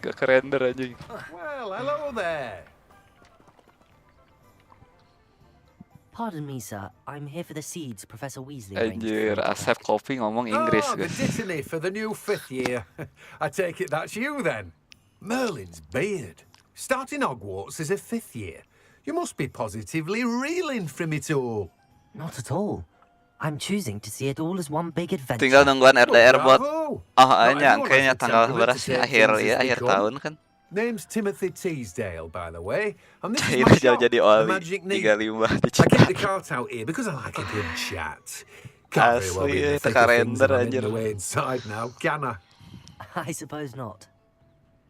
[SPEAKER 13] Gak kerender anjing.
[SPEAKER 7] Well, hello there.
[SPEAKER 2] Pardon me, sir. I'm here for the seeds Professor Weasley
[SPEAKER 13] Anjir, Asep Kopi ngomong Inggris,
[SPEAKER 7] the
[SPEAKER 13] guys.
[SPEAKER 7] dittany for the new 5th year. I take it that's you, then. Merlin's beard. Starting Hogwarts as a 5th year. You must be positively reeling from it all.
[SPEAKER 2] Not at all. I'm choosing to see it all as one big adventure.
[SPEAKER 13] Tinggal nungguan RDR buat kayaknya tanggal
[SPEAKER 7] everyone
[SPEAKER 13] berapa
[SPEAKER 7] has
[SPEAKER 13] sih
[SPEAKER 7] to take
[SPEAKER 13] akhir
[SPEAKER 7] things as they
[SPEAKER 13] akhir
[SPEAKER 7] come.
[SPEAKER 13] tahun kan.
[SPEAKER 7] Name's Timothy Teasdale, by the way. And this is
[SPEAKER 13] Ini
[SPEAKER 7] my
[SPEAKER 13] jauh
[SPEAKER 7] shop,
[SPEAKER 13] jadi
[SPEAKER 7] the
[SPEAKER 13] oli
[SPEAKER 7] Magic Neat.
[SPEAKER 13] 35 di
[SPEAKER 7] I keep the
[SPEAKER 13] Cipta.
[SPEAKER 7] cart out here because I like a good chat. Can't very well be in the
[SPEAKER 13] Asli,
[SPEAKER 7] thick
[SPEAKER 13] teka
[SPEAKER 7] of things
[SPEAKER 13] render
[SPEAKER 7] if I'm in
[SPEAKER 13] anjir.
[SPEAKER 7] the way inside now, can I?
[SPEAKER 2] I suppose not.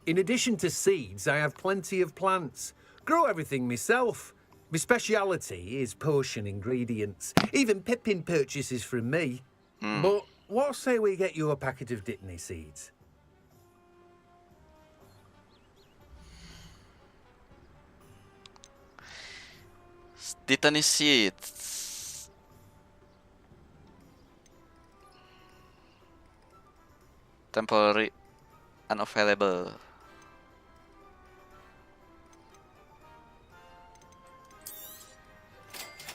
[SPEAKER 7] In addition to seeds, I have plenty of plants. Grow everything myself.
[SPEAKER 9] My speciality is potion ingredients. Even Pippin purchases from me. But what say we get you a packet of Dittany seeds?
[SPEAKER 1] Dittany seeds. Temporary unavailable.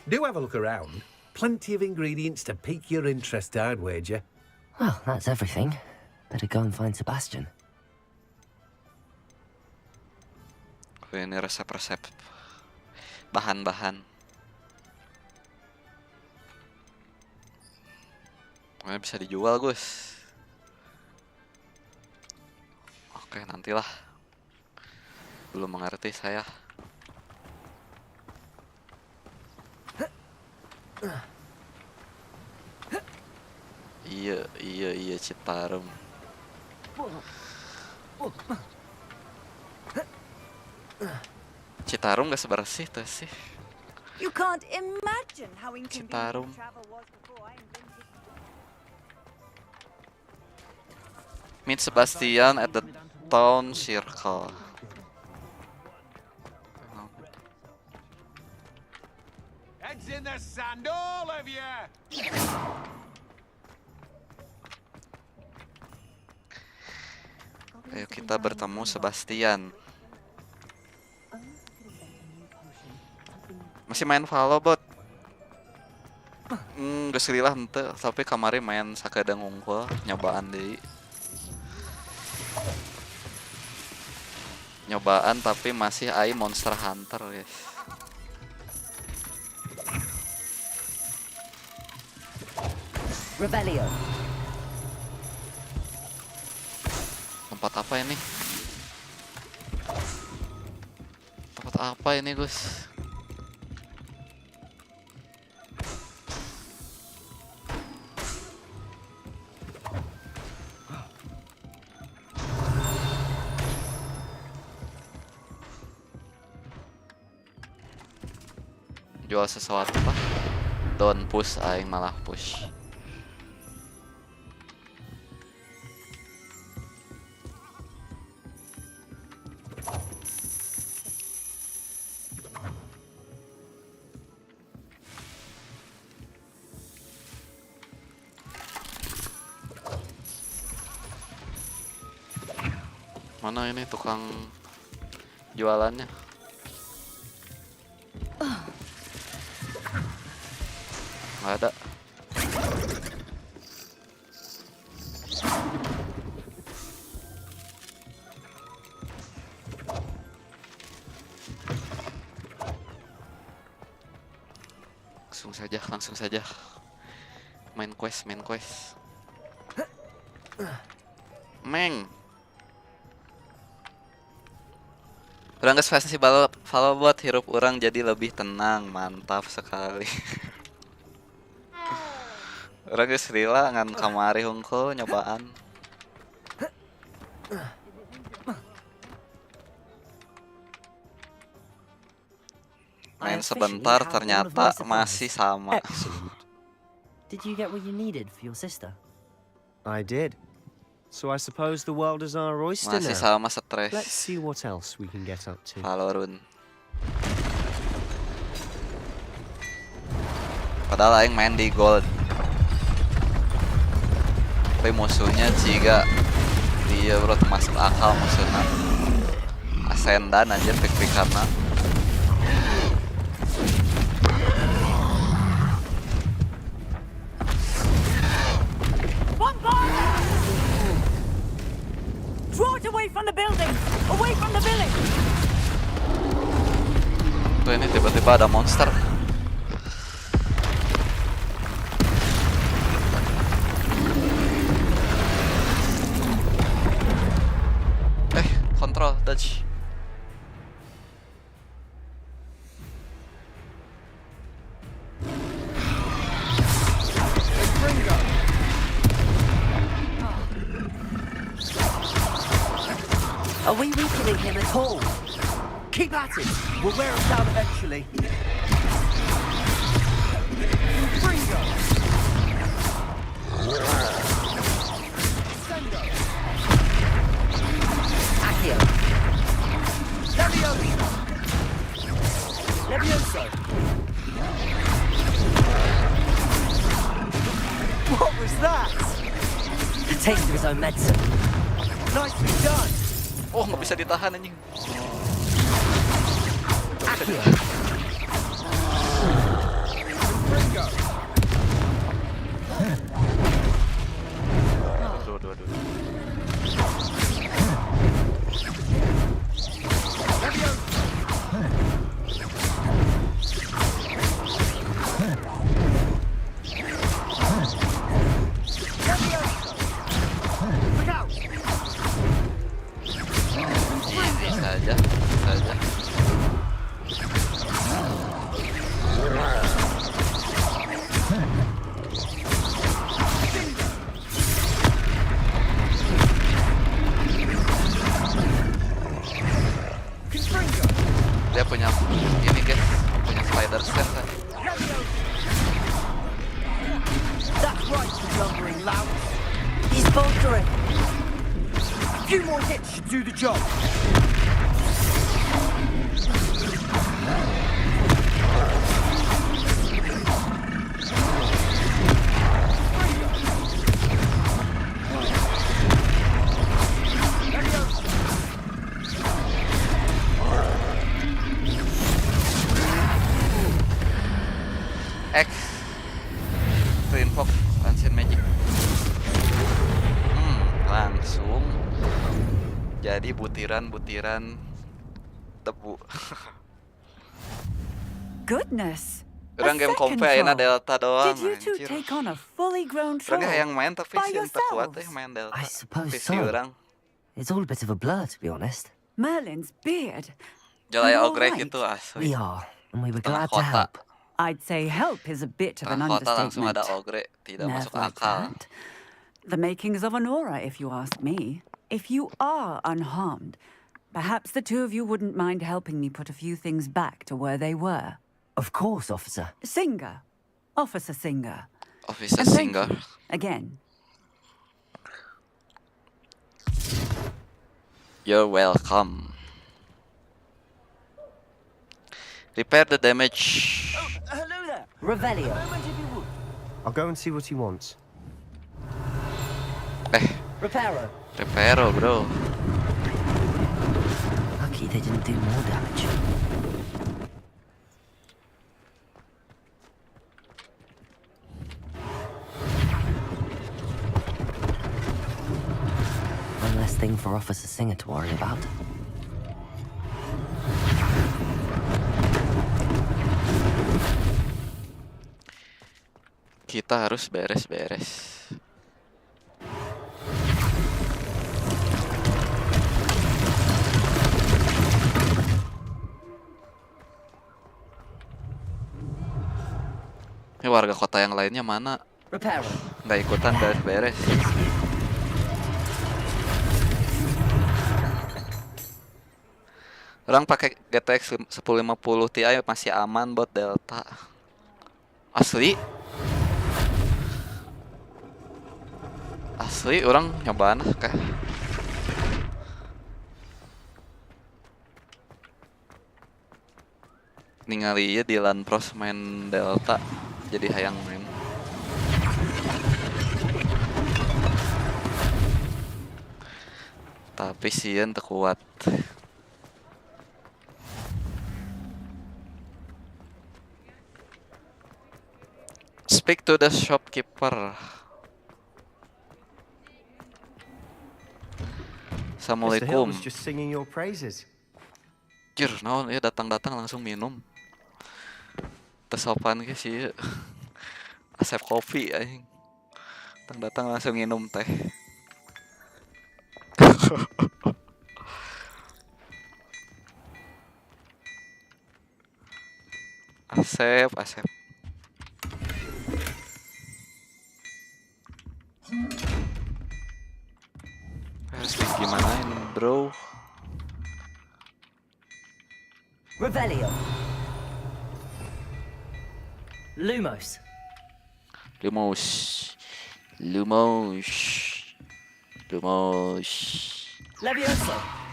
[SPEAKER 9] Do have a look around. Plenty of ingredients to pique your interest, I'd wager.
[SPEAKER 2] Well, that's everything. Better go and find Sebastian.
[SPEAKER 1] Ini resep-resep bahan-bahan. Bisa dijual, Gus. Oke, nantilah. Belum mengerti saya. Iya Citarum. Citarum gak sebersih tuh sih.
[SPEAKER 18] You can't imagine how inconvenient
[SPEAKER 1] Citarum.
[SPEAKER 18] travel was before I invented.
[SPEAKER 1] Meet Sebastian at the town circle.
[SPEAKER 22] Heads in the sand, all of you!
[SPEAKER 1] Ayo kita bertemu Sebastian. Masih main Valo bot? Geus lilah henteu, tapi kamari main sakadang unggul nyobaan deui. Nyobaan tapi masih ai Monster Hunter, guys.
[SPEAKER 2] Revelio.
[SPEAKER 1] Tempat apa ini? Tempat apa ini, Gus? Jual sesuatu apa? Don't push, aing malah push. Mana ini tukang jualannya? Nggak ada. Langsung saja. Main quest. Meng. Urang geus festival Valobot, hirup urang jadi lebih tenang, mantap sekali. Urang geus rila ngan kamari hungkul nyobaan. Main sebentar ternyata masih sama.
[SPEAKER 2] Did you get what you needed for your sister?
[SPEAKER 8] I did. So I suppose the world is our oyster now.
[SPEAKER 1] Masih sama stres.
[SPEAKER 8] Let's see what else we can get up to.
[SPEAKER 1] Valorun. Padahal aing main di gold. Tapi musuhnya jika dia bro masuk akal musuhnya. Asendan aja pik-pikanna.
[SPEAKER 18] Draw it away from the building! Away from the village!
[SPEAKER 1] Tuh ini tiba-tiba ada monster. Kontrol, dodge.
[SPEAKER 9] Are we weakening him at all? Keep at it. We'll wear him down eventually.
[SPEAKER 14] was that?
[SPEAKER 2] A taste of his own medicine.
[SPEAKER 14] Nicely done.
[SPEAKER 13] Oh, nggak bisa ditahan anjing. Aduh. Bisa aja. Dia punya ini guys, punya spider sense kan.
[SPEAKER 14] That's right, you lumbering lout. He's bolstering. A few more hits should do the job.
[SPEAKER 13] X to invoke ancient magic. Langsung jadi butiran-butiran debu.
[SPEAKER 19] Goodness.
[SPEAKER 13] Orang game kompe ayeuna Delta doang.
[SPEAKER 19] Did you two take on a fully grown troll?
[SPEAKER 13] Orang yang main tapi
[SPEAKER 19] by
[SPEAKER 13] sih tak kuat
[SPEAKER 19] yourselves?
[SPEAKER 13] main Delta.
[SPEAKER 2] I suppose
[SPEAKER 13] PC
[SPEAKER 2] so.
[SPEAKER 13] orang.
[SPEAKER 2] It's all a bit of a blur, to be honest.
[SPEAKER 19] Merlin's beard.
[SPEAKER 13] Jalaya
[SPEAKER 19] All
[SPEAKER 13] ogre
[SPEAKER 19] right.
[SPEAKER 13] gitu asli.
[SPEAKER 2] We are, and we were
[SPEAKER 13] Tengah
[SPEAKER 2] glad to
[SPEAKER 13] kota.
[SPEAKER 2] help.
[SPEAKER 19] I'd say help is a bit of an
[SPEAKER 13] Tengah kota langsung
[SPEAKER 19] understatement.
[SPEAKER 13] ada ogre, tidak masuk
[SPEAKER 19] Never
[SPEAKER 13] akal.
[SPEAKER 19] that. The makings of an aura, if you ask me. If you are unharmed, perhaps the two of you wouldn't mind helping me put a few things back to where they were.
[SPEAKER 2] Of course, officer.
[SPEAKER 19] Singer. Officer Singer.
[SPEAKER 13] Officer
[SPEAKER 19] And thank
[SPEAKER 13] Singer.
[SPEAKER 19] you again.
[SPEAKER 13] You're welcome. Repair the damage.
[SPEAKER 14] Hello there.
[SPEAKER 2] Revelio.
[SPEAKER 8] I'll go and see what he wants.
[SPEAKER 2] Reparo.
[SPEAKER 13] Reparo, bro.
[SPEAKER 2] Lucky they didn't do more damage. One less thing for Officer Singer to worry about.
[SPEAKER 13] Kita harus beres-beres. Ini warga kota yang lainnya mana?
[SPEAKER 2] Reparo.
[SPEAKER 13] Nggak ikutan beres-beres. Orang pakai GTX 1050 Ti masih aman buat Delta. Asli. Asli orang nyobaan kah. Ningali ya di LAN Pros main Delta jadi hayang main. Tapi sieun teu kuat. Speak to the shopkeeper.
[SPEAKER 8] Mr. Hill
[SPEAKER 13] Assalamualaikum.
[SPEAKER 8] was just singing your praises.
[SPEAKER 13] Jir, naon ya datang-datang langsung minum. Tersopan ke sih. Asep kopi anjing. Datang-datang langsung minum teh. Asep. Harus digimanain, bro?
[SPEAKER 2] Revelio. Lumos.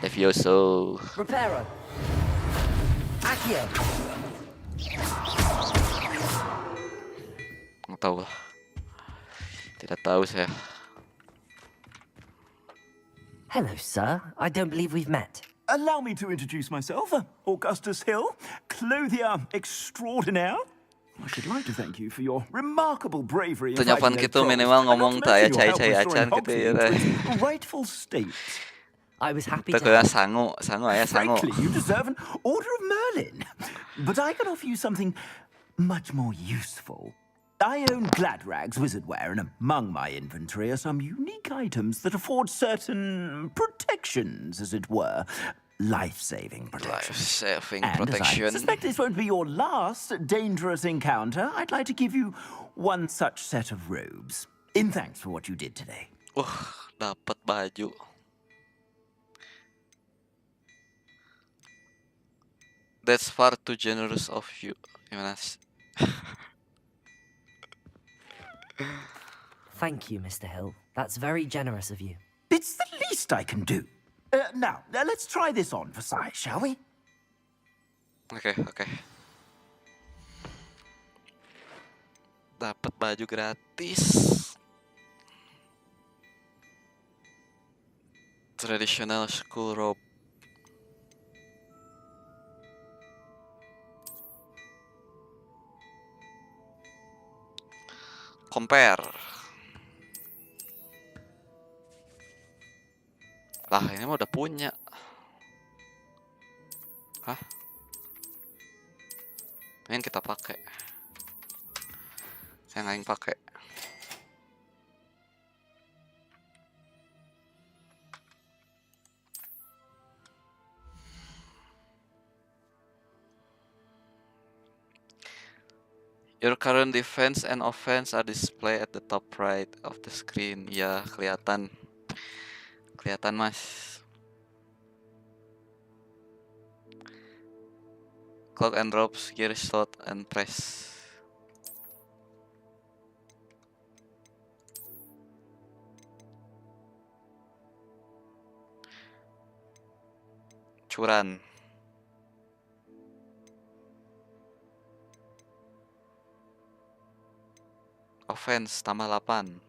[SPEAKER 13] Levioso.
[SPEAKER 2] Reparo. Accio.
[SPEAKER 13] Nggak tahu lah. Tidak tahu saya.
[SPEAKER 2] Hello, sir. I don't believe we've met.
[SPEAKER 21] Allow me to introduce myself, Augustus Hill, clothier extraordinaire. I should like to thank you for your remarkable bravery in
[SPEAKER 13] Tanya
[SPEAKER 21] fighting
[SPEAKER 13] gitu
[SPEAKER 21] those
[SPEAKER 13] minimal
[SPEAKER 21] trolls, and
[SPEAKER 13] ngomong
[SPEAKER 21] not to mention
[SPEAKER 13] tak
[SPEAKER 21] your help
[SPEAKER 13] cai-cai-acan
[SPEAKER 21] restoring
[SPEAKER 13] gitu ya.
[SPEAKER 21] Hogsmeade to its rightful state.
[SPEAKER 2] I was happy
[SPEAKER 13] Itu
[SPEAKER 2] to
[SPEAKER 13] kayak
[SPEAKER 2] help.
[SPEAKER 13] sangu ya sangu.
[SPEAKER 21] Frankly, you deserve an Order of Merlin. But I can offer you something much more useful. I own Gladrag's wizardware, and among my inventory are some unique items that afford certain protections, as it were. Life-saving protection.
[SPEAKER 13] Life-saving
[SPEAKER 21] And
[SPEAKER 13] protection.
[SPEAKER 21] as I suspect this won't be your last dangerous encounter, I'd like to give you one such set of robes. In thanks for what you did today.
[SPEAKER 13] Dapat baju. That's far too generous of you. Gimana sih?
[SPEAKER 2] Thank you, Mr. Hill. That's very generous of you.
[SPEAKER 21] It's the least I can do. Now, let's try this on for size, shall we?
[SPEAKER 13] Oke. Dapat baju gratis. Traditional school robe. Compare. Lah ini mah udah punya. Hah? Ini yang kita pakai. Yang aing pakai. Your current defense and offense are displayed at the top right of the screen. Ya, kelihatan. Kelihatan, Mas. Clock and drops, gear slot and press. Curan. Offense tambah 8.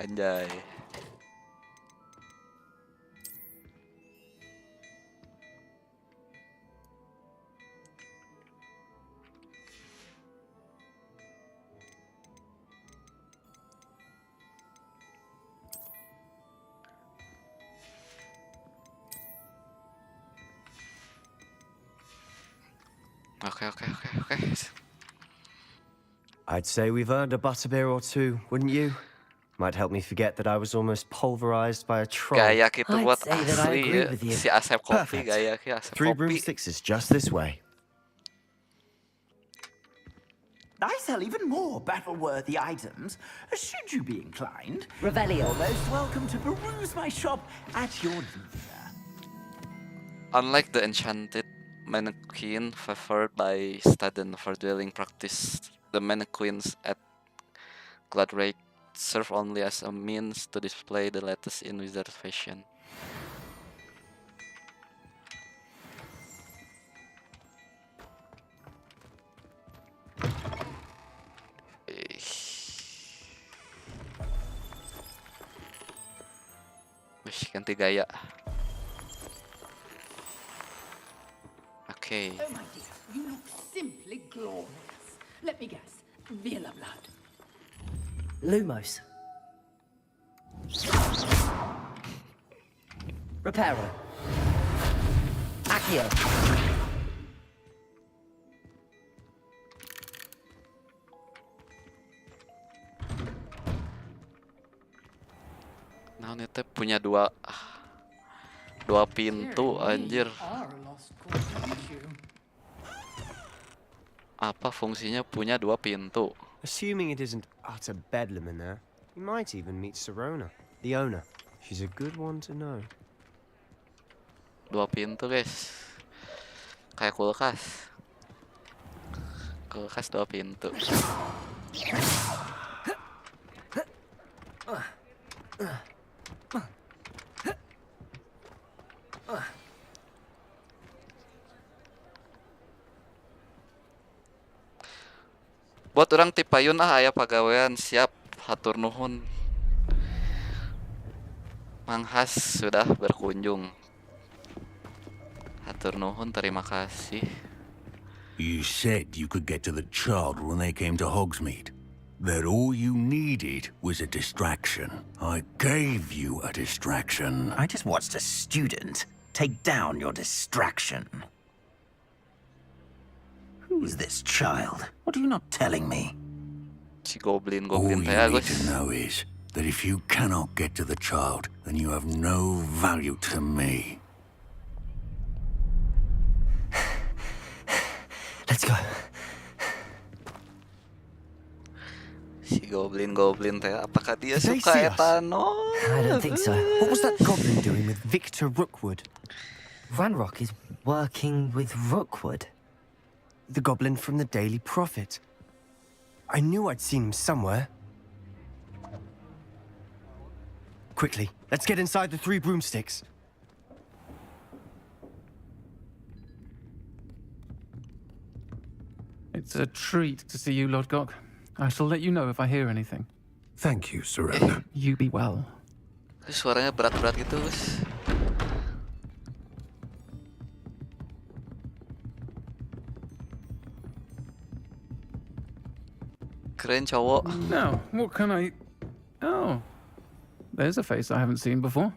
[SPEAKER 13] Anjay. Okay.
[SPEAKER 8] I'd say we've earned a butterbeer or two, wouldn't you? Might help me forget that I was almost pulverized by a troll.
[SPEAKER 13] Gaya gitu buat asli ya. Si Asep Kopi, gaya Asep
[SPEAKER 8] 3
[SPEAKER 13] Kopi.
[SPEAKER 8] broomsticks is just this way.
[SPEAKER 21] I sell even more battle-worthy items, should you be inclined.
[SPEAKER 14] Revelio.
[SPEAKER 21] You're most welcome to peruse my shop at your leisure.
[SPEAKER 13] Unlike the enchanted mannequin favored by Staden for dueling practice, the mannequins at Gladrake serve only as a means to display the latest in wizard fashion. Ganti gaya. Okay.
[SPEAKER 12] Oh my dear, you look simply glorious. Let me guess, Vila blood.
[SPEAKER 2] Lumos. Reparo. Accio.
[SPEAKER 13] Nah, ini teh punya dua pintu, anjir. Apa fungsinya punya 2 pintu?
[SPEAKER 8] Assuming it isn't utter bedlam in there, you might even meet Serona, the owner. She's a good one to know.
[SPEAKER 13] 2 pintu, guys. Kayak kulkas. Kulkas 2 pintu. urang ti payun aya pagawean siap hatur nuhun. Manghas sudah berkunjung. Hatur nuhun, terima kasih.
[SPEAKER 17] You said you could get to the child when they came to Hogsmeade. That all you needed was a distraction. I gave you a distraction.
[SPEAKER 21] I just watched a student take down your distraction. Who's this child? What are you not telling me?
[SPEAKER 13] Si goblin
[SPEAKER 17] All you
[SPEAKER 13] teh
[SPEAKER 17] need
[SPEAKER 13] Agus.
[SPEAKER 17] to know is that if you cannot get to the child, then you have no value to me.
[SPEAKER 2] Let's go.
[SPEAKER 13] Si goblin teh, apakah dia
[SPEAKER 8] Did they
[SPEAKER 13] suka
[SPEAKER 8] see us?
[SPEAKER 13] etanol?
[SPEAKER 2] I don't think so.
[SPEAKER 8] What was that goblin doing with Victor Rookwood?
[SPEAKER 2] Ranrock is working with Rookwood.
[SPEAKER 8] The goblin from the Daily Prophet. I knew I'd seen him somewhere. Quickly, let's get inside the 3 broomsticks.
[SPEAKER 20] It's a treat to see you, Lord Gok. I shall let you know if I hear anything.
[SPEAKER 3] Thank you, Surrender.
[SPEAKER 20] You be well.
[SPEAKER 13] Suaranya berat-berat gitu, Gus. Keren cowok.
[SPEAKER 20] Now, what can I... Oh, there's a face I haven't seen before.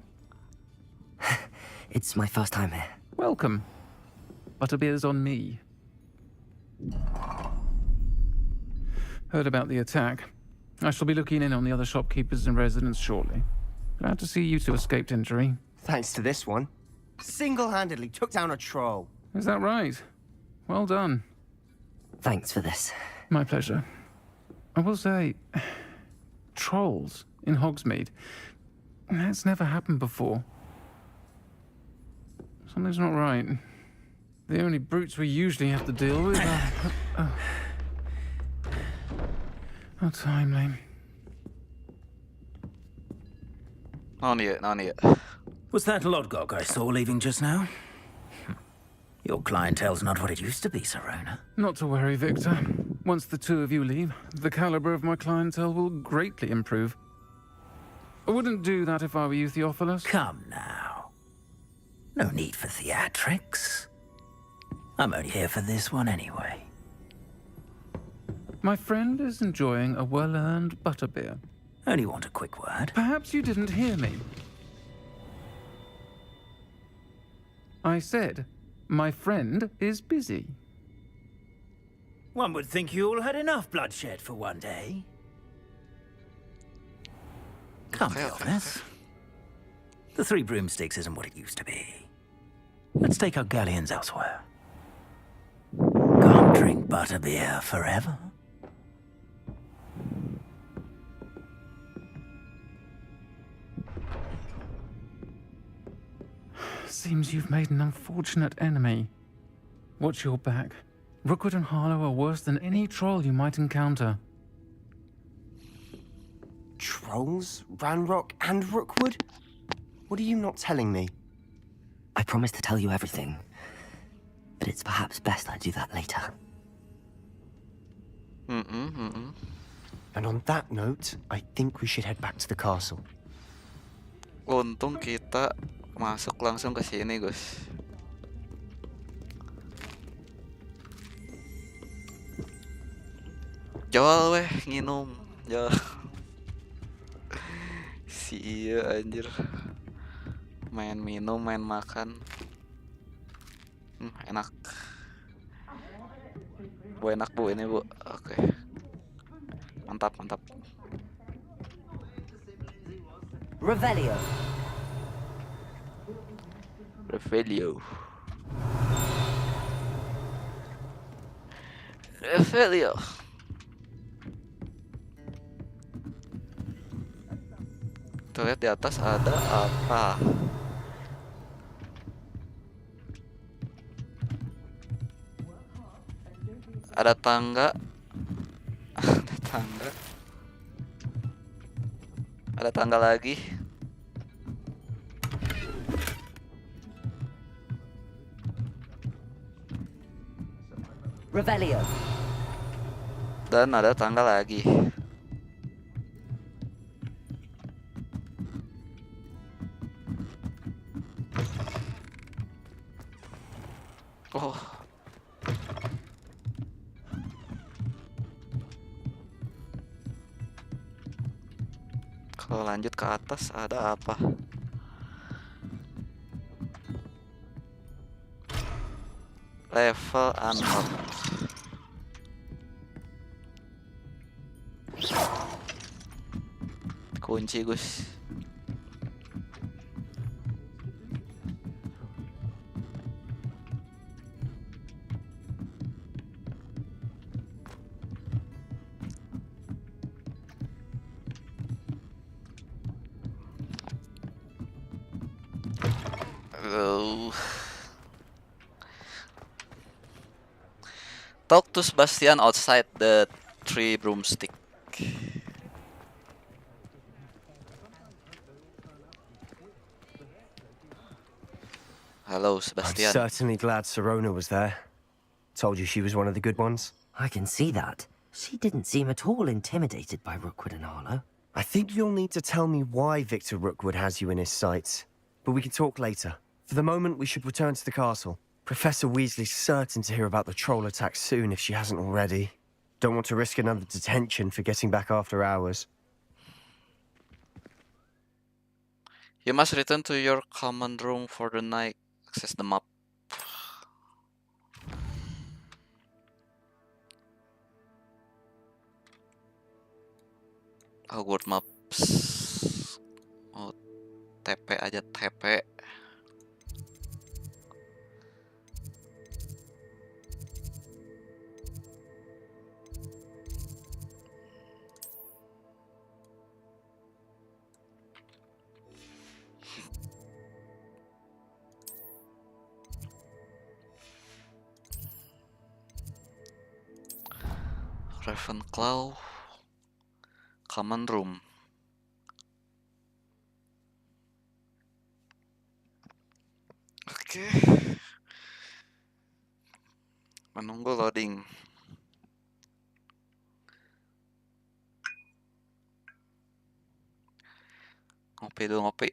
[SPEAKER 2] It's my first time here.
[SPEAKER 20] Welcome. Butterbeer's on me. Heard about the attack. I shall be looking in on the other shopkeepers and residents shortly. Glad to see you two escaped injury.
[SPEAKER 8] Thanks to this one. Single-handedly took down a troll.
[SPEAKER 20] Is that right? Well done.
[SPEAKER 2] Thanks for this.
[SPEAKER 20] My pleasure. I will say, trolls in Hogsmeade. That's never happened before. Something's not right. The only brutes we usually have to deal with are... How timely.
[SPEAKER 13] Not yet.
[SPEAKER 21] Was that Lodgok I saw leaving just now? Your clientele's not what it used to be, Serona.
[SPEAKER 20] Not to worry, Victor. Once the two of you leave, the caliber of my clientele will greatly improve. I wouldn't do that if I were you, Theophilus.
[SPEAKER 21] Come now. No need for theatrics. I'm only here for this one anyway.
[SPEAKER 20] My friend is enjoying a well-earned butterbeer.
[SPEAKER 21] Only want a quick word.
[SPEAKER 20] Perhaps you didn't hear me. I said, my friend is busy.
[SPEAKER 21] One would think you all had enough bloodshed for one day. Can't be honest. The 3 broomsticks isn't what it used to be. Let's take our galleons elsewhere. Can't drink butterbeer forever.
[SPEAKER 20] Seems you've made an unfortunate enemy. Watch your back. Rookwood and Harlow are worse than any troll you might encounter.
[SPEAKER 8] Trolls, Ranrock, and Rookwood? What are you not telling me?
[SPEAKER 2] I promised to tell you everything, but it's perhaps best I do that later.
[SPEAKER 8] And on that note, I think we should head back to the castle.
[SPEAKER 13] Untung kita masuk langsung ke sini, Gus. Jual weh, nginum. Jual. Si iya anjir. Main minum, main makan. Enak. Bu, enak bu ini bu. Oke. Mantap.
[SPEAKER 2] Revelio.
[SPEAKER 13] Kita lihat di atas ada apa. Ada tangga. Ada tangga lagi.
[SPEAKER 2] Revelio.
[SPEAKER 13] Dan ada tangga lagi. Oh. Kalau lanjut ke atas ada apa? Level unlocked. Kunci, Gus. Talk to Sebastian outside the tree broomstick. Hello, Sebastian.
[SPEAKER 8] I'm certainly glad Sirona was there. Told you she was one of the good ones.
[SPEAKER 2] I can see that. She didn't seem at all intimidated by Rookwood and Arlo.
[SPEAKER 8] I think you'll need to tell me why Victor Rookwood has you in his sights. But we can talk later. For the moment, we should return to the castle. Professor Weasley's certain to hear about the troll attack soon if she hasn't already. Don't want to risk another detention for getting back after hours.
[SPEAKER 13] You must return to your common room for the night. Access the map. Hogwart Maps. Oh, TP aja TP. Ravenclaw common room. Oke. Menunggu loading. Ngopi dulu, ngopi.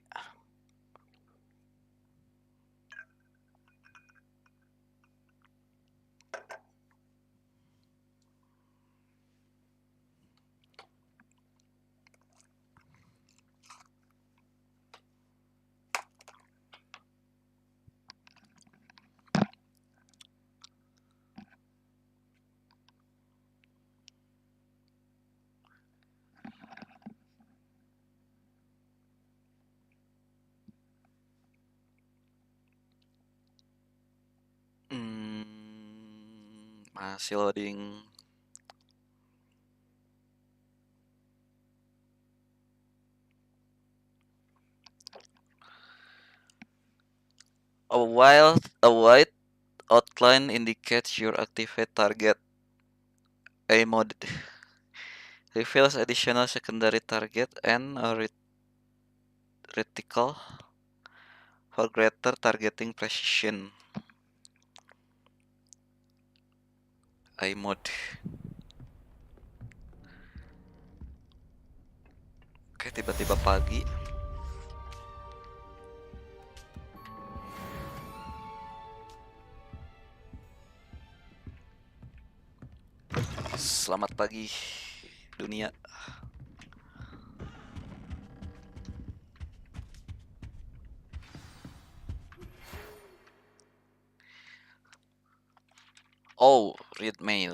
[SPEAKER 13] Masih loading. A white outline indicates your activate target. A mode reveals additional secondary target and a reticle for greater targeting precision. I mode. Oke, tiba-tiba pagi. Selamat pagi dunia. Oh, read mail.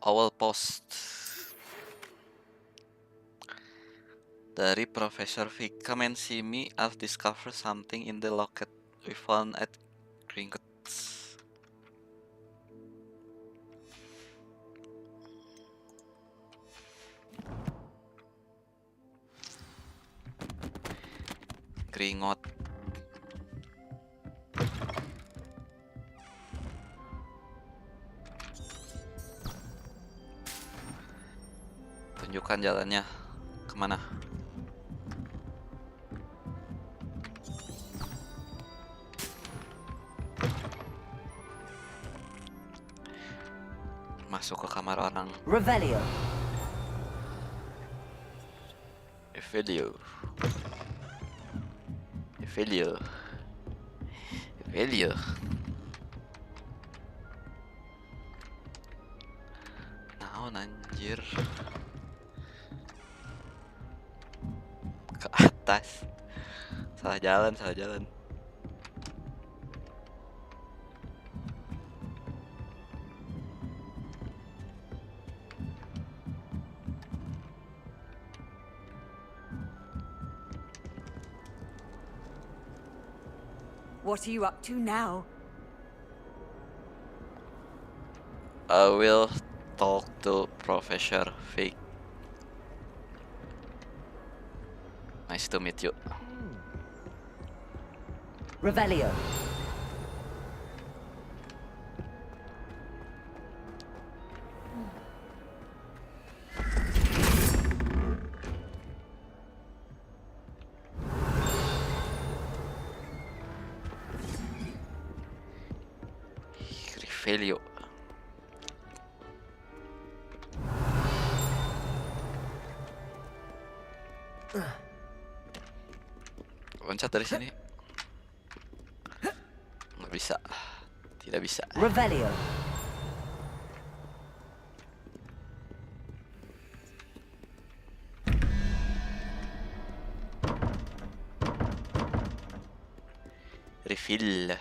[SPEAKER 13] Owl post. Dari Professor V, come and see me. I've discovered something in the locket we found at Gringotts. Gringot. Tunjukkan jalannya kemana.
[SPEAKER 1] Masuk ke kamar orang.
[SPEAKER 2] Revelio.
[SPEAKER 1] Evelio. Evelio. Evelio. Naon anjir. Ke atas. Salah jalan, salah jalan.
[SPEAKER 18] What are you up to now?
[SPEAKER 1] I will talk to Professor Fig. Nice to meet you.
[SPEAKER 2] Revelio.
[SPEAKER 1] Revelio. Loncat dari sini. Nggak bisa. Tidak bisa.
[SPEAKER 2] Revelio.
[SPEAKER 1] Refill.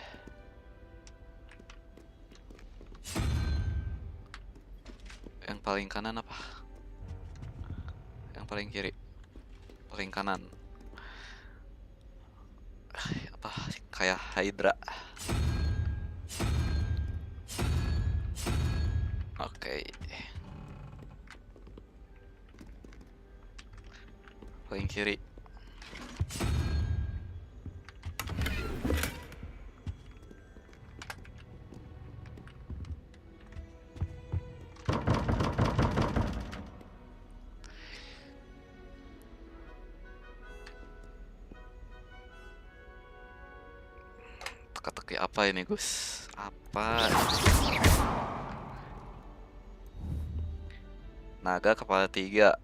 [SPEAKER 1] Yang paling kanan apa? Yang paling kiri? Paling kanan. Apa? Kayak Hydra. Oke. Paling kiri. Teka-teki apa ini, Gus? Apa? Naga kepala 3.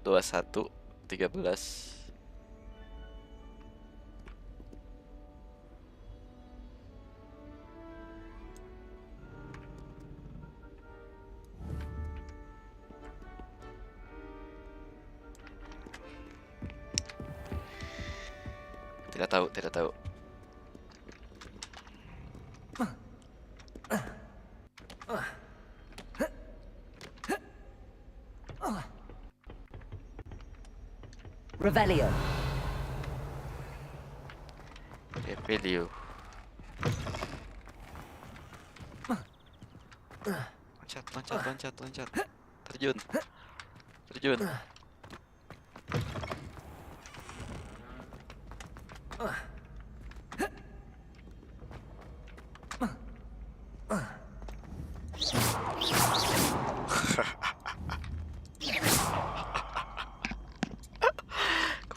[SPEAKER 1] 21 13. Tidak tahu, tidak tahu.
[SPEAKER 2] Revelio.
[SPEAKER 1] Revelio. Loncat, loncat, loncat, loncat. Terjun. Terjun.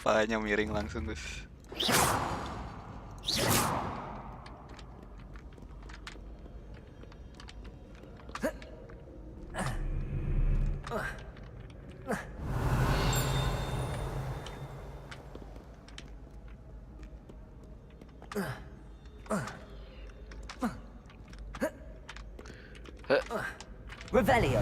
[SPEAKER 1] Kepalanya miring langsung, Gus.
[SPEAKER 2] Revelio.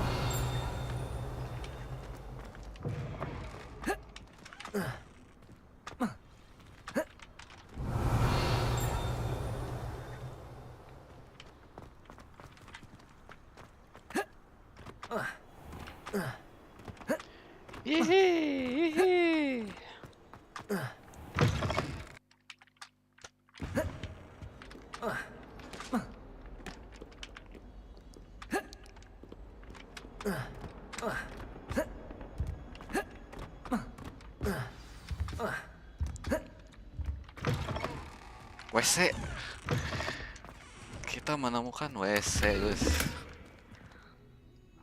[SPEAKER 1] WC. Kita menemukan WC, Gus.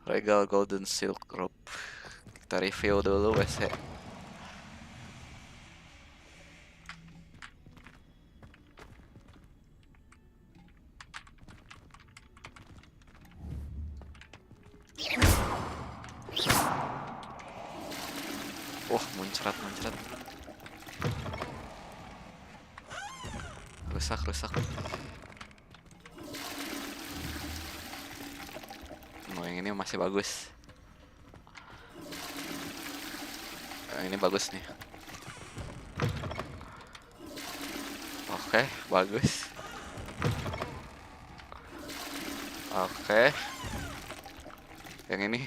[SPEAKER 1] Regal Golden Silk Rope. Kita review dulu WC.
[SPEAKER 13] Muncrat. Rusak. Oh, yang ini masih bagus. Yang ini bagus nih. Oke, bagus. Oke. Yang ini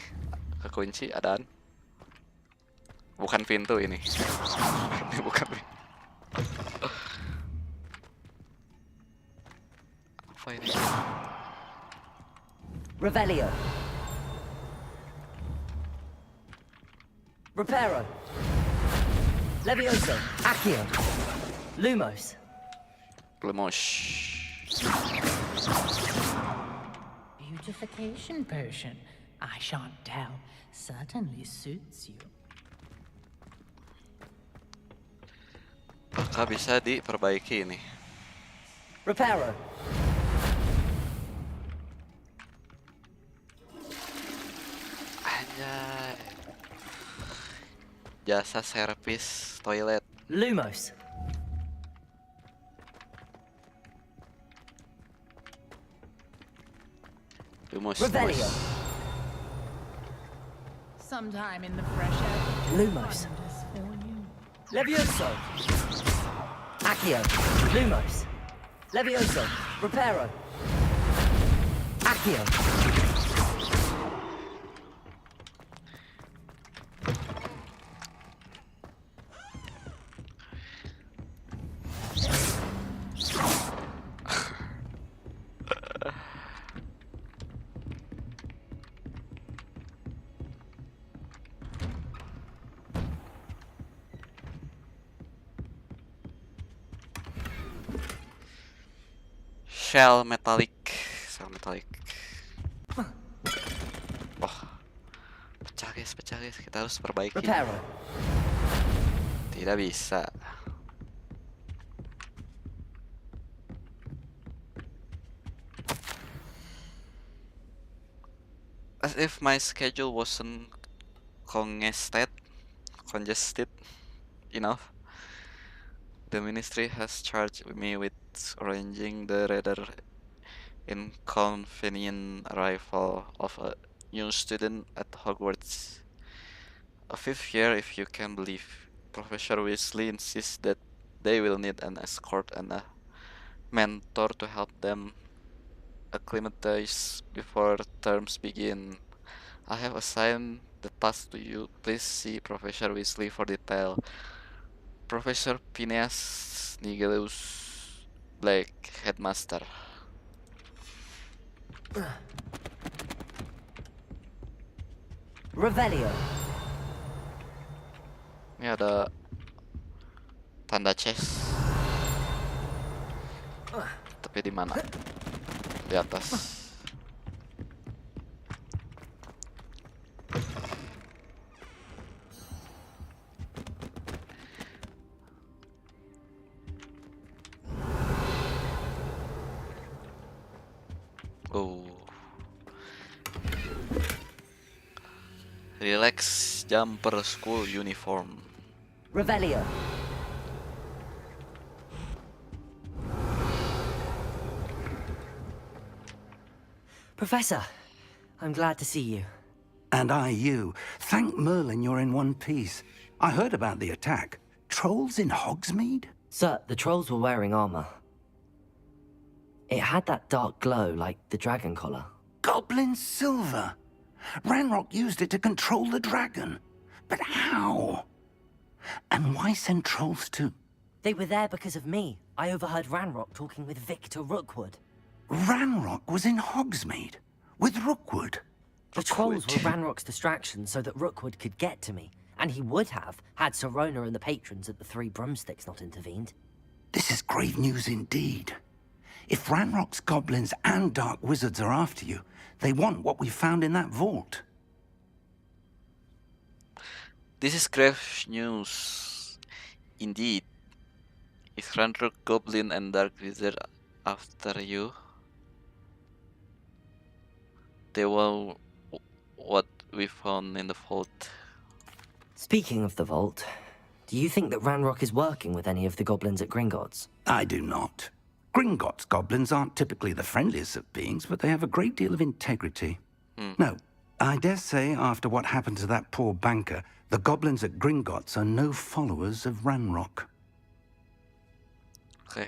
[SPEAKER 13] kekunci adaan. Bukan pintu ini. Ini bukan pintu. Apa ini?
[SPEAKER 2] Revelio. Reparo. Levioso. Accio. Lumos.
[SPEAKER 12] Beautification potion. I shan't tell. Certainly suits you.
[SPEAKER 13] Apakah bisa diperbaiki ini?
[SPEAKER 2] Reparo.
[SPEAKER 13] Anjay. Jasa servis toilet.
[SPEAKER 2] Lumos. Revelio.
[SPEAKER 12] Sometime in the fresh air.
[SPEAKER 2] Lumos.
[SPEAKER 12] For you.
[SPEAKER 2] Levioso. Accio. Lumos. Levioso. Reparo. Accio.
[SPEAKER 13] Shell metalik. Oh, pecah guys. Kita harus perbaiki.
[SPEAKER 2] Reparo.
[SPEAKER 13] Tidak bisa. As if my schedule wasn't congested enough, the ministry has charged me with arranging the rather inconvenient arrival of a new student at Hogwarts. A 5th year, if you can believe. Professor Weasley insists that they will need an escort and a mentor to help them acclimatize before terms begin. I have assigned the task to you. Please see Professor Weasley for detail. Professor Phineas Nigellus Black, Headmaster.
[SPEAKER 2] Revelio.
[SPEAKER 13] Ini ada tanda chest. Tapi di mana? Di atas. Oh. Relax jumper school uniform.
[SPEAKER 2] Revelio. Professor, I'm glad to see you.
[SPEAKER 6] And I you. Thank Merlin you're in one piece. I heard about the attack. Trolls in Hogsmeade?
[SPEAKER 2] Sir, the trolls were wearing armor. It had that dark glow like the dragon collar.
[SPEAKER 6] Goblin silver. Ranrock used it to control the dragon. But how? And why send trolls too?
[SPEAKER 2] They were there because of me. I overheard Ranrock talking with Victor Rookwood.
[SPEAKER 6] Ranrock was in Hogsmeade? With Rookwood?
[SPEAKER 2] The trolls were Ranrock's distraction so that Rookwood could get to me. And he would have, had Sirona and the patrons at the Three Broomsticks not intervened.
[SPEAKER 6] This is grave news indeed. If Ranrock's goblins and dark wizards are after you, they want what we found in that vault.
[SPEAKER 13] This is grave news. Indeed. If Ranrock, Goblin, and Dark Wizard after you, they were what we found in the vault.
[SPEAKER 2] Speaking of the vault, Do you think that Ranrock is working with any of the goblins at Gringotts?
[SPEAKER 6] I do not. Gringotts goblins aren't typically the friendliest of beings, but they have a great deal of integrity. No, I dare say after what happened to that poor banker, the goblins at Gringotts are no followers of Ranrock.
[SPEAKER 13] Okay.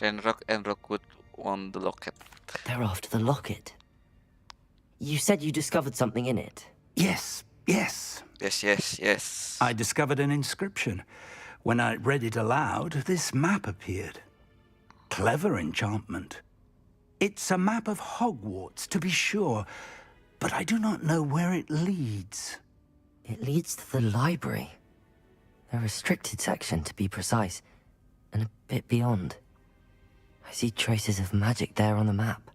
[SPEAKER 13] Ranrock and Rockwood want the locket.
[SPEAKER 2] They're after the locket. You said you discovered something in it.
[SPEAKER 6] Yes.
[SPEAKER 13] Yes.
[SPEAKER 6] I discovered an inscription. When I read it aloud, this map appeared. Clever enchantment. It's a map of Hogwarts, to be sure, but I do not know where it leads.
[SPEAKER 2] It leads to the library. A restricted section, to be precise, and a bit beyond. I see traces of magic there on the map.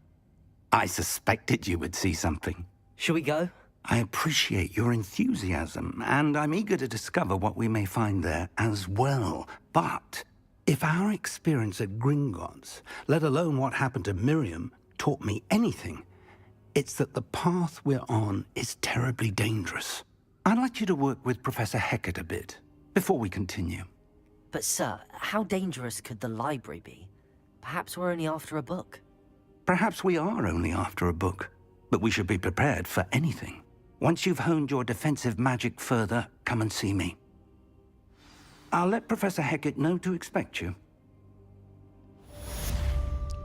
[SPEAKER 6] I suspected you would see something.
[SPEAKER 2] Shall we go?
[SPEAKER 6] I appreciate your enthusiasm, and I'm eager to discover what we may find there as well. But if our experience at Gringotts, let alone what happened to Miriam, taught me anything, it's that the path we're on is terribly dangerous. I'd like you to work with Professor Hecat a bit, before we continue.
[SPEAKER 2] But sir, how dangerous could the library be? Perhaps we're only after a book.
[SPEAKER 6] Perhaps we are only after a book, but we should be prepared for anything. Once you've honed your defensive magic further, come and see me. I'll let Professor Hecat know to expect you.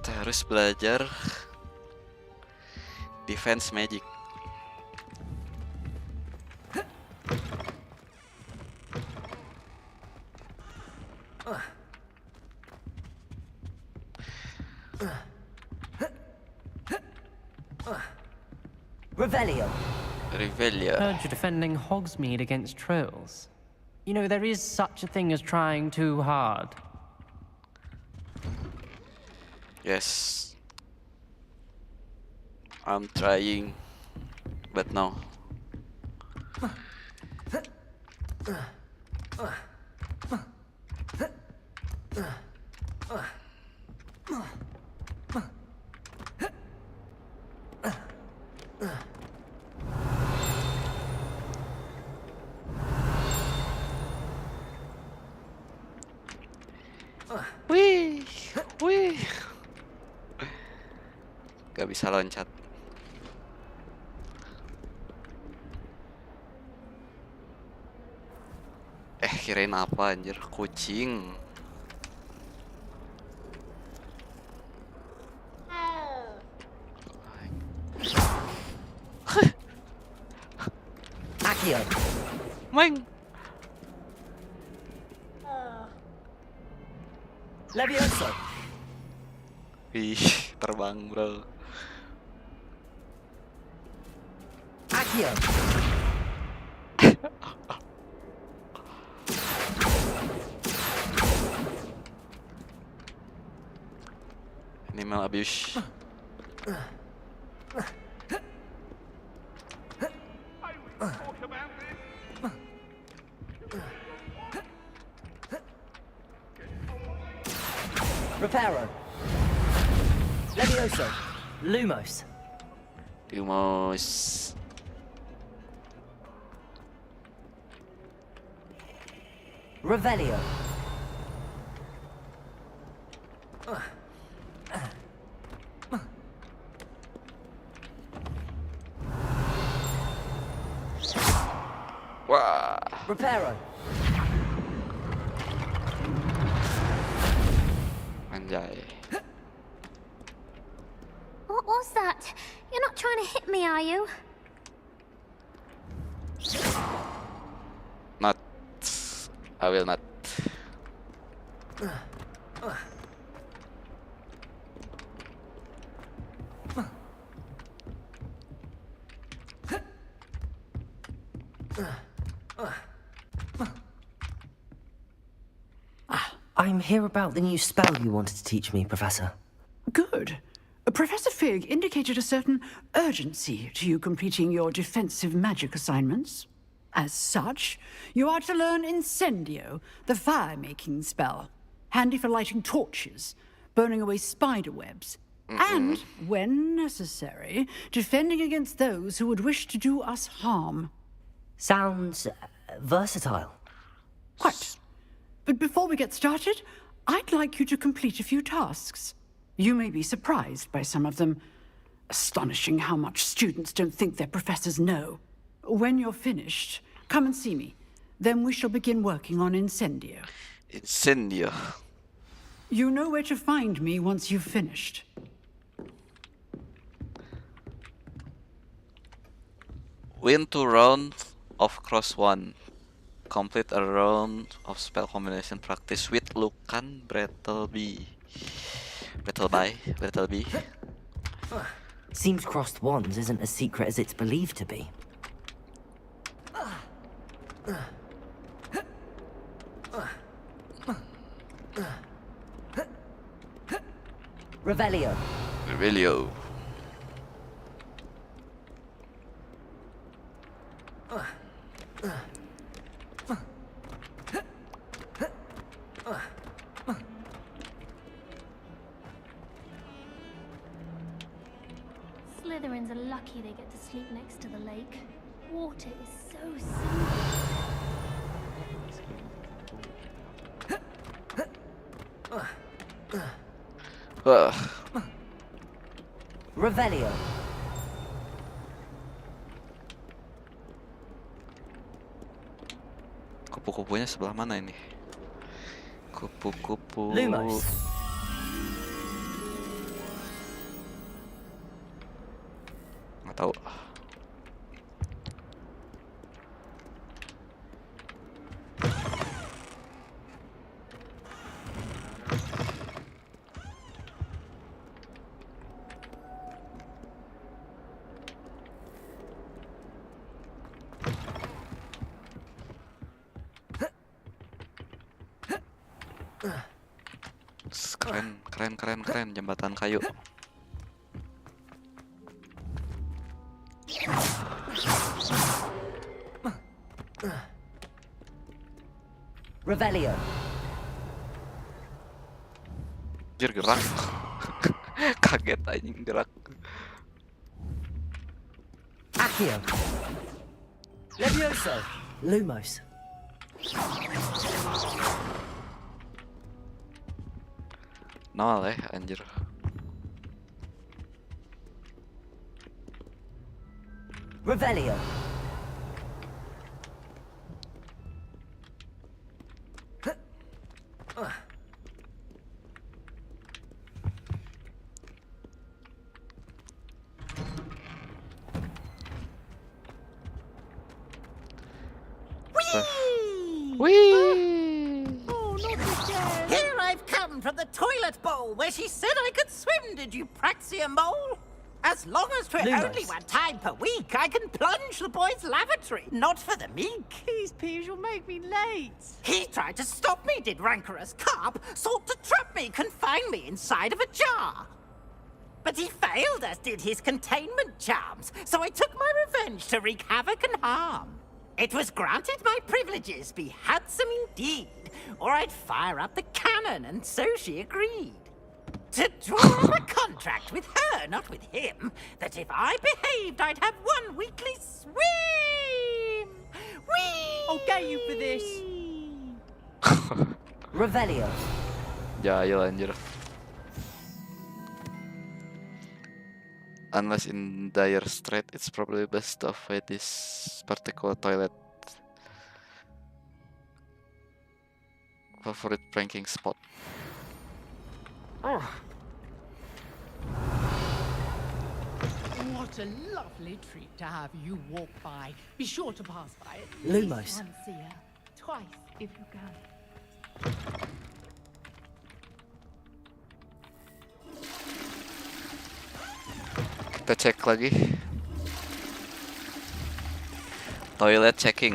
[SPEAKER 13] Kita harus belajar defense magic.
[SPEAKER 2] Revelio.
[SPEAKER 5] Heard you're defending Hogsmeade against trolls. You know, there is such a thing as trying too hard.
[SPEAKER 13] Yes. I'm trying, but no. Wih. Gak bisa loncat. Kirain apa anjir, kucing.
[SPEAKER 2] Accio.
[SPEAKER 13] Meng.
[SPEAKER 2] Levioso.
[SPEAKER 13] Ih, terbang bro.
[SPEAKER 2] Accio.
[SPEAKER 13] Animal abuse.
[SPEAKER 2] Reparo. Levioso. Lumos.
[SPEAKER 13] Lumos.
[SPEAKER 2] Revelio.
[SPEAKER 13] Wah.
[SPEAKER 2] Reparo.
[SPEAKER 13] Anjay.
[SPEAKER 16] What was that? You're not trying to hit me, are you?
[SPEAKER 13] Not. I will not.
[SPEAKER 2] I'm here about the new spell you wanted to teach me, Professor.
[SPEAKER 10] Good. Professor Fig indicated a certain urgency to you completing your defensive magic assignments. As such, you are to learn Incendio, the fire-making spell, handy for lighting torches, burning away spider webs, and, when necessary, defending against those who would wish to do us harm.
[SPEAKER 2] Sounds versatile.
[SPEAKER 10] Quite. But before we get started, I'd like you to complete a few tasks. You may be surprised by some of them. Astonishing how much students don't think their professors know. When you're finished, come and see me. Then we shall begin working on Incendio.
[SPEAKER 1] Incendio.
[SPEAKER 10] You know where to find me once you've finished.
[SPEAKER 13] Win 2 rounds of Cross 1. Complete a round of spell combination practice with Lucan Brattleby. Brattleby.
[SPEAKER 2] Seems crossed wands isn't as secret as it's believed to be. Revelio.
[SPEAKER 13] Revelio.
[SPEAKER 16] Slytherins are lucky they get to sleep next to the lake. Water is so soothing.
[SPEAKER 2] Revelio.
[SPEAKER 13] Kupu-kupunya sebelah mana ini? Kupu-kupu.
[SPEAKER 2] Lumos.
[SPEAKER 13] Nggak tahu. Keren jembatan kayu.
[SPEAKER 2] Revelio.
[SPEAKER 13] Anjir gerak. Kaget anjing gerak.
[SPEAKER 2] Accio. Levioso. Lumos.
[SPEAKER 13] Nol anjir.
[SPEAKER 2] Revelio.
[SPEAKER 14] Whee! Oh, not again. Here I've come from the toilet bowl where she said I could swim, did you praxia mole? As long as for only 1 time per week, I can plunge the boy's lavatory. Not for the meek.
[SPEAKER 12] Please, Peeves, you'll make me late.
[SPEAKER 14] He tried to stop me, did rancorous carp. Sought to trap me, confine me inside of a jar. But he failed, as did his containment charms. So I took my revenge to wreak havoc and harm. It was granted my privileges be handsome indeed, or I'd fire up the cannon, and so she agreed. To draw up a contract with her, not with him, that if I behaved, I'd have 1 weekly swim! Whee!
[SPEAKER 12] I'll get you for this.
[SPEAKER 2] Revelio.
[SPEAKER 13] Jahil anjir. Unless in dire strait, it's probably best to avoid this particular toilet. Favorite pranking spot.
[SPEAKER 12] What a lovely treat to have you walk by. Be sure to pass by it.
[SPEAKER 2] Lumos.
[SPEAKER 12] Once a year. Twice, if you can.
[SPEAKER 13] Kita cek lagi. Toilet checking.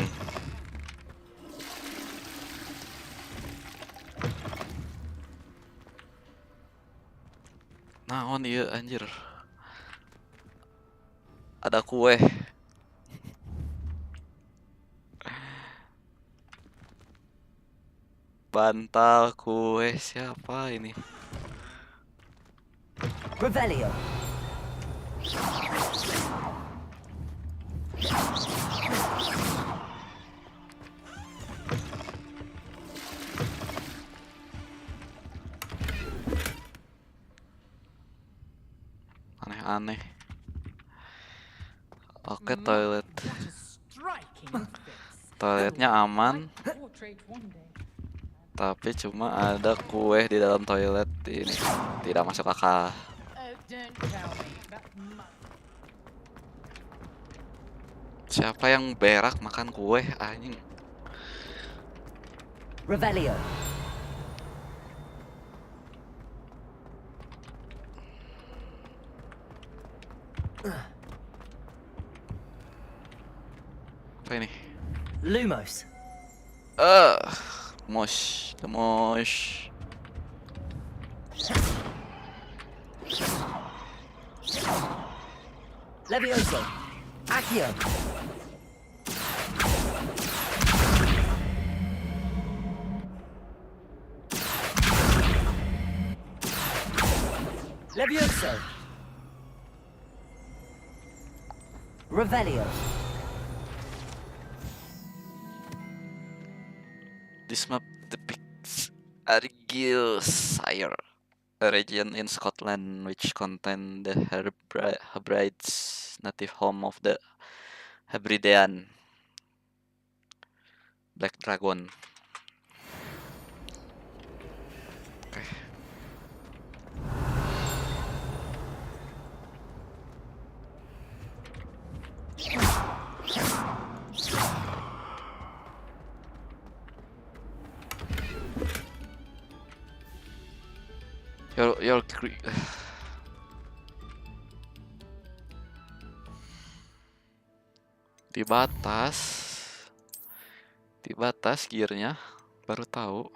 [SPEAKER 13] Naon ieu anjir. Ada kue. Bantal kue siapa ini?
[SPEAKER 2] Revelio.
[SPEAKER 1] aneh. Oke, toilet. Toiletnya aman. Tapi cuma ada kue di dalam toilet. Ini tidak masuk akal. Siapa yang berak makan kue, anjing?
[SPEAKER 2] Revelio.
[SPEAKER 1] Apa ini?
[SPEAKER 2] Lumos.
[SPEAKER 1] Mosh, the mosh.
[SPEAKER 2] Levioso. Accio. Levioso. Revelio.
[SPEAKER 1] This map depicts Apalagiiiii, a region in Scotland which contains the Hebrides, native home of the Hebridean Black Dragon. Okay. Your dibatas gearnya, baru tahu.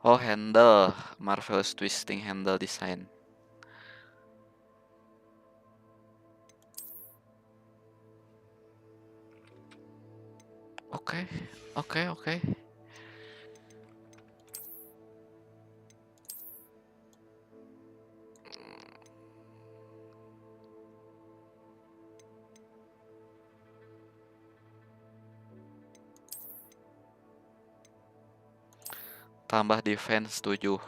[SPEAKER 1] Oh, handle, marvelous twisting handle design. Oke. Tambah defense 7.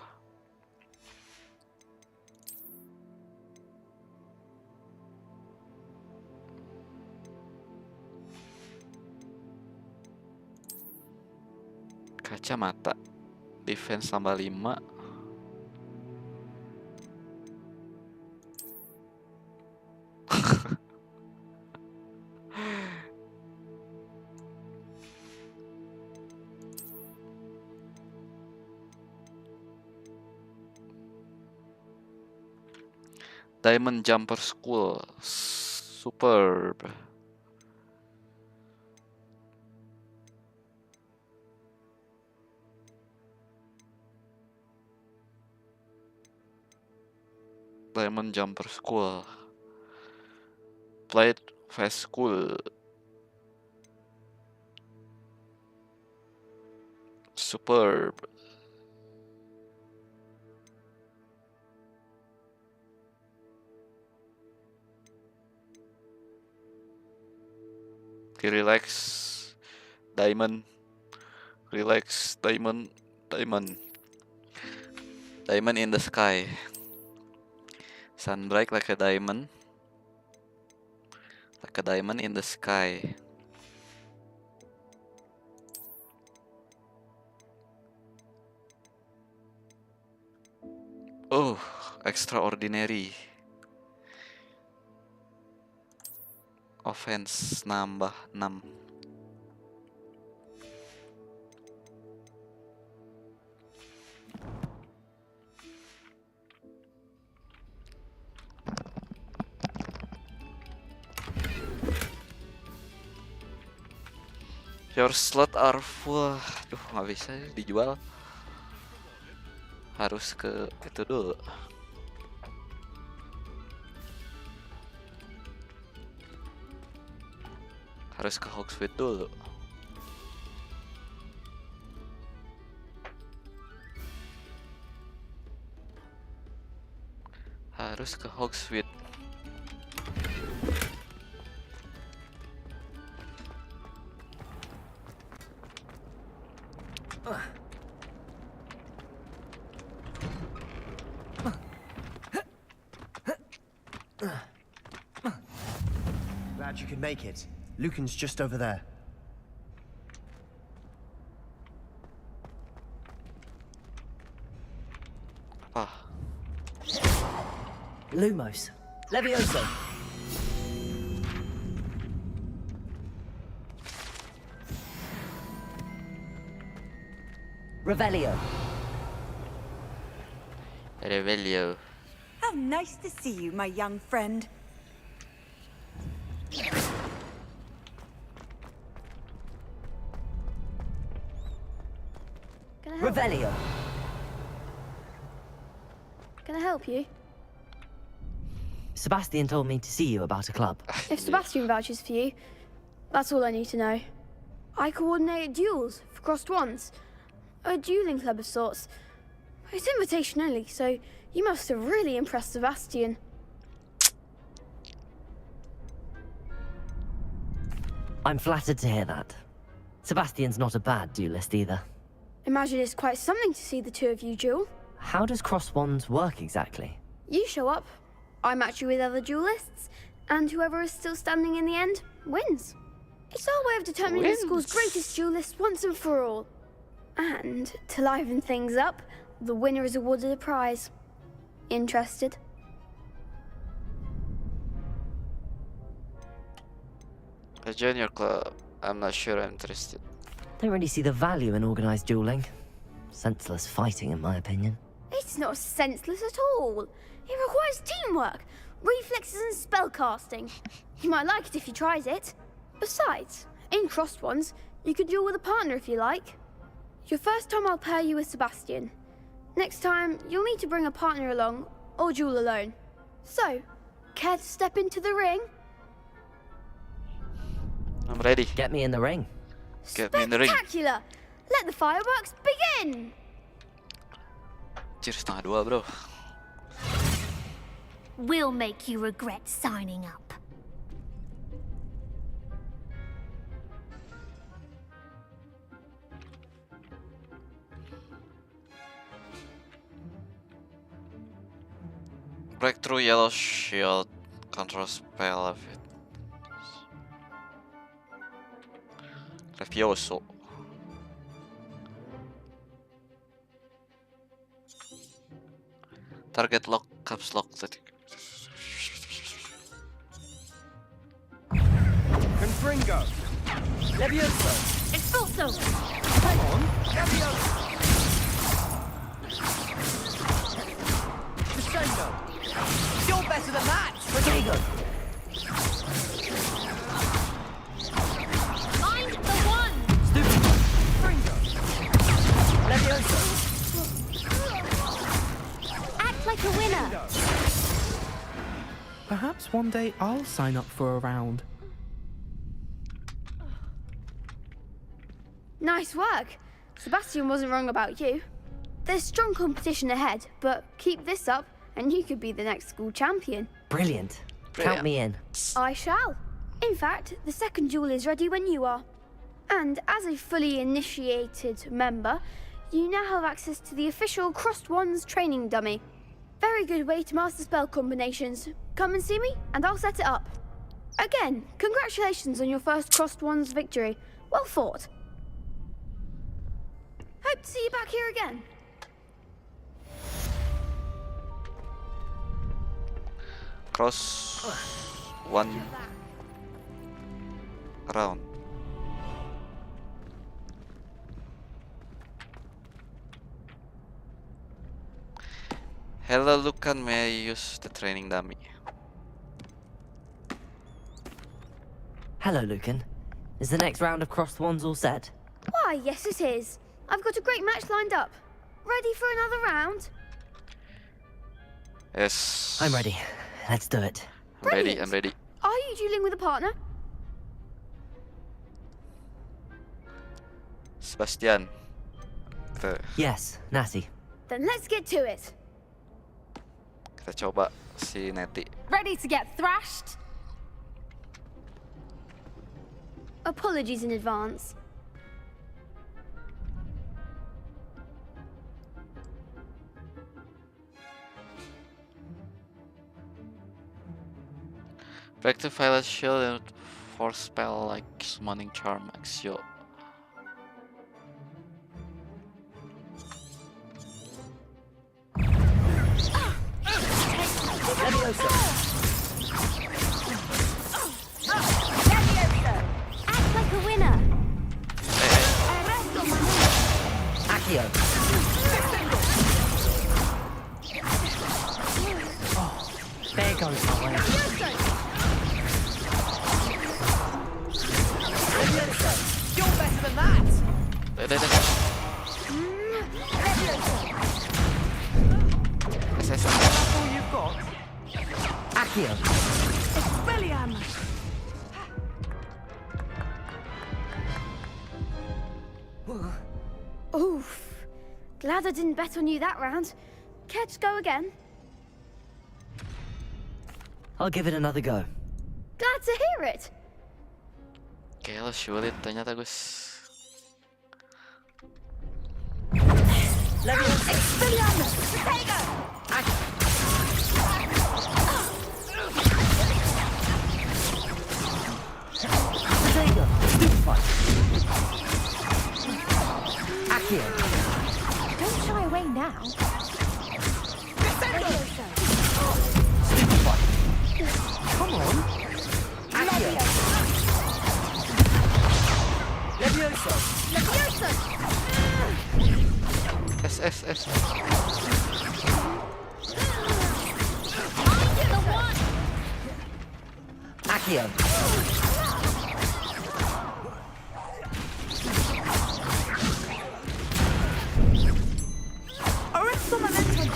[SPEAKER 1] Kacamata defense tambah 5. Diamond Jumper School, superb. Diamond Jumper School, Plate Fast School, superb. Relax, diamond, relax, diamond, diamond in the sky. Sunbright like a diamond in the sky. Oh, extraordinary. Offense nambah 6. Your slot are full. Aduh, nggak bisa dijual. Harus ke itu dulu. Harus ke Hogwart dulu. Terus ke Hogsmeade.
[SPEAKER 8] Glad you could make it. Lucan's just over there.
[SPEAKER 1] Apa?
[SPEAKER 2] Lumos. Levioso. Revelio.
[SPEAKER 1] Revelio.
[SPEAKER 18] How nice to see you, my young friend.
[SPEAKER 11] Can I help?
[SPEAKER 2] Revelio.
[SPEAKER 11] Can I help you?
[SPEAKER 2] Sebastian told me to see you about a club.
[SPEAKER 11] If Sebastian vouches for you, that's all I need to know. I coordinate duels for crossed wands. A dueling club of sorts. It's invitation only, so you must have really impressed Sebastian.
[SPEAKER 2] I'm flattered to hear that. Sebastian's not a bad duelist either.
[SPEAKER 11] Imagine it's quite something to see the two of you duel.
[SPEAKER 2] How does cross wands work exactly?
[SPEAKER 11] You show up, I match you with other duelists, and whoever is still standing in the end wins. It's our way of determining the school's greatest duelist once and for all. And to liven things up, the winner is awarded a prize. Interested?
[SPEAKER 1] I join your club. I'm not sure I'm interested.
[SPEAKER 2] Don't really see the value in organized dueling. Senseless fighting, in my opinion.
[SPEAKER 11] It's not senseless at all. It requires teamwork, reflexes and spellcasting. You might like it if you tried it. Besides, in crossed ones, you could duel with a partner if you like. Your first time I'll pair you with Sebastian. Next time, you'll need to bring a partner along, or duel alone. So, care to step into the ring?
[SPEAKER 1] I'm ready.
[SPEAKER 2] Get me in the ring.
[SPEAKER 1] Get me in the ring.
[SPEAKER 11] Spectacular! Let the fireworks begin!
[SPEAKER 1] Cheers, setengah dua, bro.
[SPEAKER 16] We'll make you regret signing up.
[SPEAKER 1] Breakthrough yellow shield. Control spell of it. Grafioso. Target lock, caps lock.
[SPEAKER 8] Confringo. Levioso.
[SPEAKER 11] Expulso.
[SPEAKER 8] Come on. Levioso. Crescendo. You're better than that. Rodrigo.
[SPEAKER 11] Find the one!
[SPEAKER 8] Stupid. Fringo. Levioso.
[SPEAKER 11] Act like a winner!
[SPEAKER 15] Perhaps one day I'll sign up for a round.
[SPEAKER 11] Nice work. Sebastian wasn't wrong about you. There's strong competition ahead, but keep this up and you could be the next school champion.
[SPEAKER 2] Brilliant. Count me in.
[SPEAKER 11] I shall. In fact, the second duel is ready when you are. And as a fully initiated member, you now have access to the official Crossed Wands training dummy. Very good way to master spell combinations. Come and see me, and I'll set it up. Again, congratulations on your first Crossed Wands victory. Well fought. Hope to see you back here again.
[SPEAKER 1] Cross one round. Hello, Lucan. May I use the training dummy?
[SPEAKER 2] Hello, Lucan. Is the next round of crossed wands all set?
[SPEAKER 11] Why, yes it is. I've got a great match lined up. Ready for another round?
[SPEAKER 1] Yes.
[SPEAKER 2] I'm ready. Let's do it.
[SPEAKER 1] I'm ready. I'm ready.
[SPEAKER 11] Are you dueling with a partner?
[SPEAKER 1] Sebastian.
[SPEAKER 2] Yes, Natty.
[SPEAKER 11] Then let's get to it.
[SPEAKER 13] Kita coba si Nettie.
[SPEAKER 11] Ready to get thrashed? Apologies in advance.
[SPEAKER 13] Break the violet shield and force spell like summoning charm Axio.
[SPEAKER 11] Levioso! Levioso! Act like a winner!
[SPEAKER 2] Accio!
[SPEAKER 5] Oh, there goes my way.
[SPEAKER 11] Levioso! You're better than that!
[SPEAKER 13] Levioso!
[SPEAKER 11] That's all you've got?
[SPEAKER 2] Accio!
[SPEAKER 11] Expelliarm! Oof. Glad I didn't bet on you that round. Care to go again?
[SPEAKER 2] I'll give it another go.
[SPEAKER 11] Glad to hear it.
[SPEAKER 13] Gila, sulit ternyata Gus.
[SPEAKER 11] Expelliarmus! Protego!
[SPEAKER 2] Protego! Stupefy! Accio!
[SPEAKER 16] Don't shy away now.
[SPEAKER 2] Stupefy! Come on! Accio! Levioso!
[SPEAKER 11] Levioso!
[SPEAKER 13] S.
[SPEAKER 2] Accio!
[SPEAKER 11] Arresto momentum!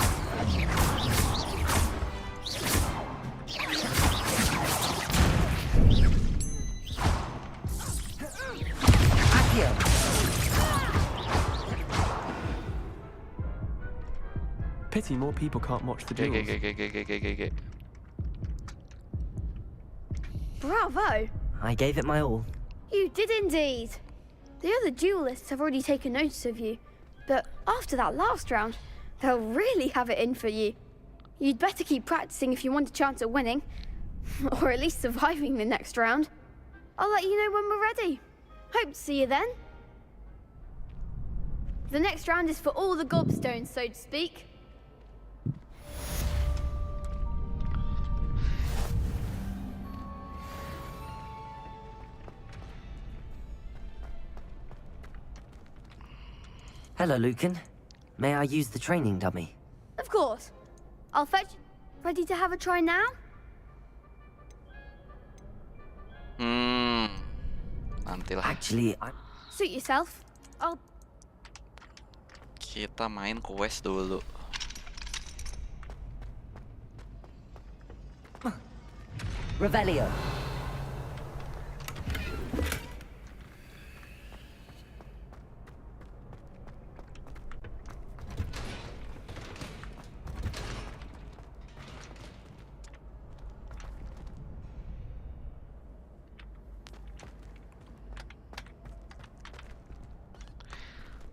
[SPEAKER 2] Accio!
[SPEAKER 15] Pity more people can't watch the duels.
[SPEAKER 13] G.
[SPEAKER 11] Bravo!
[SPEAKER 2] I gave it my all.
[SPEAKER 11] You did indeed. The other duelists have already taken notice of you, but after that last round, they'll really have it in for you. You'd better keep practicing if you want a chance at winning, or at least surviving the next round. I'll let you know when we're ready. Hope to see you then. The next round is for all the gobstones, so to speak.
[SPEAKER 2] Hello, Lucan. May I use the training dummy?
[SPEAKER 11] Of course. I'll fetch. Ready to have a try now?
[SPEAKER 13] Nantilah.
[SPEAKER 2] Actually,
[SPEAKER 11] Suit yourself.
[SPEAKER 13] Kita main quest dulu.
[SPEAKER 2] Revelio.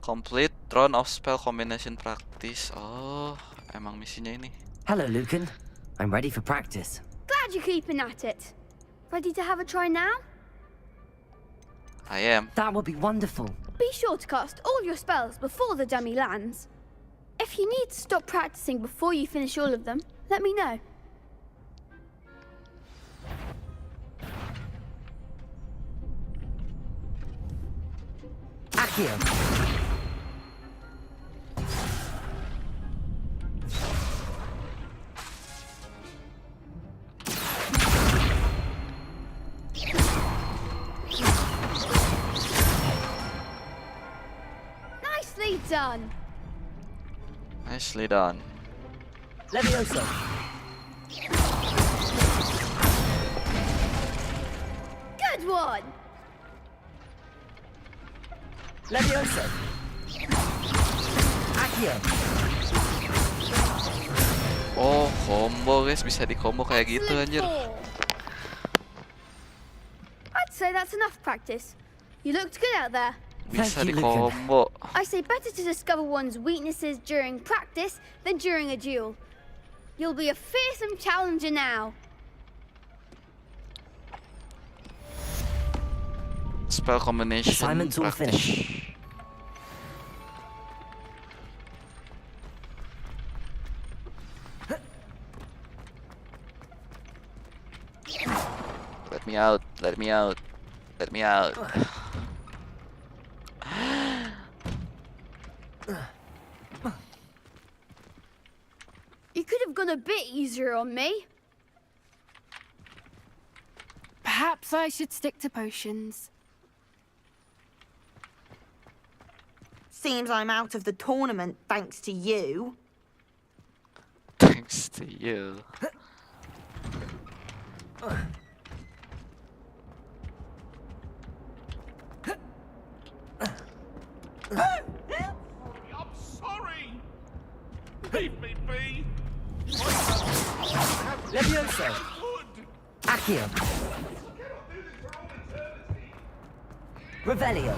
[SPEAKER 13] Complete round of spell combination practice. Oh, emang misinya ini.
[SPEAKER 2] Hello, Lucan. I'm ready for practice.
[SPEAKER 11] Glad you're keeping at it. Ready to have a try now?
[SPEAKER 13] I am.
[SPEAKER 2] That would be wonderful.
[SPEAKER 11] Be sure to cast all your spells before the dummy lands. If you need to stop practicing before you finish all of them, let me know.
[SPEAKER 2] Accio.
[SPEAKER 11] Nicely done.
[SPEAKER 13] Nicely done.
[SPEAKER 2] Levioso.
[SPEAKER 11] Good one.
[SPEAKER 2] Levioso. Accio.
[SPEAKER 13] Oh, combo guys, bisa di combo kayak gitu anjir.
[SPEAKER 11] I'd say that's enough practice. You looked good out there.
[SPEAKER 13] Bisa di combo.
[SPEAKER 11] I say better to discover one's weaknesses during practice than during a duel. You'll be a fearsome challenger now.
[SPEAKER 13] Spell combination.
[SPEAKER 2] Assignment's all finished.
[SPEAKER 13] Let me out, let me out, let me out.
[SPEAKER 11] You could have gone a bit easier on me.
[SPEAKER 4] Perhaps I should stick to potions.
[SPEAKER 18] Seems I'm out of the tournament thanks to you.
[SPEAKER 13] Thanks to you.
[SPEAKER 22] I'm sorry! Leave me be!
[SPEAKER 2] Levioso! Accio! Revelio!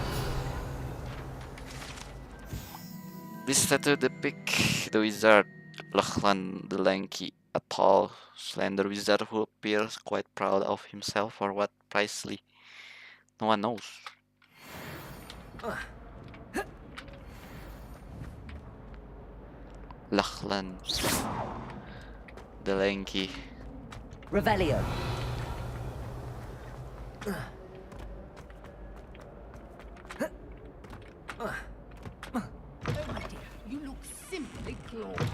[SPEAKER 13] This statue depicts the wizard Lachlan the Lanky, a tall, slender wizard who appears quite proud of himself for what precisely no one knows. Lachlan the Lanky.
[SPEAKER 2] Revelio!
[SPEAKER 12] You look simply glorious.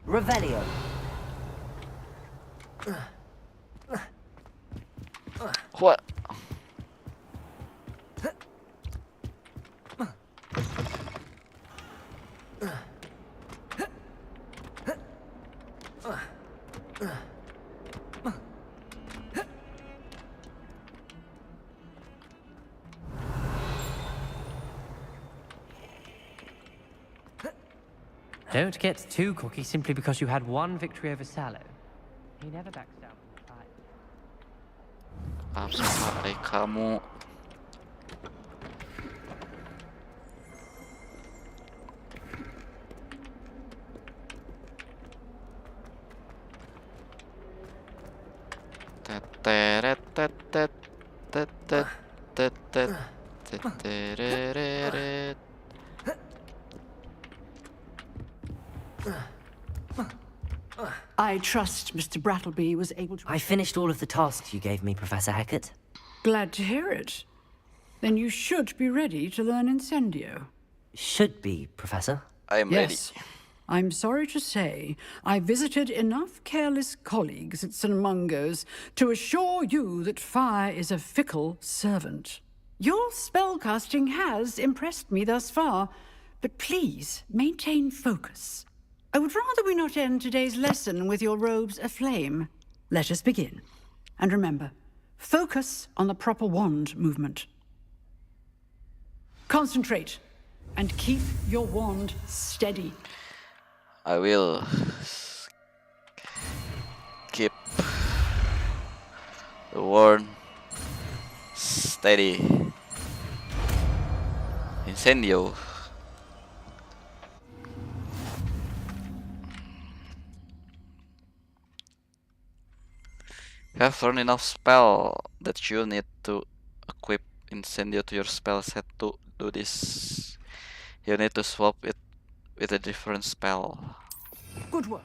[SPEAKER 2] Revelio!
[SPEAKER 13] What?
[SPEAKER 5] Don't get too cocky simply because you had one victory over Sallow. He never backs down from the fight.
[SPEAKER 13] Apa kamu? Teteret, tetet, tetet, tetet, tetereret.
[SPEAKER 10] I trust Mr. Brattleby was able to...
[SPEAKER 2] I finished all of the tasks you gave me, Professor Hecat.
[SPEAKER 10] Glad to hear it. Then you should be ready to learn Incendio.
[SPEAKER 2] Should be, Professor.
[SPEAKER 13] I am
[SPEAKER 10] Yes. I'm sorry to say, I visited enough careless colleagues at St. Mungo's to assure you that fire is a fickle servant. Your spellcasting has impressed me thus far, but please maintain focus. I would rather we not end today's lesson with your robes aflame. Let us begin. And remember, focus on the proper wand movement. Concentrate and keep your wand steady.
[SPEAKER 13] I will keep the word steady. Incendio. You have learned enough spell that you need to equip Incendio to your spell set. To do this, you need to swap it with a different spell.
[SPEAKER 10] Good work.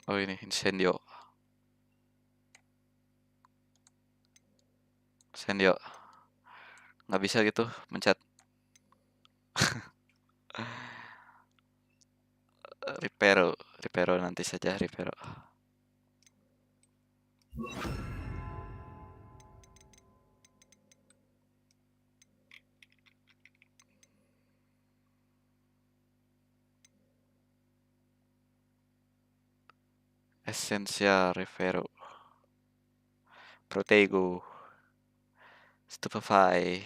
[SPEAKER 13] Oh ini Incendio. Incendio. Nggak bisa gitu mencet.
[SPEAKER 1] Reparo nanti saja Reparo. Essentia Reparo. Protego. Stupefy.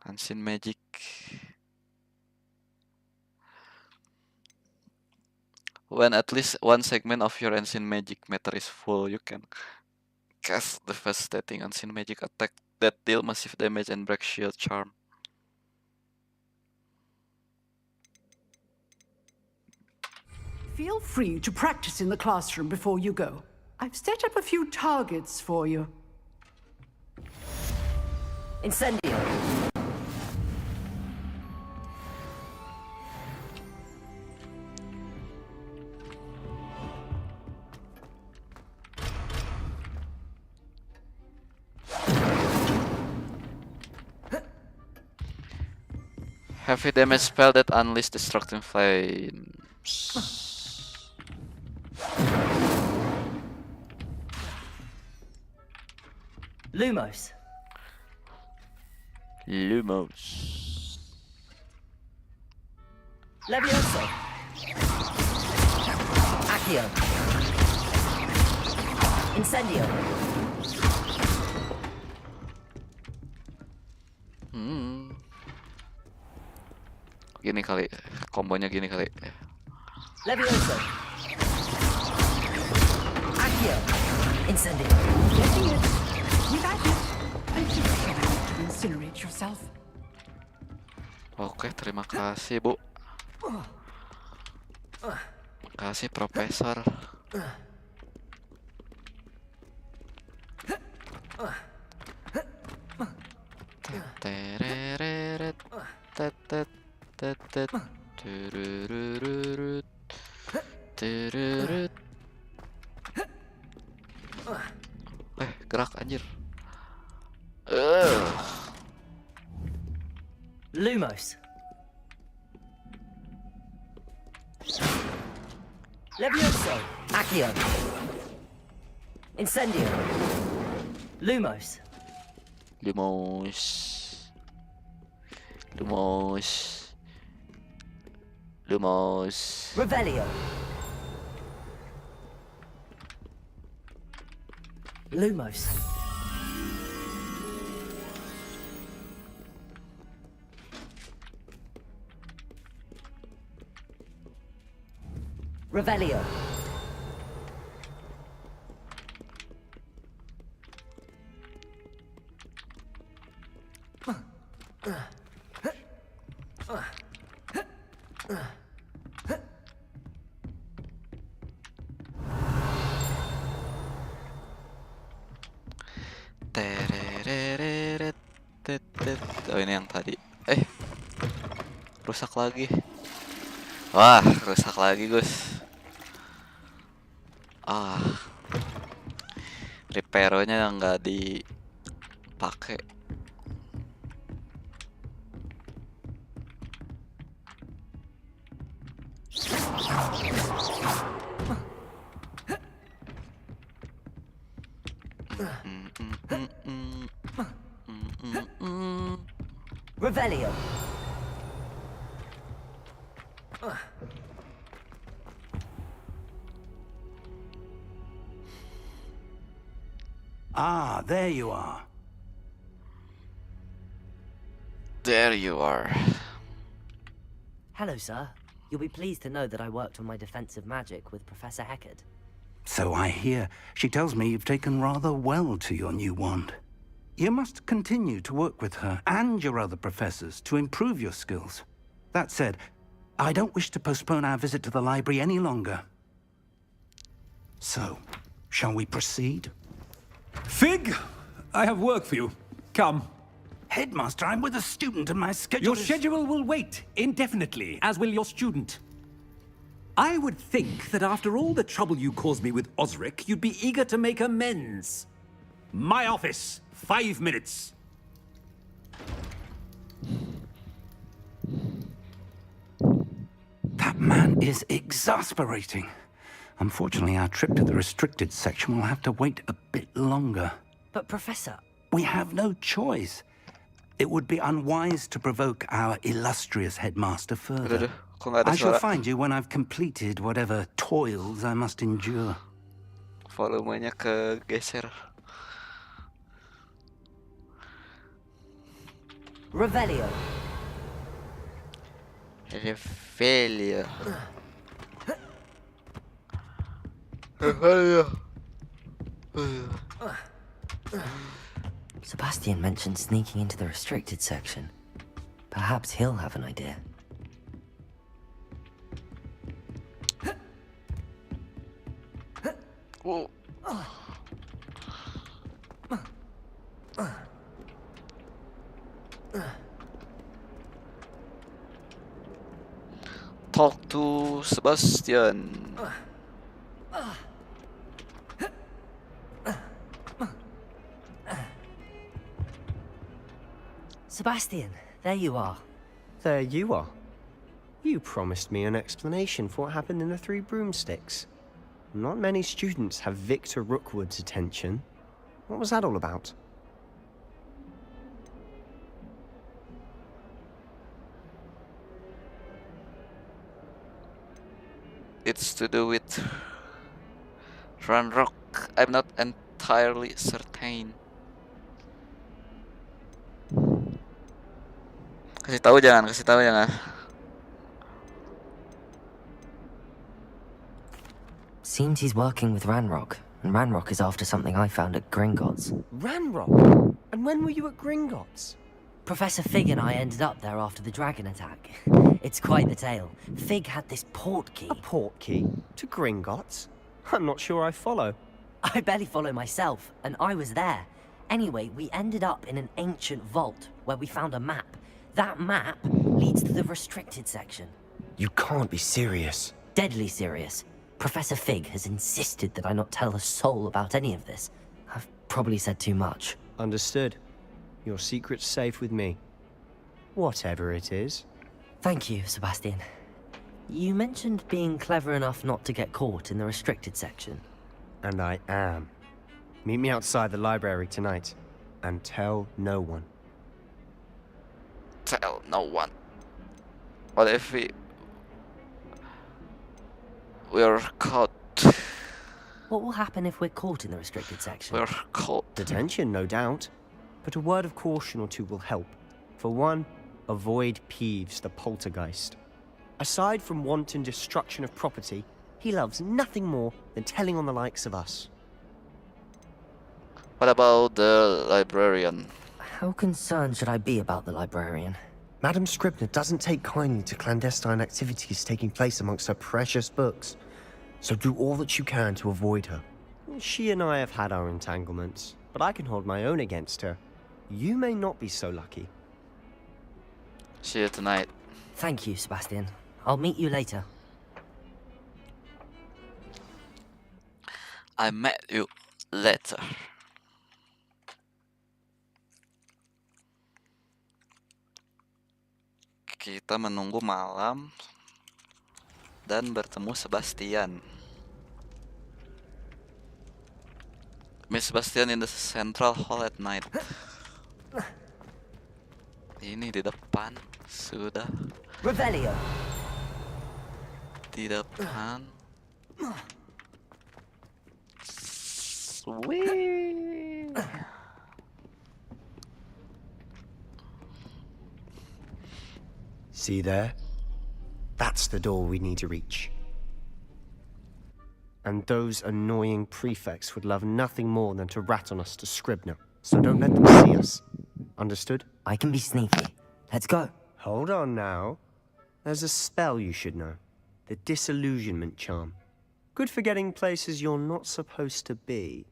[SPEAKER 1] Ancient Magic. When at least one segment of your Ancient Magic meter is full, you can cast devastating Ancient Magic attack that deal massive damage and break shield charm.
[SPEAKER 10] Feel free to practice in the classroom before you go. I've set up a few targets for you.
[SPEAKER 2] Incendio.
[SPEAKER 1] Heavy damage spell that unleash destructive flames.
[SPEAKER 2] Lumos.
[SPEAKER 1] Lumos.
[SPEAKER 2] Levioso. Accio. Incendio.
[SPEAKER 1] Gini kali, kombonya gini kali.
[SPEAKER 2] Levioso. Accio. Incendio.
[SPEAKER 10] Without it, I think you have to incinerate yourself.
[SPEAKER 1] Oke, terima kasih, Bu. Makasih, Profesor. Tereret, tetet, tetet, tururururut, tururut. Gerak anjir.
[SPEAKER 2] Lumos. Levioso. Accio. Incendio. Lumos.
[SPEAKER 1] Lumos. Lumos. Lumos.
[SPEAKER 2] Revelio. Lumos. Revelio.
[SPEAKER 1] Tereret, tetet. Oh, ini yang tadi. Rusak lagi. Wah, rusak lagi, Gus. Repair-nya nggak dipakai.
[SPEAKER 2] Revelio.
[SPEAKER 6] Ah, there you are.
[SPEAKER 1] There you are.
[SPEAKER 2] Hello, sir. You'll be pleased to know that I worked on my defensive magic with Professor Heckard.
[SPEAKER 6] So I hear. She tells me you've taken rather well to your new wand. You must continue to work with her and your other professors to improve your skills. That said, I don't wish to postpone our visit to the library any longer. So, shall we proceed?
[SPEAKER 7] Fig, I have work for you. Come.
[SPEAKER 6] Headmaster, I'm with a student and my schedule
[SPEAKER 7] Your schedule will wait indefinitely, as will your student. I would think that after all the trouble you caused me with Osric, you'd be eager to make amends. My office, 5 minutes.
[SPEAKER 6] is exasperating. Unfortunately, our trip to the restricted section will have to wait a bit longer.
[SPEAKER 2] But, Professor...
[SPEAKER 6] We have no choice. It would be unwise to provoke our illustrious headmaster further. I shall find you when I've completed whatever toils I must endure.
[SPEAKER 13] Volumenya kegeser.
[SPEAKER 2] Revelio.
[SPEAKER 13] Revelio. Revelio.
[SPEAKER 2] Sebastian mentioned sneaking into the restricted section. Perhaps he'll have an idea.
[SPEAKER 13] Oh. Talk to Sebastian.
[SPEAKER 2] Sebastian, there you are.
[SPEAKER 8] There you are. You promised me an explanation for what happened in the Three Broomsticks. Not many students have Victor Rookwood's attention. What was that all about?
[SPEAKER 13] It's to do with Ranrock. I'm not entirely certain. Kasih tahu jangan.
[SPEAKER 2] Seems he's working with Ranrock, and Ranrock is after something I found at Gringotts.
[SPEAKER 8] Ranrock? And when were you at Gringotts?
[SPEAKER 2] Professor Fig and I ended up there after the dragon attack. It's quite the tale. Fig had this port key.
[SPEAKER 8] A port key? To Gringotts? I'm not sure I follow.
[SPEAKER 2] I barely follow myself, and I was there. Anyway, we ended up in an ancient vault where we found a map. That map leads to the restricted section.
[SPEAKER 8] You can't be serious.
[SPEAKER 2] Deadly serious. Professor Fig has insisted that I not tell a soul about any of this. I've probably said too much.
[SPEAKER 8] Understood. Your secret's safe with me. Whatever it is.
[SPEAKER 2] Thank you, Sebastian. You mentioned being clever enough not to get caught in the restricted section.
[SPEAKER 8] And I am. Meet me outside the library tonight. And tell no one.
[SPEAKER 13] Tell no one. What if we're caught?
[SPEAKER 2] What will happen if we're caught in the restricted section?
[SPEAKER 13] We're caught.
[SPEAKER 8] Detention, no doubt. But a word of caution or two will help. For one, avoid Peeves, the poltergeist. Aside from wanton destruction of property, he loves nothing more than telling on the likes of us.
[SPEAKER 13] What about the librarian?
[SPEAKER 2] How concerned should I be about the librarian?
[SPEAKER 8] Madam Scribner doesn't take kindly to clandestine activities taking place amongst her precious books. So do all that you can to avoid her. She and I have had our entanglements, but I can hold my own against her. You may not be so lucky.
[SPEAKER 13] See you tonight.
[SPEAKER 2] Thank you, Sebastian. I'll meet you later.
[SPEAKER 13] I met you later. Kita menunggu malam dan bertemu Sebastian. Miss Sebastian in the central hall at night. Ini di depan sudah.
[SPEAKER 2] Revelio.
[SPEAKER 13] Di depan. Sweet.
[SPEAKER 8] See there? That's the door we need to reach. And those annoying prefects would love nothing more than to rat on us to Scribner. So don't let them see us. Understood?
[SPEAKER 2] I can be sneaky. Let's go.
[SPEAKER 8] Hold on now. There's a spell you should know. The Disillusionment Charm. Good for getting places you're not supposed to be.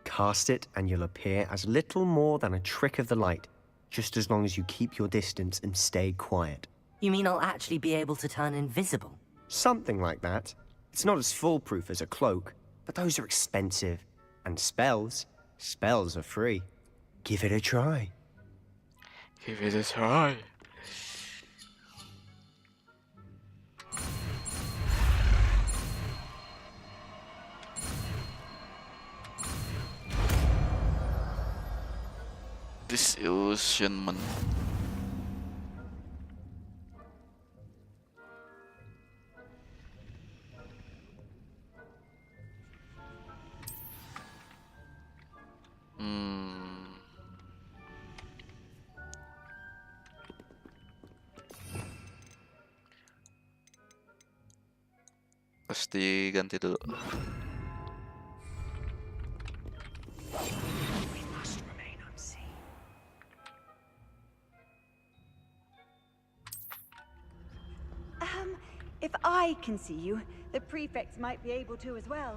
[SPEAKER 8] Cast it and you'll appear as little more than a trick of the light, just as long as you keep your distance and stay quiet.
[SPEAKER 2] You mean I'll actually be able to turn invisible?
[SPEAKER 8] Something like that. It's not as foolproof as a cloak, but those are expensive. And spells are free. Give it a try.
[SPEAKER 13] Give it a try. Disillusionment. Terus diganti dulu.
[SPEAKER 18] If I can see you, the prefects might be able to as well.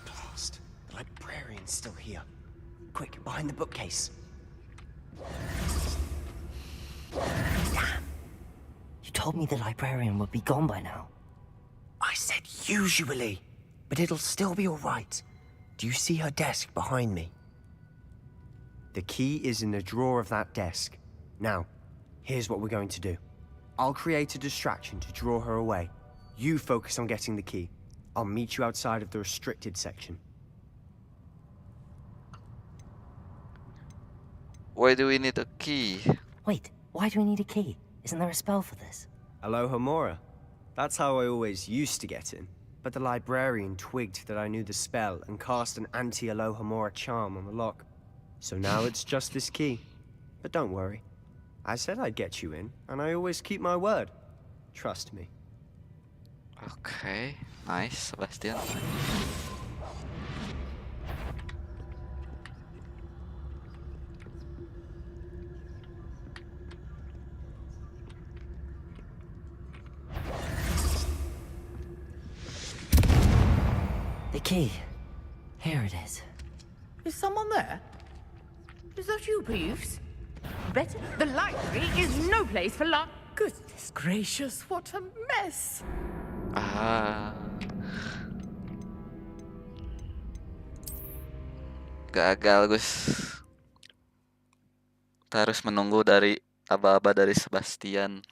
[SPEAKER 2] Blast. The librarian's still here. Quick, behind the bookcase. Damn. You told me the librarian would be gone by now. I said usually, but it'll still be all right. Do you see her desk behind me? The key is in the drawer of that desk. Now, here's what we're going to do. I'll create a distraction to draw her away. You focus on getting the key. I'll meet you outside of the restricted section.
[SPEAKER 13] Why do we need a key?
[SPEAKER 2] Wait, why do we need a key? Isn't there a spell for this? Alohomora. That's how I always used to get in. But the librarian twigged that I knew the spell and cast an anti-Alohomora charm on the lock. So now it's just this key. But don't worry. I said I'd get you in, and I always keep my word. Trust me.
[SPEAKER 13] Okay, nice, Sebastian.
[SPEAKER 2] The key. Here it is.
[SPEAKER 12] Is someone there? Is that you, Peeves? Better. The library is no place for luck. Goodness gracious, what a mess.
[SPEAKER 13] Gagal, Gus. Kita harus menunggu dari aba-aba dari Sebastian.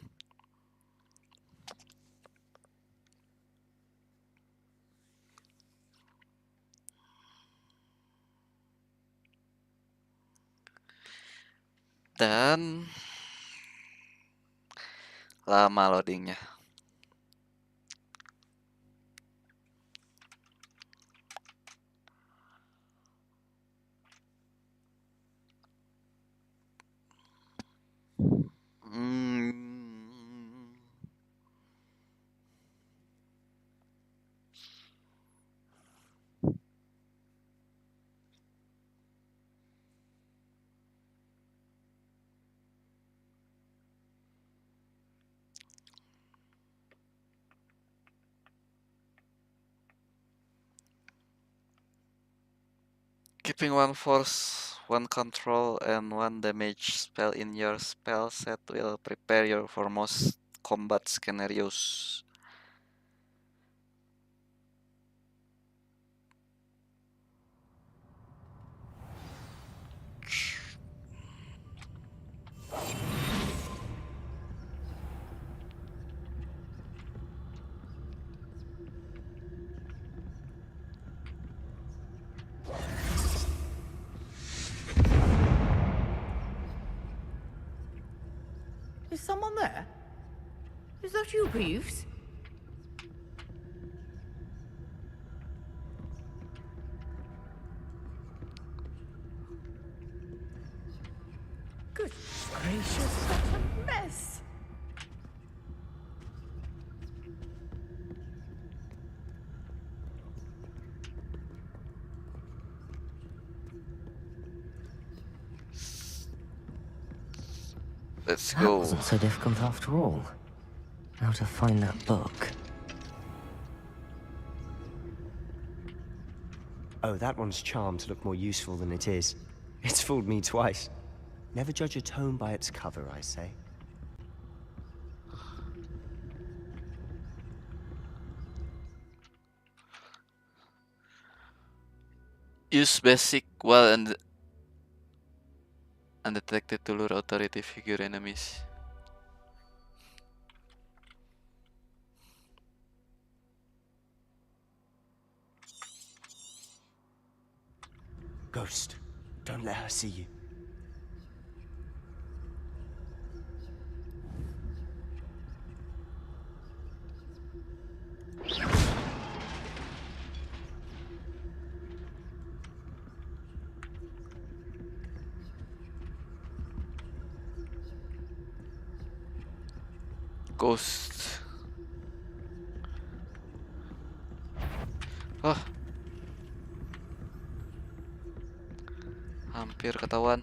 [SPEAKER 13] Dan lama loadingnya. Keeping one force, one control, and one damage spell in your spell set will prepare you for most combat scenarios.
[SPEAKER 12] Is someone there? Is that you, Peeves? Goodness gracious, what a mess.
[SPEAKER 13] Let's
[SPEAKER 2] That
[SPEAKER 13] go.
[SPEAKER 2] wasn't so difficult after all. Now to find that book. Oh, that one's charmed to look more useful than it is. It's fooled me twice. Never judge a tome by its cover, I say.
[SPEAKER 13] Use basic while and
[SPEAKER 1] Undetected to lure authority figure enemies.
[SPEAKER 2] Ghost, don't let her see you.
[SPEAKER 1] Ghost. Oh. Hampir ketahuan.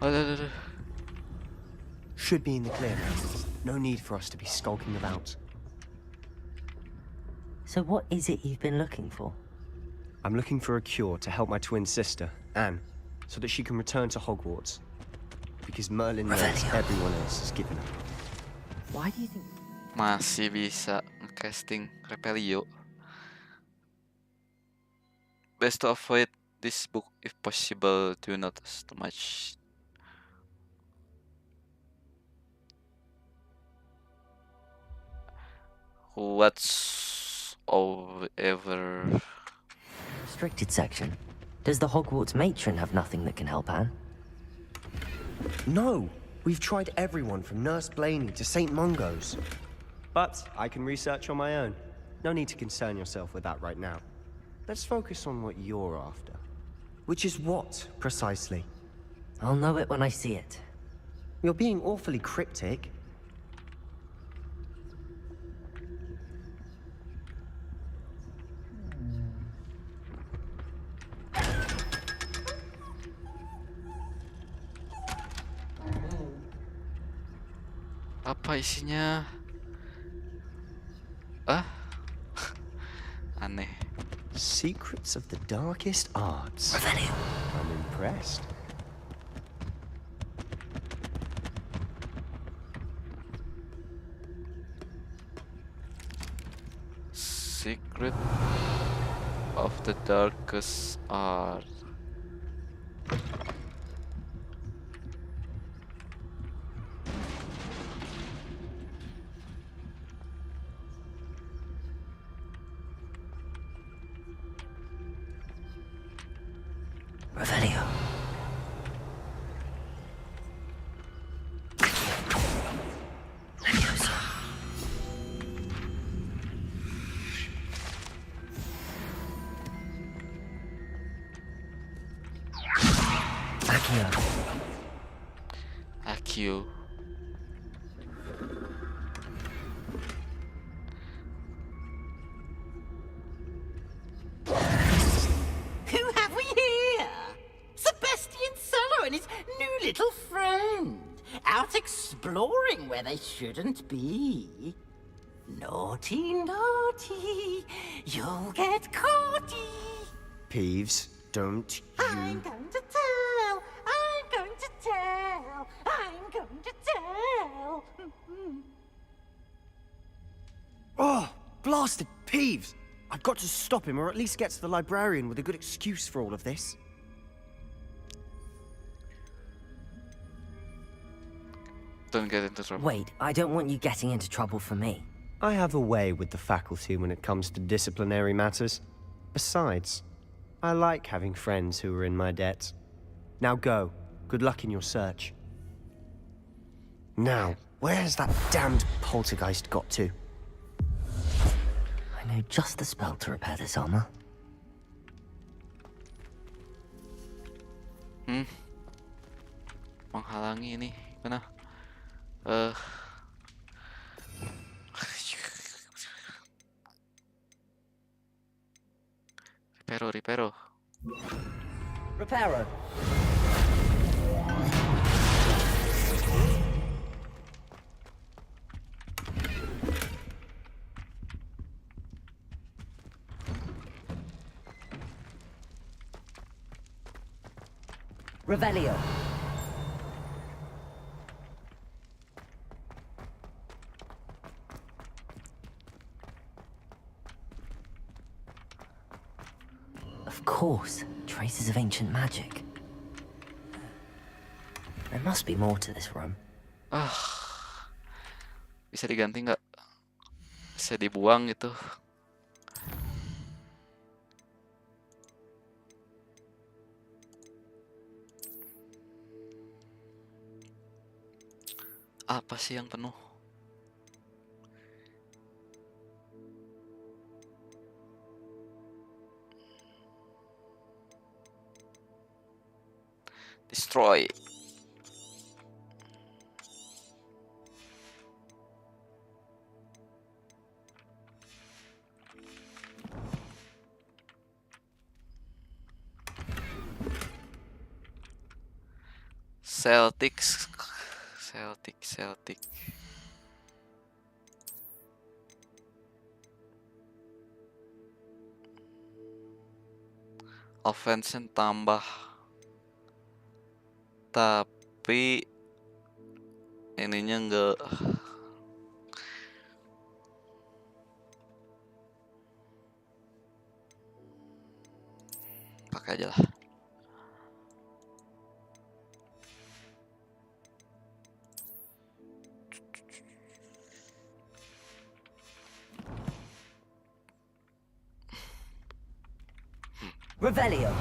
[SPEAKER 1] Aduh.
[SPEAKER 8] Should be in the clear now. No need for us to be skulking about.
[SPEAKER 2] So what is it you've been looking for?
[SPEAKER 8] I'm looking for a cure to help my twin sister, Anne, so that she can return to Hogwarts. Because Merlin knows everyone else is given up.
[SPEAKER 2] Why do you think...
[SPEAKER 1] Masih bisa casting Repelio. Best to avoid this book if possible. Do not too much. Whatsoever.
[SPEAKER 2] Restricted section. Does the Hogwarts matron have nothing that can help Anne?
[SPEAKER 8] No! We've tried everyone from Nurse Blaney to St. Mungo's. But I can research on my own. No need to concern yourself with that right now. Let's focus on what you're after. Which is what, precisely?
[SPEAKER 2] I'll know it when I see it.
[SPEAKER 8] You're being awfully cryptic.
[SPEAKER 1] Apa isinya? Ah? Aneh.
[SPEAKER 8] Secrets of the darkest arts. I'm impressed.
[SPEAKER 1] Secret of the darkest art.
[SPEAKER 2] Revelio.
[SPEAKER 1] Accio.
[SPEAKER 14] Who have we here? Sebastian Sallow and his new little friend. Out exploring where they shouldn't be. Naughty, naughty. You'll get caughty.
[SPEAKER 8] Peeves, don't
[SPEAKER 14] I'm going to tell. I'm going to tell. I'm going to tell.
[SPEAKER 8] Oh, blasted Peeves! I've got to stop him, or at least get to the librarian with a good excuse for all of this.
[SPEAKER 1] Don't get into trouble.
[SPEAKER 2] Wait, I don't want you getting into trouble for me.
[SPEAKER 8] I have a way with the faculty when it comes to disciplinary matters. Besides, I like having friends who are in my debt. Now go. Good luck in your search. Now, where's that damned poltergeist got to?
[SPEAKER 2] I know just the spell to repair this armor.
[SPEAKER 1] Menghalangi ini. Mana? Reparo.
[SPEAKER 2] Reparo. Revelio. Of course, traces of ancient magic. must be more to this room.
[SPEAKER 13] Bisa diganti nggak? Bisa dibuang gitu. Apa sih yang penuh? Destroy. Celtics. Celtic. Offense tambah. Tapi ininya enggak. Pakai aja lah.
[SPEAKER 2] Revelio.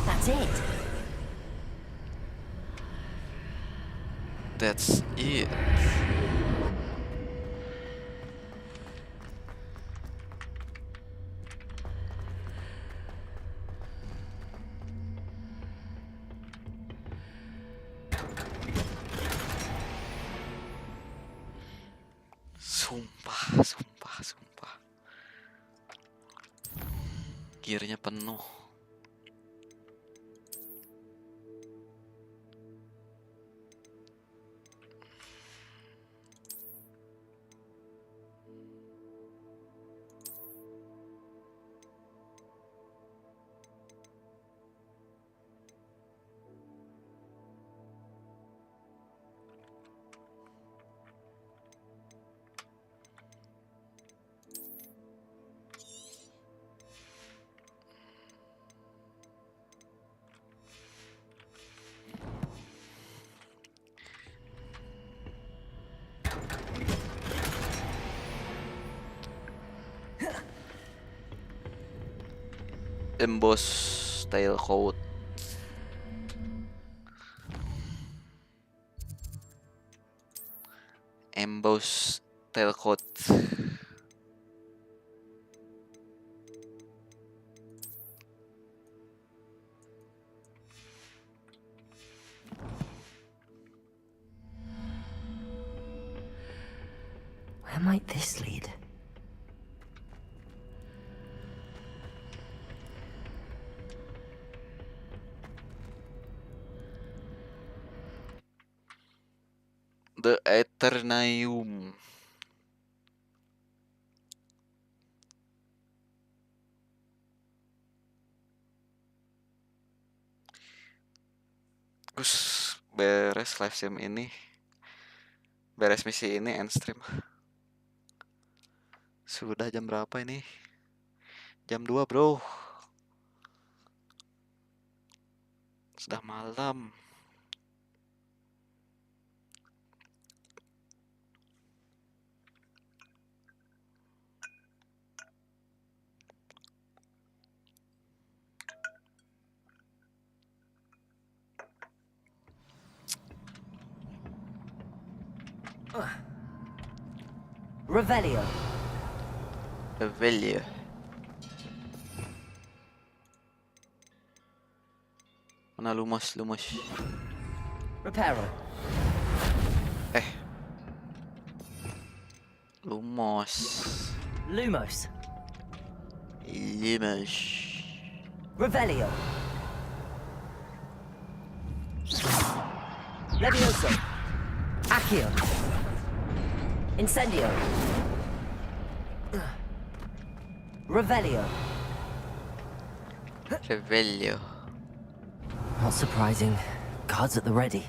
[SPEAKER 2] That's it.
[SPEAKER 1] That's it. Sumpah. Gearnya penuh. Emboss tailcoat. Emboss tailcoat.
[SPEAKER 2] Where might this lead?
[SPEAKER 1] The Aeternium. Gus beres live stream ini. Beres misi ini end stream. Sudah jam berapa ini? Jam 2, bro. Sudah malam.
[SPEAKER 2] Revelio.
[SPEAKER 1] Mana Lumos.
[SPEAKER 2] Reparo.
[SPEAKER 1] Lumos.
[SPEAKER 2] Revelio. Levioso. Accio. Incendio. Revelio. Not surprising. Guards at the ready.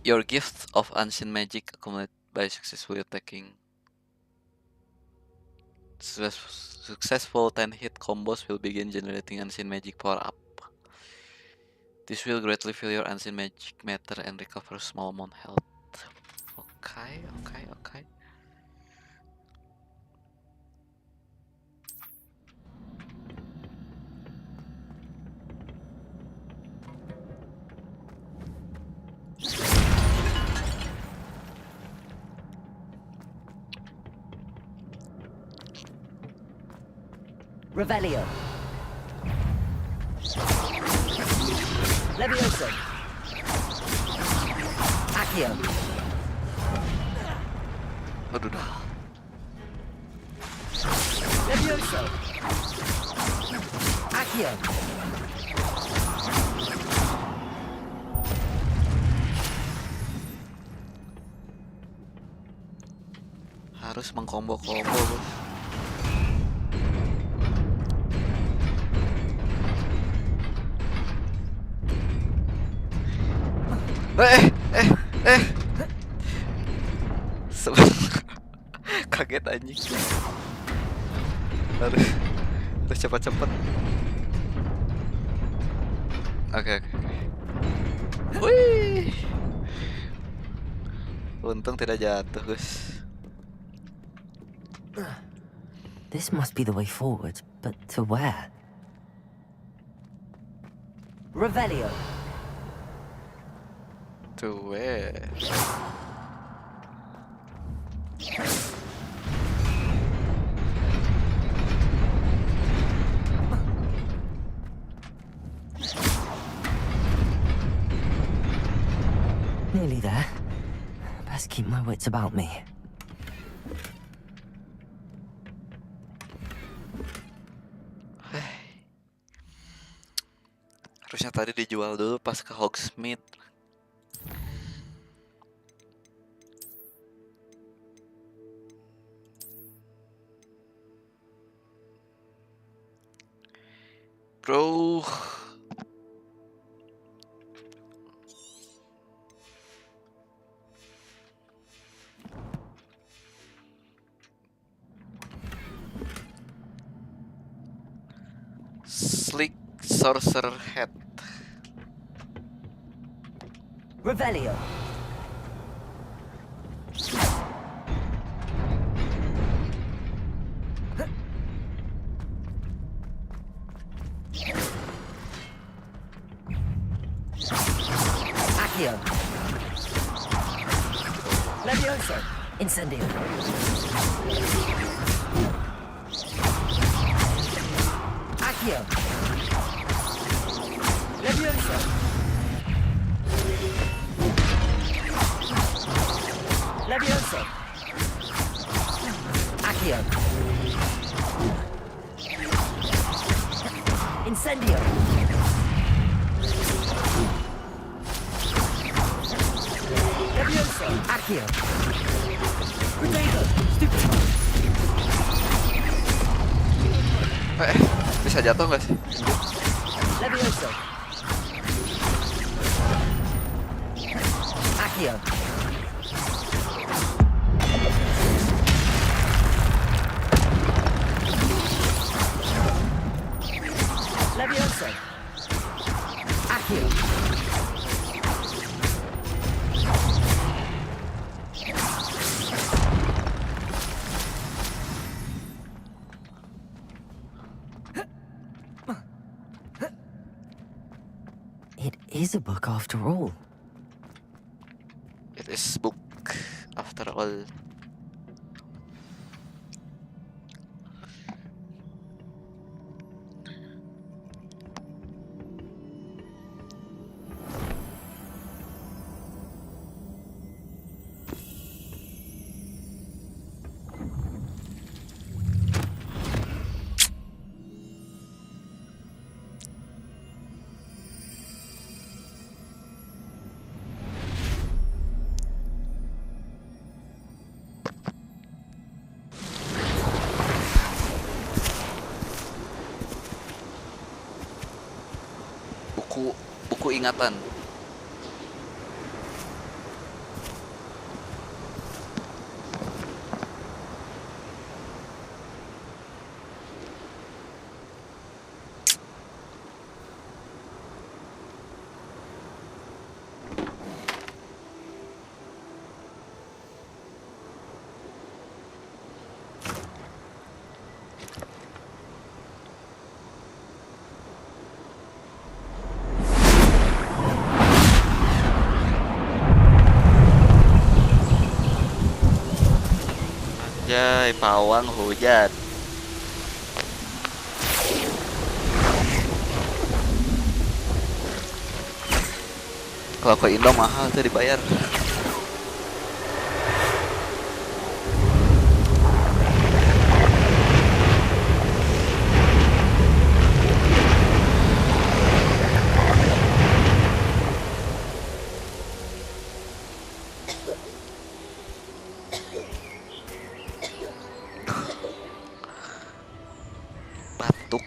[SPEAKER 1] Your gift of ancient magic accumulated by successfully attacking. Successful 10-hit combos will begin generating ancient magic power-up. This will greatly fill your ancient magic matter and recover small amount health. Okay.
[SPEAKER 2] Revelio. Levioso. Accio.
[SPEAKER 1] Aduh.
[SPEAKER 2] Levioso. Accio.
[SPEAKER 1] Harus mengkombo-kombo, bos. Kaget anjing. Harus cepat-cepat. Oke. Wih. Untung tidak jatuh, guys.
[SPEAKER 2] This must be the way forward, but to where? Revelio.
[SPEAKER 1] To where?
[SPEAKER 2] Nearly there. Best keep my wits about me.
[SPEAKER 1] Harusnya tadi dijual dulu pas ke Hogsmeade. Bro. Slick Sorcerer Hat.
[SPEAKER 2] Revelio. Accio. Levioso. Incendio. Accio. Levioso. Levioso. Accio. Incendio. Levioso. Accio. Potato. Stupid.
[SPEAKER 1] Bisa jatuh nggak sih?
[SPEAKER 2] Levioso. Accio. Levioso. Accio. It is a book after all.
[SPEAKER 1] It is book after all. Buku ingatan.
[SPEAKER 13] Hai pawang hujan. Kalau ke Indo mahal tuh dibayar. Batuk.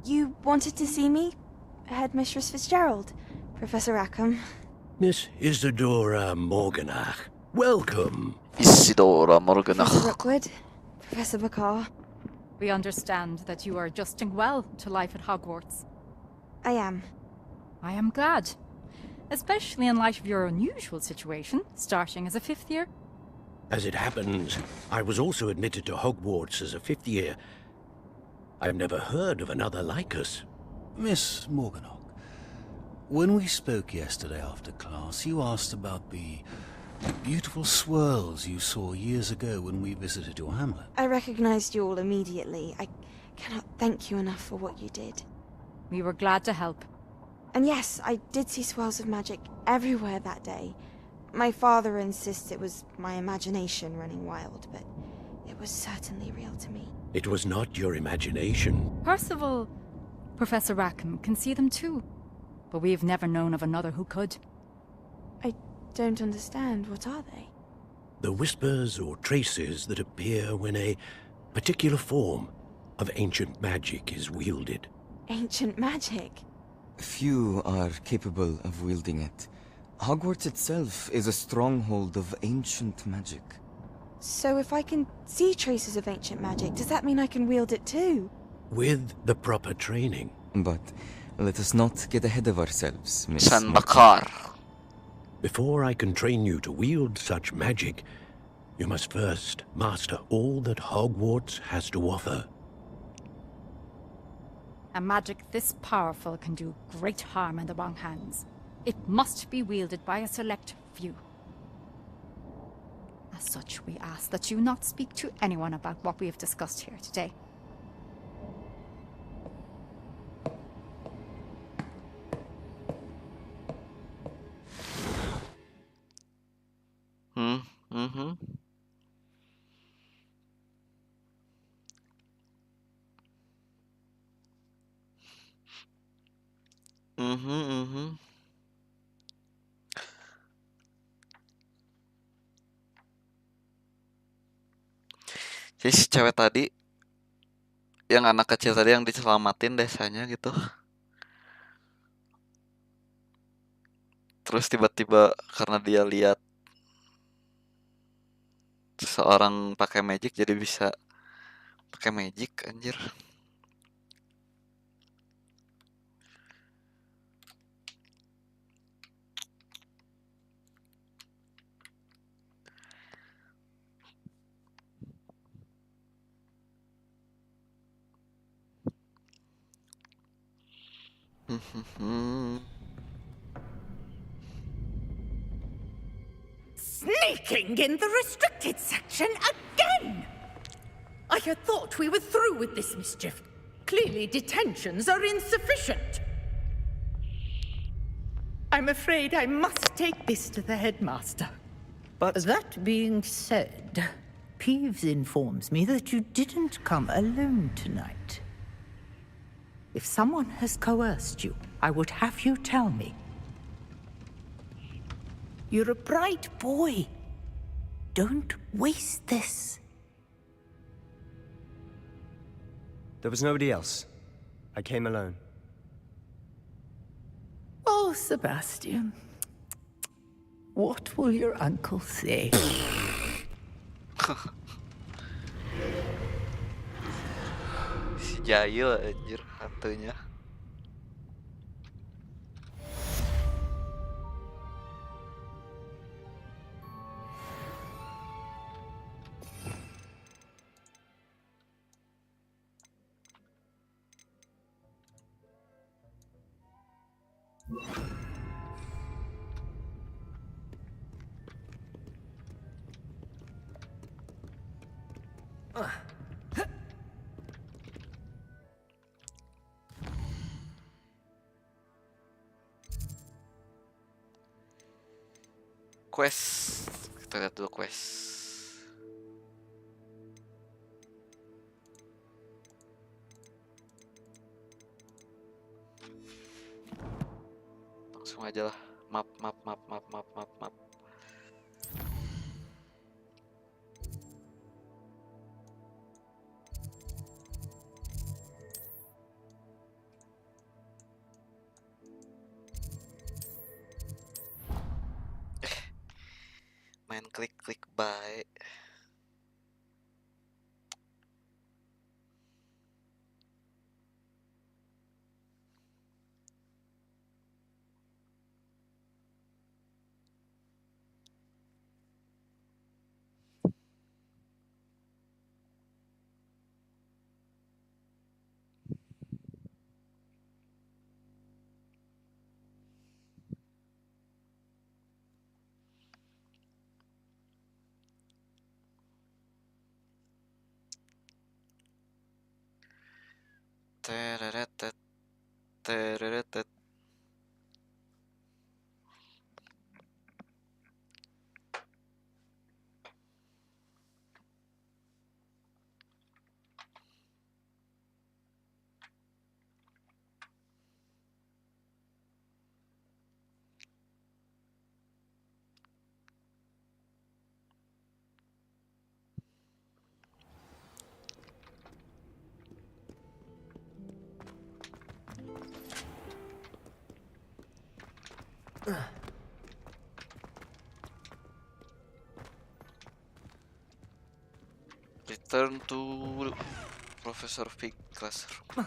[SPEAKER 18] You wanted to see me? Headmistress Fitzgerald, Professor Rackham.
[SPEAKER 17] Miss Isadora Morganach, welcome.
[SPEAKER 13] Isidora Morganach.
[SPEAKER 18] Professor Rookwood, Professor Bakar.
[SPEAKER 9] We understand that you are adjusting well to life at Hogwarts.
[SPEAKER 18] I am.
[SPEAKER 9] I am glad. Especially in light of your unusual situation, starting as a 5th year.
[SPEAKER 17] As it happens, I was also admitted to Hogwarts as a 5th year. I've never heard of another like us.
[SPEAKER 19] Miss Morganach, when we spoke yesterday after class, you asked about the beautiful swirls you saw years ago when we visited your hamlet.
[SPEAKER 18] I recognized you all immediately. I cannot thank you enough for what you did.
[SPEAKER 9] We were glad to help.
[SPEAKER 18] And yes, I did see swirls of magic everywhere that day. My father insists it was my imagination running wild, but it was certainly real to me.
[SPEAKER 17] It was not your imagination.
[SPEAKER 9] Percival, Professor Rackham can see them too. But we've never known of another who could.
[SPEAKER 18] I don't understand. What are they?
[SPEAKER 17] The whispers or traces that appear when a particular form of ancient magic is wielded.
[SPEAKER 18] Ancient magic?
[SPEAKER 23] Few are capable of wielding it. Hogwarts itself is a stronghold of ancient magic.
[SPEAKER 18] So if I can see traces of ancient magic, does that mean I can wield it too?
[SPEAKER 17] With the proper training.
[SPEAKER 23] But let us not get ahead of ourselves, Miss
[SPEAKER 13] San Bakar.
[SPEAKER 17] Before I can train you to wield such magic, you must first master all that Hogwarts has to offer.
[SPEAKER 9] A magic this powerful can do great harm in the wrong hands. It must be wielded by a select few. As such, we ask that you not speak to anyone about what we have discussed here today.
[SPEAKER 13] Mm-hmm. Jadi si cewek tadi, yang anak kecil tadi yang diselamatin desanya gitu. Terus tiba-tiba karena dia lihat seseorang pakai magic jadi bisa pakai magic, anjir.
[SPEAKER 12] Sneaking in the restricted section again! I had thought we were through with this mischief. Clearly detentions are insufficient. I'm afraid I must take this to the headmaster.
[SPEAKER 24] But that being said, Peeves informs me that you didn't come alone tonight. If someone has coerced you, I would have you tell me. You're a bright boy. Don't waste this.
[SPEAKER 8] There was nobody else. I came alone.
[SPEAKER 24] Oh, Sebastian. What will your uncle say?
[SPEAKER 13] Jahil anjir hantunya. Quest, kita lihat dulu quest. Langsung aja lah, map. Main klik buy. Tereretet, tereretet. Return to Professor Fig classroom.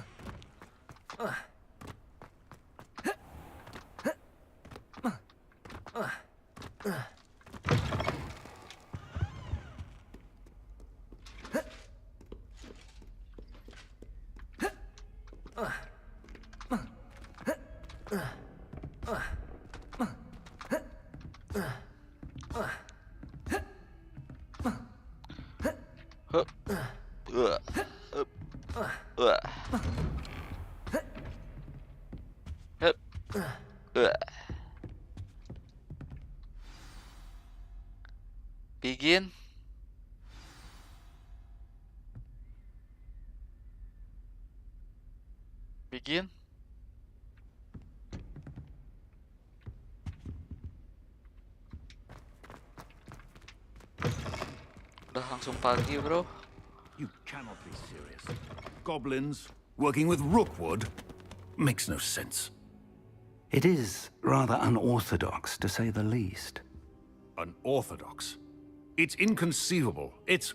[SPEAKER 13] Begin. Begin. Udah langsung pagi, bro.
[SPEAKER 17] You cannot be serious. Goblins working with rookwood makes no sense.
[SPEAKER 6] It is rather unorthodox, to say the least.
[SPEAKER 17] Unorthodox? It's inconceivable. It's...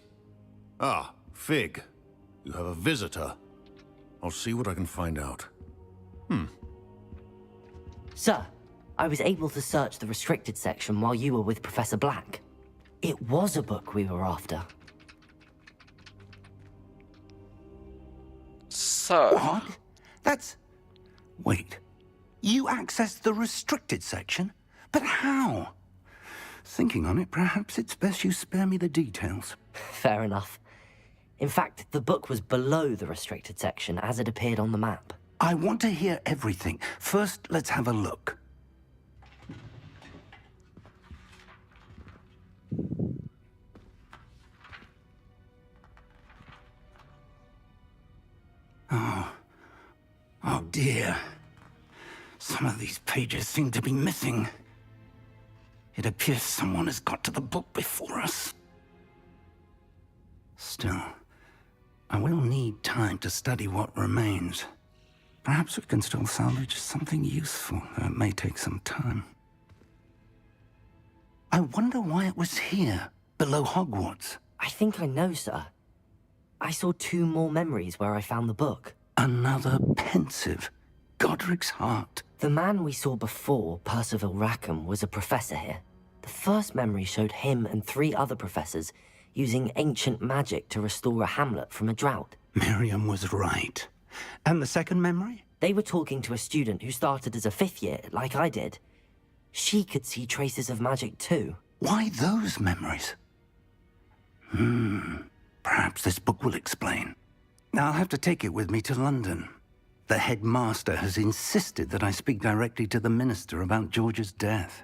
[SPEAKER 17] Ah, Fig. You have a visitor. I'll see what I can find out.
[SPEAKER 2] Sir, I was able to search the restricted section while you were with Professor Black. It was a book we were after.
[SPEAKER 13] So...
[SPEAKER 6] What? That's... Wait. You accessed the restricted section? But how? Thinking on it, perhaps it's best you spare me the details.
[SPEAKER 2] Fair enough. In fact, the book was below the restricted section as it appeared on the map.
[SPEAKER 6] I want to hear everything. First, let's have a look. Oh dear. Some of these pages seem to be missing. It appears someone has got to the book before us. Still, I will need time to study what remains. Perhaps we can still salvage something useful, though it may take some time. I wonder why it was here, below Hogwarts.
[SPEAKER 2] I think I know, sir. I saw 2 more memories where I found the book.
[SPEAKER 6] Another pensive. Godric's heart.
[SPEAKER 2] The man we saw before, Percival Rackham, was a professor here. The first memory showed him and 3 other professors using ancient magic to restore a hamlet from a drought.
[SPEAKER 6] Miriam was right. And the second memory?
[SPEAKER 2] They were talking to a student who started as a 5th year, like I did. She could see traces of magic too.
[SPEAKER 6] Why those memories? Perhaps this book will explain. I'll have to take it with me to London. The headmaster has insisted that I speak directly to the minister about George's death.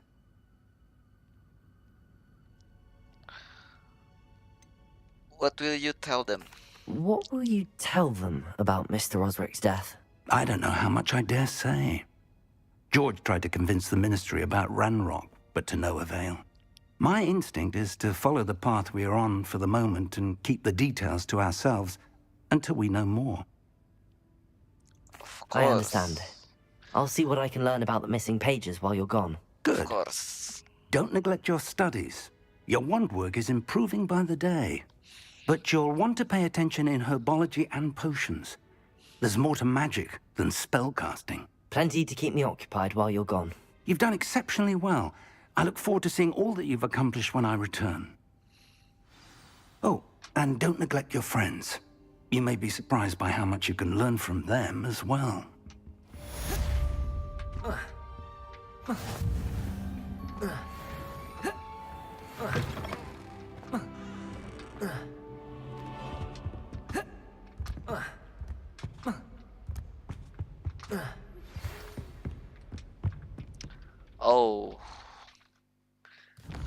[SPEAKER 13] What will you tell them?
[SPEAKER 2] What will you tell them about Mr. Osric's death?
[SPEAKER 6] I don't know how much I dare say. George tried to convince the ministry about Ranrock, but to no avail. My instinct is to follow the path we are on for the moment and keep the details to ourselves until we know more.
[SPEAKER 2] I understand. I'll see what I can learn about the missing pages while you're gone.
[SPEAKER 6] Good.
[SPEAKER 13] Of course.
[SPEAKER 6] Don't neglect your studies. Your wand work is improving by the day. But you'll want to pay attention in herbology and potions. There's more to magic than spellcasting.
[SPEAKER 2] Plenty to keep me occupied while you're gone.
[SPEAKER 6] You've done exceptionally well. I look forward to seeing all that you've accomplished when I return. Oh, and don't neglect your friends. You may be surprised by how much you can learn from them as well.
[SPEAKER 13] Oh.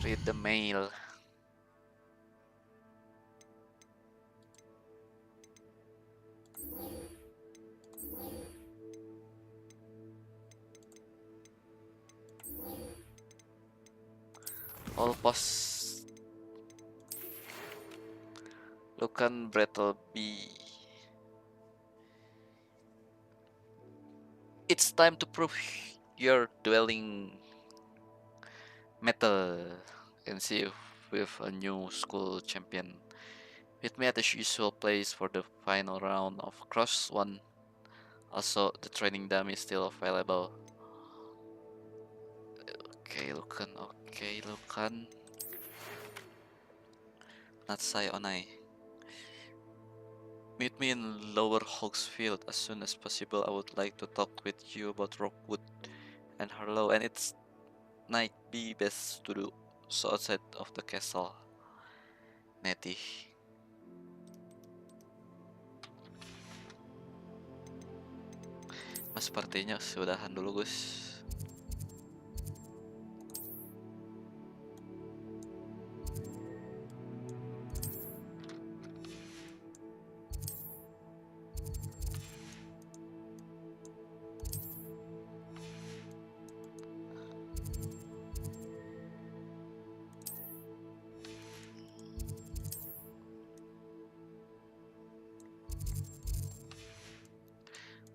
[SPEAKER 13] Read the mail. All posts. Lucan Brettleby. It's time to prove your dwelling metal and see if with a new school champion. Meet me at the usual place for the final round of Cross 1. Also, the training dummy is still available. Okay, Lucan. Okay, Lucan. Natsai Onai. Meet me in Lower Hogsfield as soon as possible. I would like to talk with you about Rockwood and Harlow, and it's might be best to do so outside of the castle. Nettie. Mas sepertinya sudahan dulu, Gus.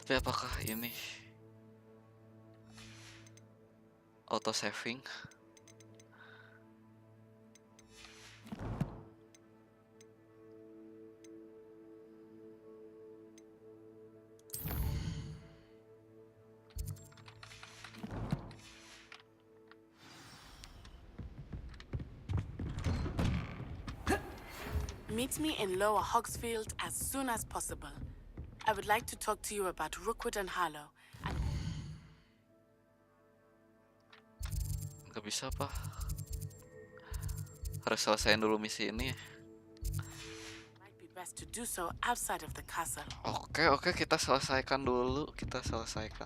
[SPEAKER 13] Tapi apakah ini auto saving?
[SPEAKER 3] Meet me in Lower Hogsfield as soon as possible. I would like to talk to you about Rookwood and Harlow.
[SPEAKER 13] Gak bisa apa? Harus selesaiin dulu misi ini.
[SPEAKER 3] Might be best to do so outside of the castle.
[SPEAKER 13] Oke, kita selesaikan dulu. Kita selesaikan.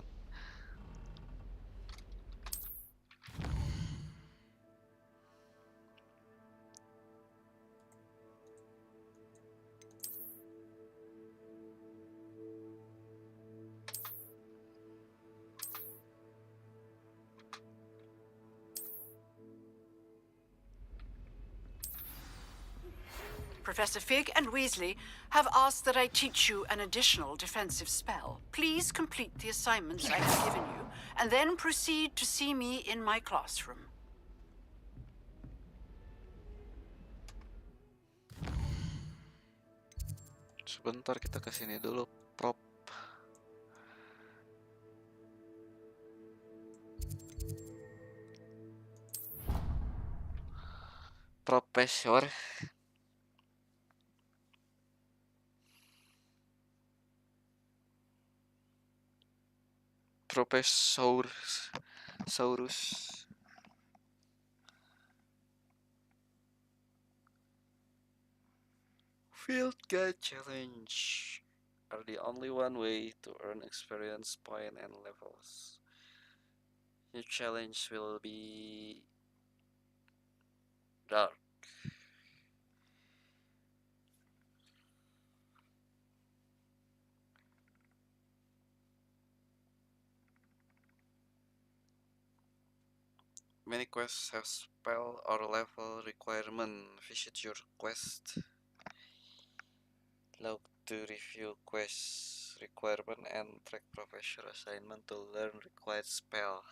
[SPEAKER 10] Professor Fig and Weasley have asked that I teach you an additional defensive spell. Please complete the assignments I have given you, and then proceed to see me in my classroom.
[SPEAKER 13] Sebentar kita kesini dulu, prop. Profesor. Saurus. Field Guide Challenge are the only one way to earn experience point and levels. New challenge will be dark. Many quests have spell or level requirement. Visit your quest log to review quest requirement and track professor assignment to learn required spell.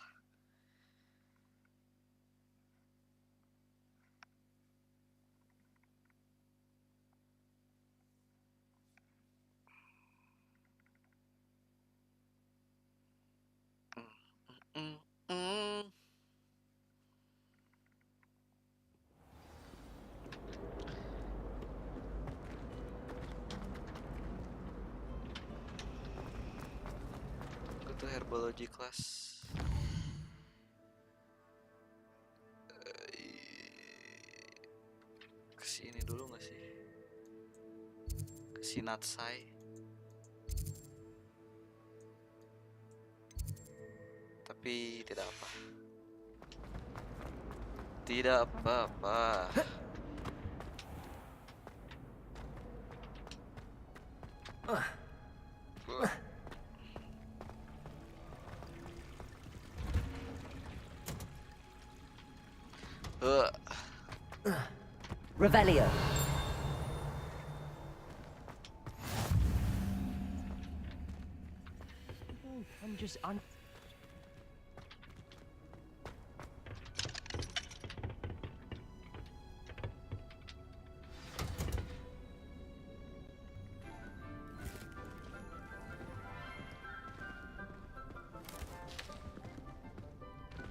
[SPEAKER 13] Go to herbology class. Kesini dulu nggak sih? Ke Sinatsai. Tapi tidak apa. Tidak apa-apa.
[SPEAKER 2] Revelio.
[SPEAKER 5] I'm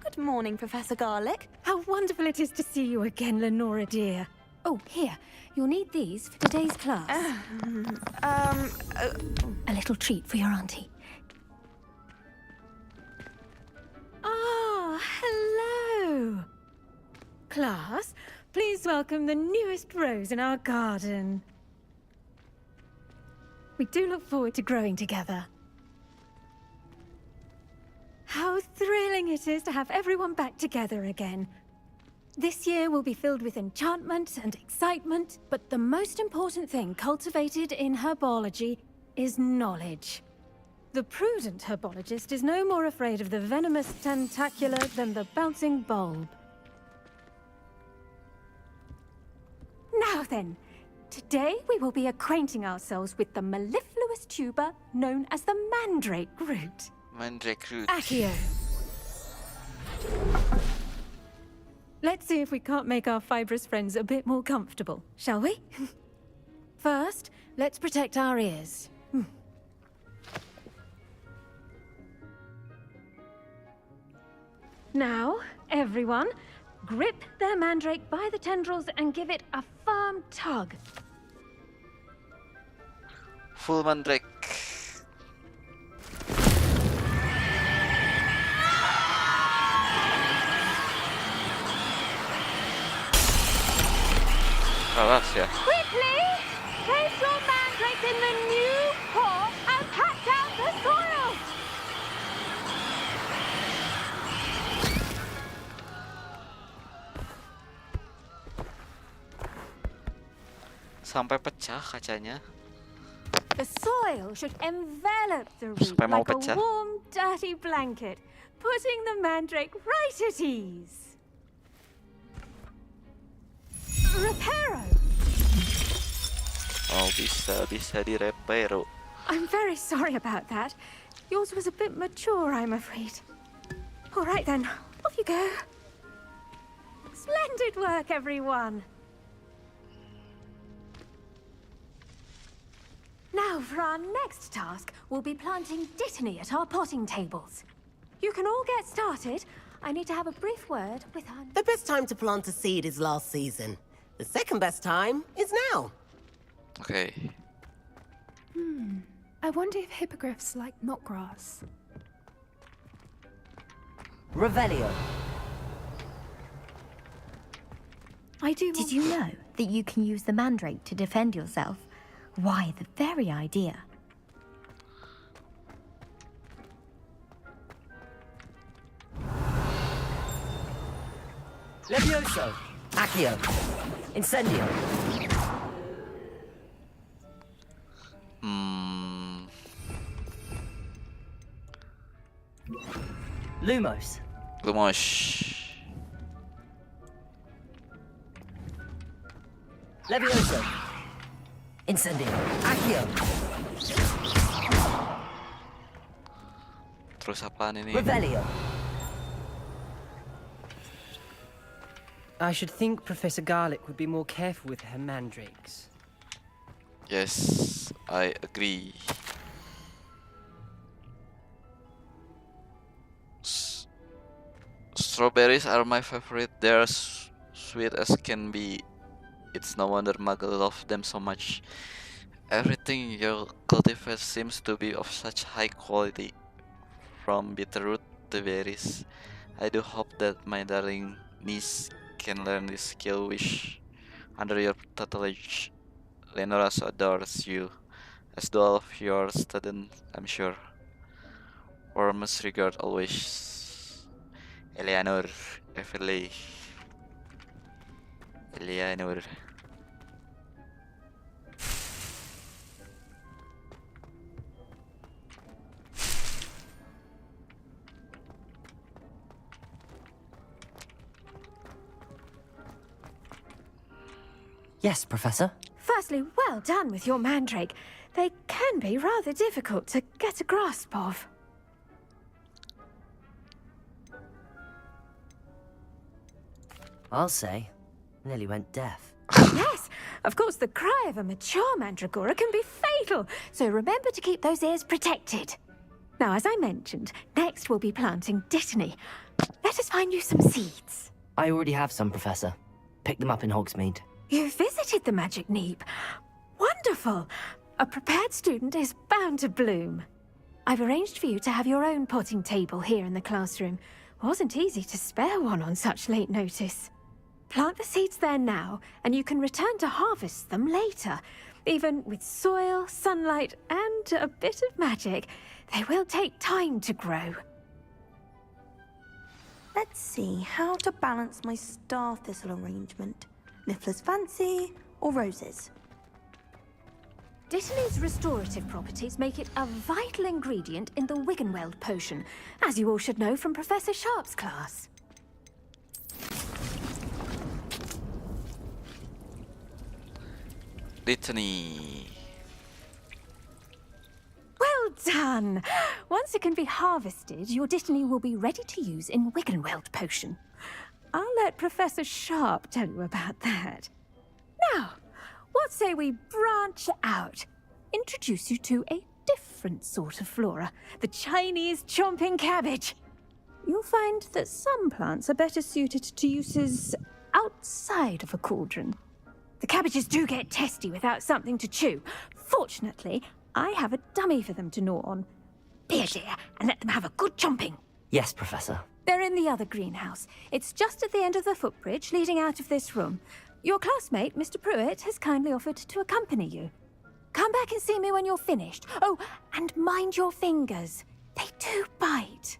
[SPEAKER 15] Good morning, Professor Garlick.
[SPEAKER 16] How wonderful it is to see you again, Lenora dear. Oh, here. You'll need these for today's class. A little treat for your auntie. Ah, hello. Class, please welcome the newest rose in our garden. We do look forward to growing together. How thrilling it is to have everyone back together again. This year will be filled with enchantment and excitement, but the most important thing cultivated in herbology is knowledge. The prudent herbologist is no more afraid of the venomous tentacula than the bouncing bulb. Now then, today we will be acquainting ourselves with the mellifluous tuber known as the mandrake root.
[SPEAKER 13] Mandrake root.
[SPEAKER 16] Accio. Let's see if we can't make our fibrous friends a bit more comfortable, shall we? First, let's protect our ears. Now, everyone, grip their mandrake by the tendrils and give it a firm tug.
[SPEAKER 13] Full mandrake. Alas ya.
[SPEAKER 16] Quickly! Place your mandrake in the new pot and pat down the soil!
[SPEAKER 13] Sampai pecah kacanya.
[SPEAKER 16] The soil should envelop the root
[SPEAKER 13] Sampai mau
[SPEAKER 16] like a
[SPEAKER 13] pecah.
[SPEAKER 16] warm, dirty blanket, putting the mandrake right at ease. Reparo!
[SPEAKER 13] Oh, bisa direpero.
[SPEAKER 16] I'm very sorry about that. Yours was a bit mature, I'm afraid. All right then, off you go. Splendid work, everyone. Now, for our next task, we'll be planting Dittany at our potting tables. You can all get started. I need to have a brief word with our...
[SPEAKER 4] The best time to plant a seed is last season. The second best time is now.
[SPEAKER 1] Okay.
[SPEAKER 11] I wonder if hippogriffs like knotgrass.
[SPEAKER 2] Revelio.
[SPEAKER 20] Did you know that you can use the mandrake to defend yourself? Why, the very idea.
[SPEAKER 2] Levioso. Accio. Incendio. Lumos.
[SPEAKER 1] Lumos.
[SPEAKER 2] Levioso. Incendio. Accio.
[SPEAKER 1] Terus apaan ini?
[SPEAKER 2] Revelio.
[SPEAKER 5] I should think Professor Garlic would be more careful with her mandrakes.
[SPEAKER 1] Yes, I agree. Strawberries are my favorite. They're sweet as can be. It's no wonder Muggle love them so much. Everything you cultivate seems to be of such high quality. From bitterroot to berries. I do hope that my darling niece can learn this skill wish under your tutelage. Lenora adores you, as do all of your students, I'm sure. Warmest regard always, Eleanor Everley. Eleanor.
[SPEAKER 2] Yes, Professor.
[SPEAKER 16] Firstly, well done with your mandrake. They can be rather difficult to get a grasp of.
[SPEAKER 2] I'll say, nearly went deaf.
[SPEAKER 16] Yes, of course, the cry of a mature mandragora can be fatal, so remember to keep those ears protected. Now, as I mentioned, next we'll be planting Dittany. Let us find you some seeds.
[SPEAKER 2] I already have some, Professor. Picked them up in Hogsmeade.
[SPEAKER 16] You visited the Magic Neep. Wonderful! A prepared student is bound to bloom. I've arranged for you to have your own potting table here in the classroom. Wasn't easy to spare one on such late notice. Plant the seeds there now, and you can return to harvest them later. Even with soil, sunlight, and a bit of magic, they will take time to grow.
[SPEAKER 15] Let's see how to balance my star thistle arrangement. Niffler's Fancy or Roses?
[SPEAKER 16] Dittany's restorative properties make it a vital ingredient in the Wiggenweld potion, as you all should know from Professor Sharp's class.
[SPEAKER 1] Dittany.
[SPEAKER 16] Well done! Once it can be harvested, your Dittany will be ready to use in Wiggenweld potion. I'll let Professor Sharp tell you about that. Now, what say we branch out? Introduce you to a different sort of flora, the Chinese chomping cabbage. You'll find that some plants are better suited to uses outside of a cauldron. The cabbages do get testy without something to chew. Fortunately, I have a dummy for them to gnaw on. Be a dear and let them have a good chomping.
[SPEAKER 2] Yes, Professor.
[SPEAKER 16] They're in the other greenhouse. It's just at the end of the footbridge leading out of this room. Your classmate, Mr. Pruitt, has kindly offered to accompany you. Come back and see me when you're finished. Oh, and mind your fingers. They do bite.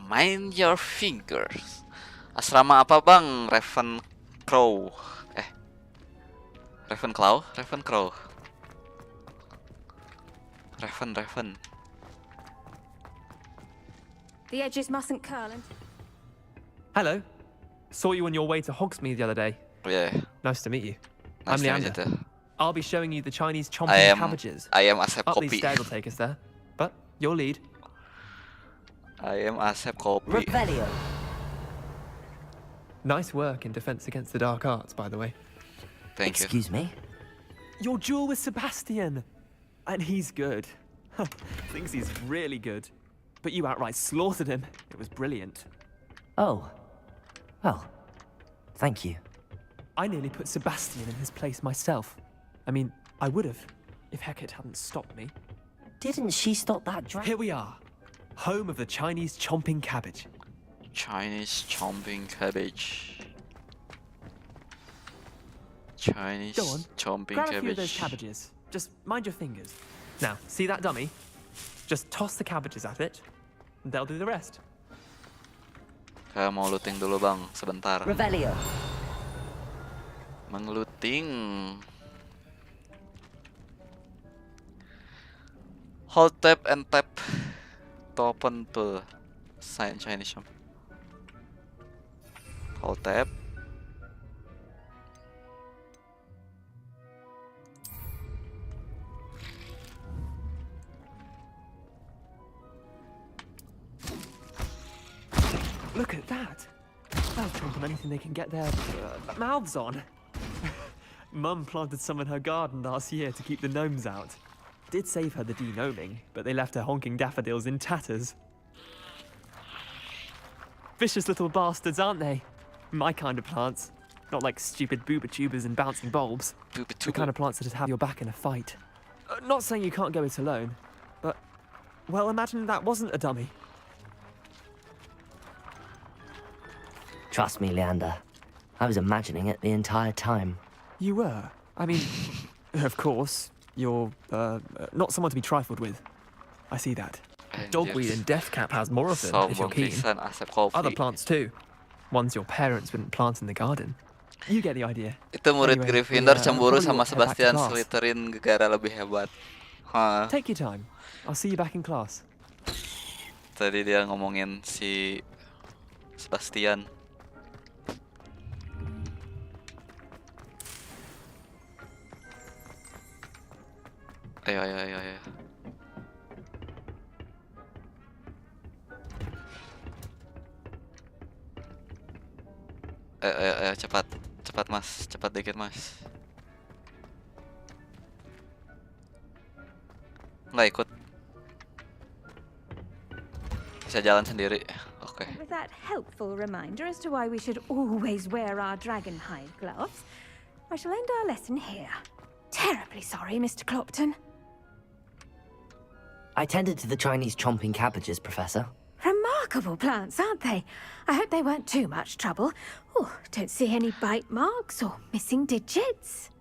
[SPEAKER 1] Mind your fingers. Asrama apa bang? Ravenclaw. Ravenclaw? Ravenclaw. Raven.
[SPEAKER 16] The edges mustn't curl and...
[SPEAKER 21] Hello. Saw you on your way to Hogsmeade the other day.
[SPEAKER 1] Yeah.
[SPEAKER 21] Nice to meet you.
[SPEAKER 1] Nice
[SPEAKER 21] I'm
[SPEAKER 1] to meet you
[SPEAKER 21] Leander.
[SPEAKER 1] too.
[SPEAKER 21] I'll be showing you the Chinese chomping cabbages.
[SPEAKER 1] I am Asep
[SPEAKER 21] Utley's
[SPEAKER 1] Kopi.
[SPEAKER 21] dad will take us there. But your lead.
[SPEAKER 1] I am Asep Kopi.
[SPEAKER 2] Revelio.
[SPEAKER 21] Nice work in Defense Against the Dark Arts, by the way.
[SPEAKER 1] Thank you.
[SPEAKER 2] Excuse me?
[SPEAKER 21] Your duel with Sebastian. And he's good. Thinks he's really good. But you outright slaughtered him. It was brilliant.
[SPEAKER 2] Oh. Well, thank you.
[SPEAKER 21] I nearly put Sebastian in his place myself. I mean, I would have, if Hecate hadn't stopped me.
[SPEAKER 2] Didn't she stop that dragon?
[SPEAKER 21] Here we are. Home of the Chinese chomping cabbage.
[SPEAKER 1] Chinese chomping cabbage. Chinese
[SPEAKER 21] Go on,
[SPEAKER 1] chomping
[SPEAKER 21] grab
[SPEAKER 1] cabbage.
[SPEAKER 21] a few of those cabbages. Just mind your fingers. Now, see that dummy? Just toss the cabbages at it, and they'll do the rest.
[SPEAKER 1] Saya mau looting dulu bang, sebentar.
[SPEAKER 2] Revelio.
[SPEAKER 1] Mengluting. Hold tab and tap to open to sign Chinese shop. Hold tab.
[SPEAKER 21] Look at that. They'll chomp on anything they can get their mouths on. Mum planted some in her garden last year to keep the gnomes out. Did save her the de-gnoming, but they left her honking daffodils in tatters. Vicious little bastards, aren't they? My kind of plants. Not like stupid booba tubers and bouncing bulbs. The kind of plants that'd have your back in a fight. Not saying you can't go it alone, but, well, imagine that wasn't a dummy.
[SPEAKER 2] Trust me, Leander. I was imagining it the entire time.
[SPEAKER 21] You were? I mean, of course, you're, not someone to be trifled with. I see that. Dogweed and deathcap has more of them, if you're keen. Other plants too. Ones your parents wouldn't plant in the garden. You get the idea.
[SPEAKER 1] Itu murid
[SPEAKER 21] Anyway,
[SPEAKER 1] Gryffindor
[SPEAKER 21] we,
[SPEAKER 1] cemburu
[SPEAKER 21] probably
[SPEAKER 1] sama
[SPEAKER 21] ought to head back to
[SPEAKER 1] Sebastian
[SPEAKER 21] class.
[SPEAKER 1] Slytherin gara lebih hebat. Hah.
[SPEAKER 21] Take your time. I'll see you back in class.
[SPEAKER 1] Tadi dia ngomongin si Sebastian. Ayo, ayo, ayo, ayo. Ayo, cepat. Cepat, Mas. Cepat dikit, Mas. Nggak ikut. Bisa jalan sendiri. Oke.
[SPEAKER 16] With that helpful reminder as to why we should always wear our dragon hide gloves, I shall end our lesson here. Terribly sorry, Mr. Clopton.
[SPEAKER 2] I tended to the Chinese chomping cabbages, Professor.
[SPEAKER 16] Remarkable plants, aren't they? I hope they weren't too much trouble. Oh, don't see any bite marks or missing digits.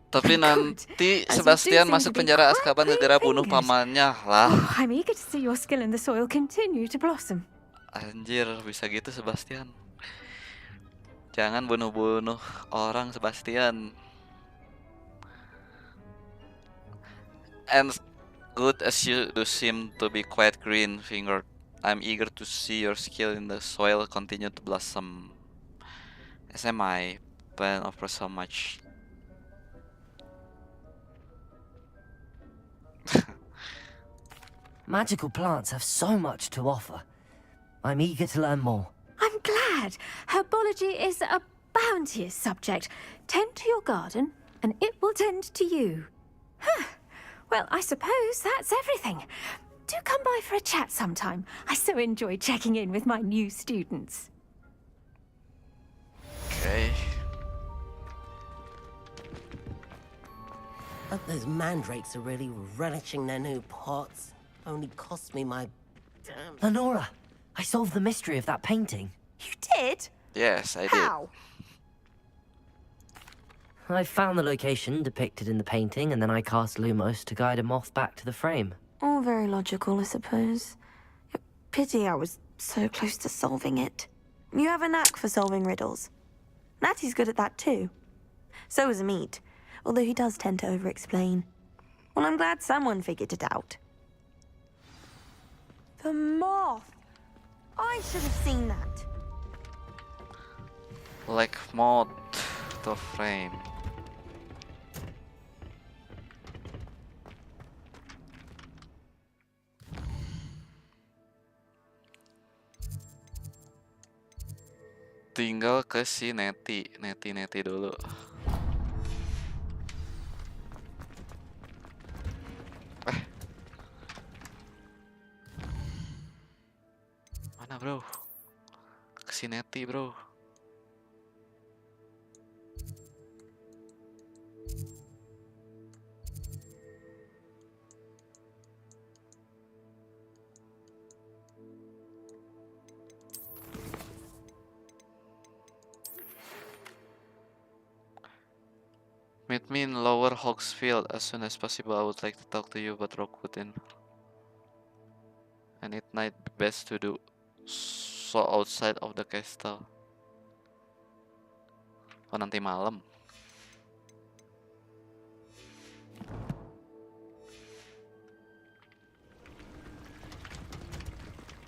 [SPEAKER 1] Tapi nanti Sebastian masuk penjara Azkaban gara-gara bunuh pamannya lah.
[SPEAKER 16] Oh, I'm eager to see your skill in the soil continue to blossom.
[SPEAKER 1] Anjir, bisa gitu Sebastian. Jangan bunuh-bunuh orang, Sebastian. And good as you do seem to be quite green-fingered, I'm eager to see your skill in the soil continue to blossom. As am I, plan offers so much.
[SPEAKER 2] Magical plants have so much to offer. I'm eager to learn more.
[SPEAKER 16] I'm glad. Herbology is a bounteous subject. Tend to your garden, and it will tend to you. Huh. Well, I suppose that's everything. Do come by for a chat sometime. I so enjoy checking in with my new students.
[SPEAKER 1] Okay.
[SPEAKER 4] Hope those mandrakes are really relishing their new pots. Only cost me my damn...
[SPEAKER 2] Lenora, I solved the mystery of that painting.
[SPEAKER 4] You did?
[SPEAKER 1] Yes, I did.
[SPEAKER 4] How?
[SPEAKER 2] I found the location depicted in the painting, and then I cast Lumos to guide a moth back to the frame.
[SPEAKER 15] All very logical, I suppose. Pity I was so close to solving it. You have a knack for solving riddles. Natty's good at that too. So is Meat, although he does tend to over-explain. Well, I'm glad someone figured it out. The moth! I should have seen that.
[SPEAKER 1] Like moth to frame. Tinggal ke si Neti dulu.
[SPEAKER 13] bro? Kesineti bro. Meet me in Lower Hogsfield as soon as possible. I would like to talk to you about Rockwood and it might be best to do so outside of the castle. Oh, nanti malam.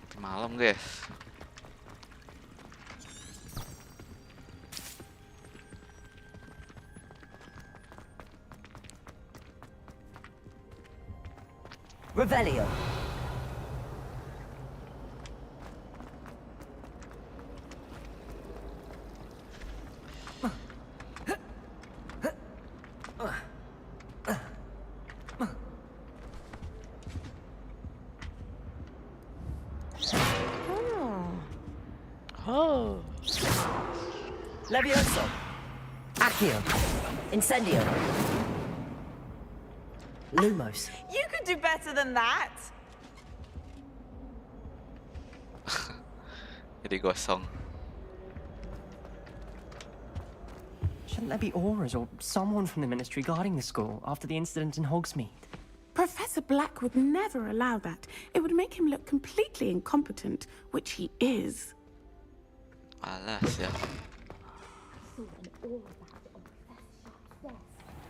[SPEAKER 13] Nanti malam, guys.
[SPEAKER 2] Revelio.
[SPEAKER 15] Oh.
[SPEAKER 2] Levioso. Accio. Incendio. Lumos.
[SPEAKER 18] You could do better than that.
[SPEAKER 13] Jadi gosong.
[SPEAKER 5] Shouldn't there be auras or someone from the ministry guarding the school after the incident in Hogsmeade?
[SPEAKER 3] Professor Black would never allow that. It would make him look completely incompetent, which he is.
[SPEAKER 13] Alas ya.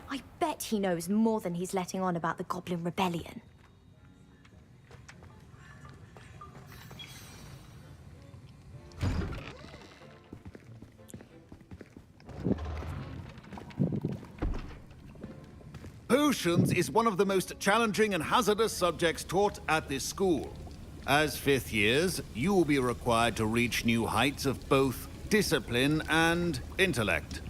[SPEAKER 20] I bet he knows more than he's letting on about the Goblin Rebellion.
[SPEAKER 7] Potions is one of the most challenging and hazardous subjects taught at this school. As fifth years, you will be required to reach new heights of both discipline and intellect.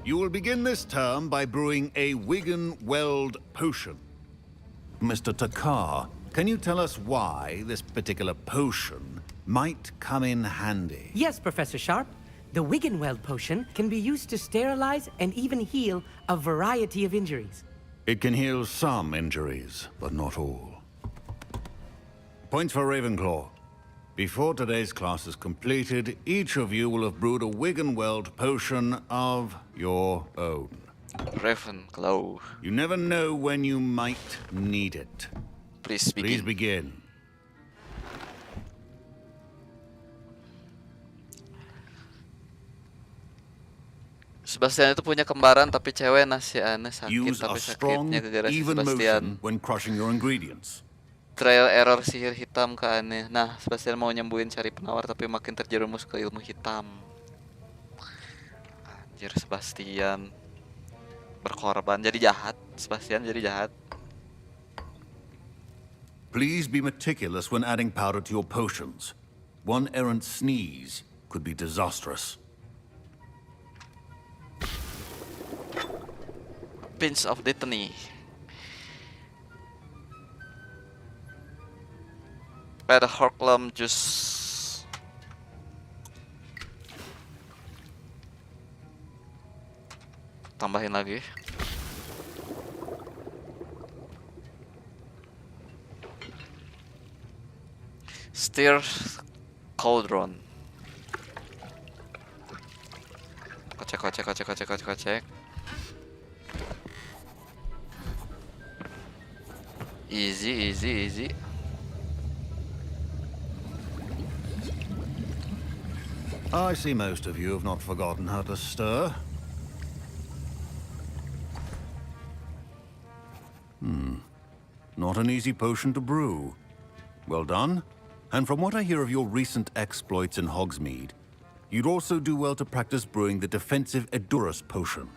[SPEAKER 7] You will begin this term by brewing a Wigan-Weld potion. Mr. Takar, can you tell us why this particular potion might come in handy?
[SPEAKER 14] Yes, Professor Sharp. The Wigan-Weld potion can be used to sterilize and even heal a variety of injuries.
[SPEAKER 7] It can heal some injuries, but not all. Points for Ravenclaw. Before today's class is completed, each of you will have brewed a Wigan-Weld potion of your own.
[SPEAKER 13] Ravenclaw.
[SPEAKER 7] You never know when you might need it.
[SPEAKER 13] Please begin.
[SPEAKER 7] Please begin.
[SPEAKER 13] Sebastian itu punya kembaran tapi cewek nasi aneh sakit
[SPEAKER 7] Use a
[SPEAKER 13] tapi
[SPEAKER 7] strong,
[SPEAKER 13] sakitnya gara-gara si
[SPEAKER 7] even
[SPEAKER 13] Sebastian.
[SPEAKER 7] motion when crushing your ingredients.
[SPEAKER 13] Trial error sihir hitam ke aneh. Nah, Sebastian mau nyembuhin cari penawar tapi makin terjerumus ke ilmu hitam. Anjir, Sebastian berkorban jadi jahat. Sebastian jadi jahat.
[SPEAKER 7] Please be meticulous when adding powder to your potions. One errant sneeze could be disastrous.
[SPEAKER 13] Pinch of Destiny. Add Horklum juice. Tambahin lagi. Stir cauldron. Kocek. Easy.
[SPEAKER 7] I see most of you have not forgotten how to stir. Not an easy potion to brew. Well done. And from what I hear of your recent exploits in Hogsmeade, you'd also do well to practice brewing the defensive Edurus potion.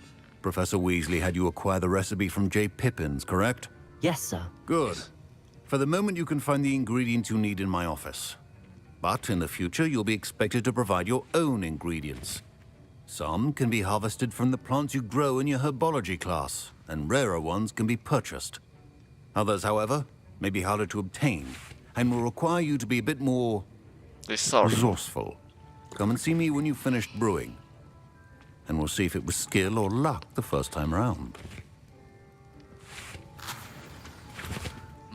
[SPEAKER 7] Professor Weasley had you acquire the recipe from J. Pippins, correct?
[SPEAKER 14] Yes, sir.
[SPEAKER 7] Good. For the moment, you can find the ingredients you need in my office. But in the future, you'll be expected to provide your own ingredients. Some can be harvested from the plants you grow in your herbology class, and rarer ones can be purchased. Others, however, may be harder to obtain, and will require you to be a bit more resourceful. Come and see me when you've finished brewing, and we'll see if it was skill or luck the first time round.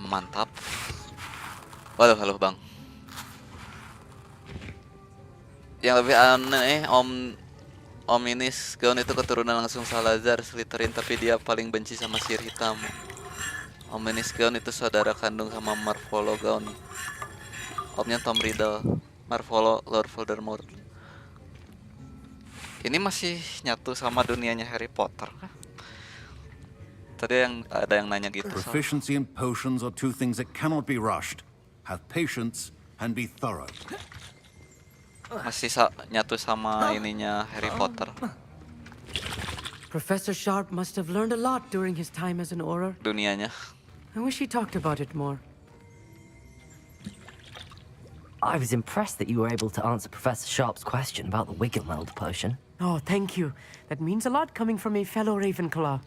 [SPEAKER 13] Mantap. Waduh, halo bang. Yang lebih aneh, Om ini gaun itu keturunan langsung Salazar Slytherin, tapi dia paling benci sama sihir hitam. Om ini gaun itu saudara kandung sama Marvolo gaun. Omnya Tom Riddle, Marvolo Lord Voldemort. Ini masih nyatu sama dunianya Harry Potter. Tadi ada yang nanya gitu.
[SPEAKER 7] Proficiency in potions are two things that cannot be rushed. Have patience and be thorough.
[SPEAKER 13] Masih nyatu sama ininya Harry Potter.
[SPEAKER 14] Professor Sharp must have learned a lot during his time as an Auror.
[SPEAKER 13] Dunianya.
[SPEAKER 14] I wish he talked about it more.
[SPEAKER 2] I was impressed that you were able to answer Professor Sharp's question about the Wiggenweld potion.
[SPEAKER 14] Oh, thank you. That means a lot coming from a fellow Ravenclaw.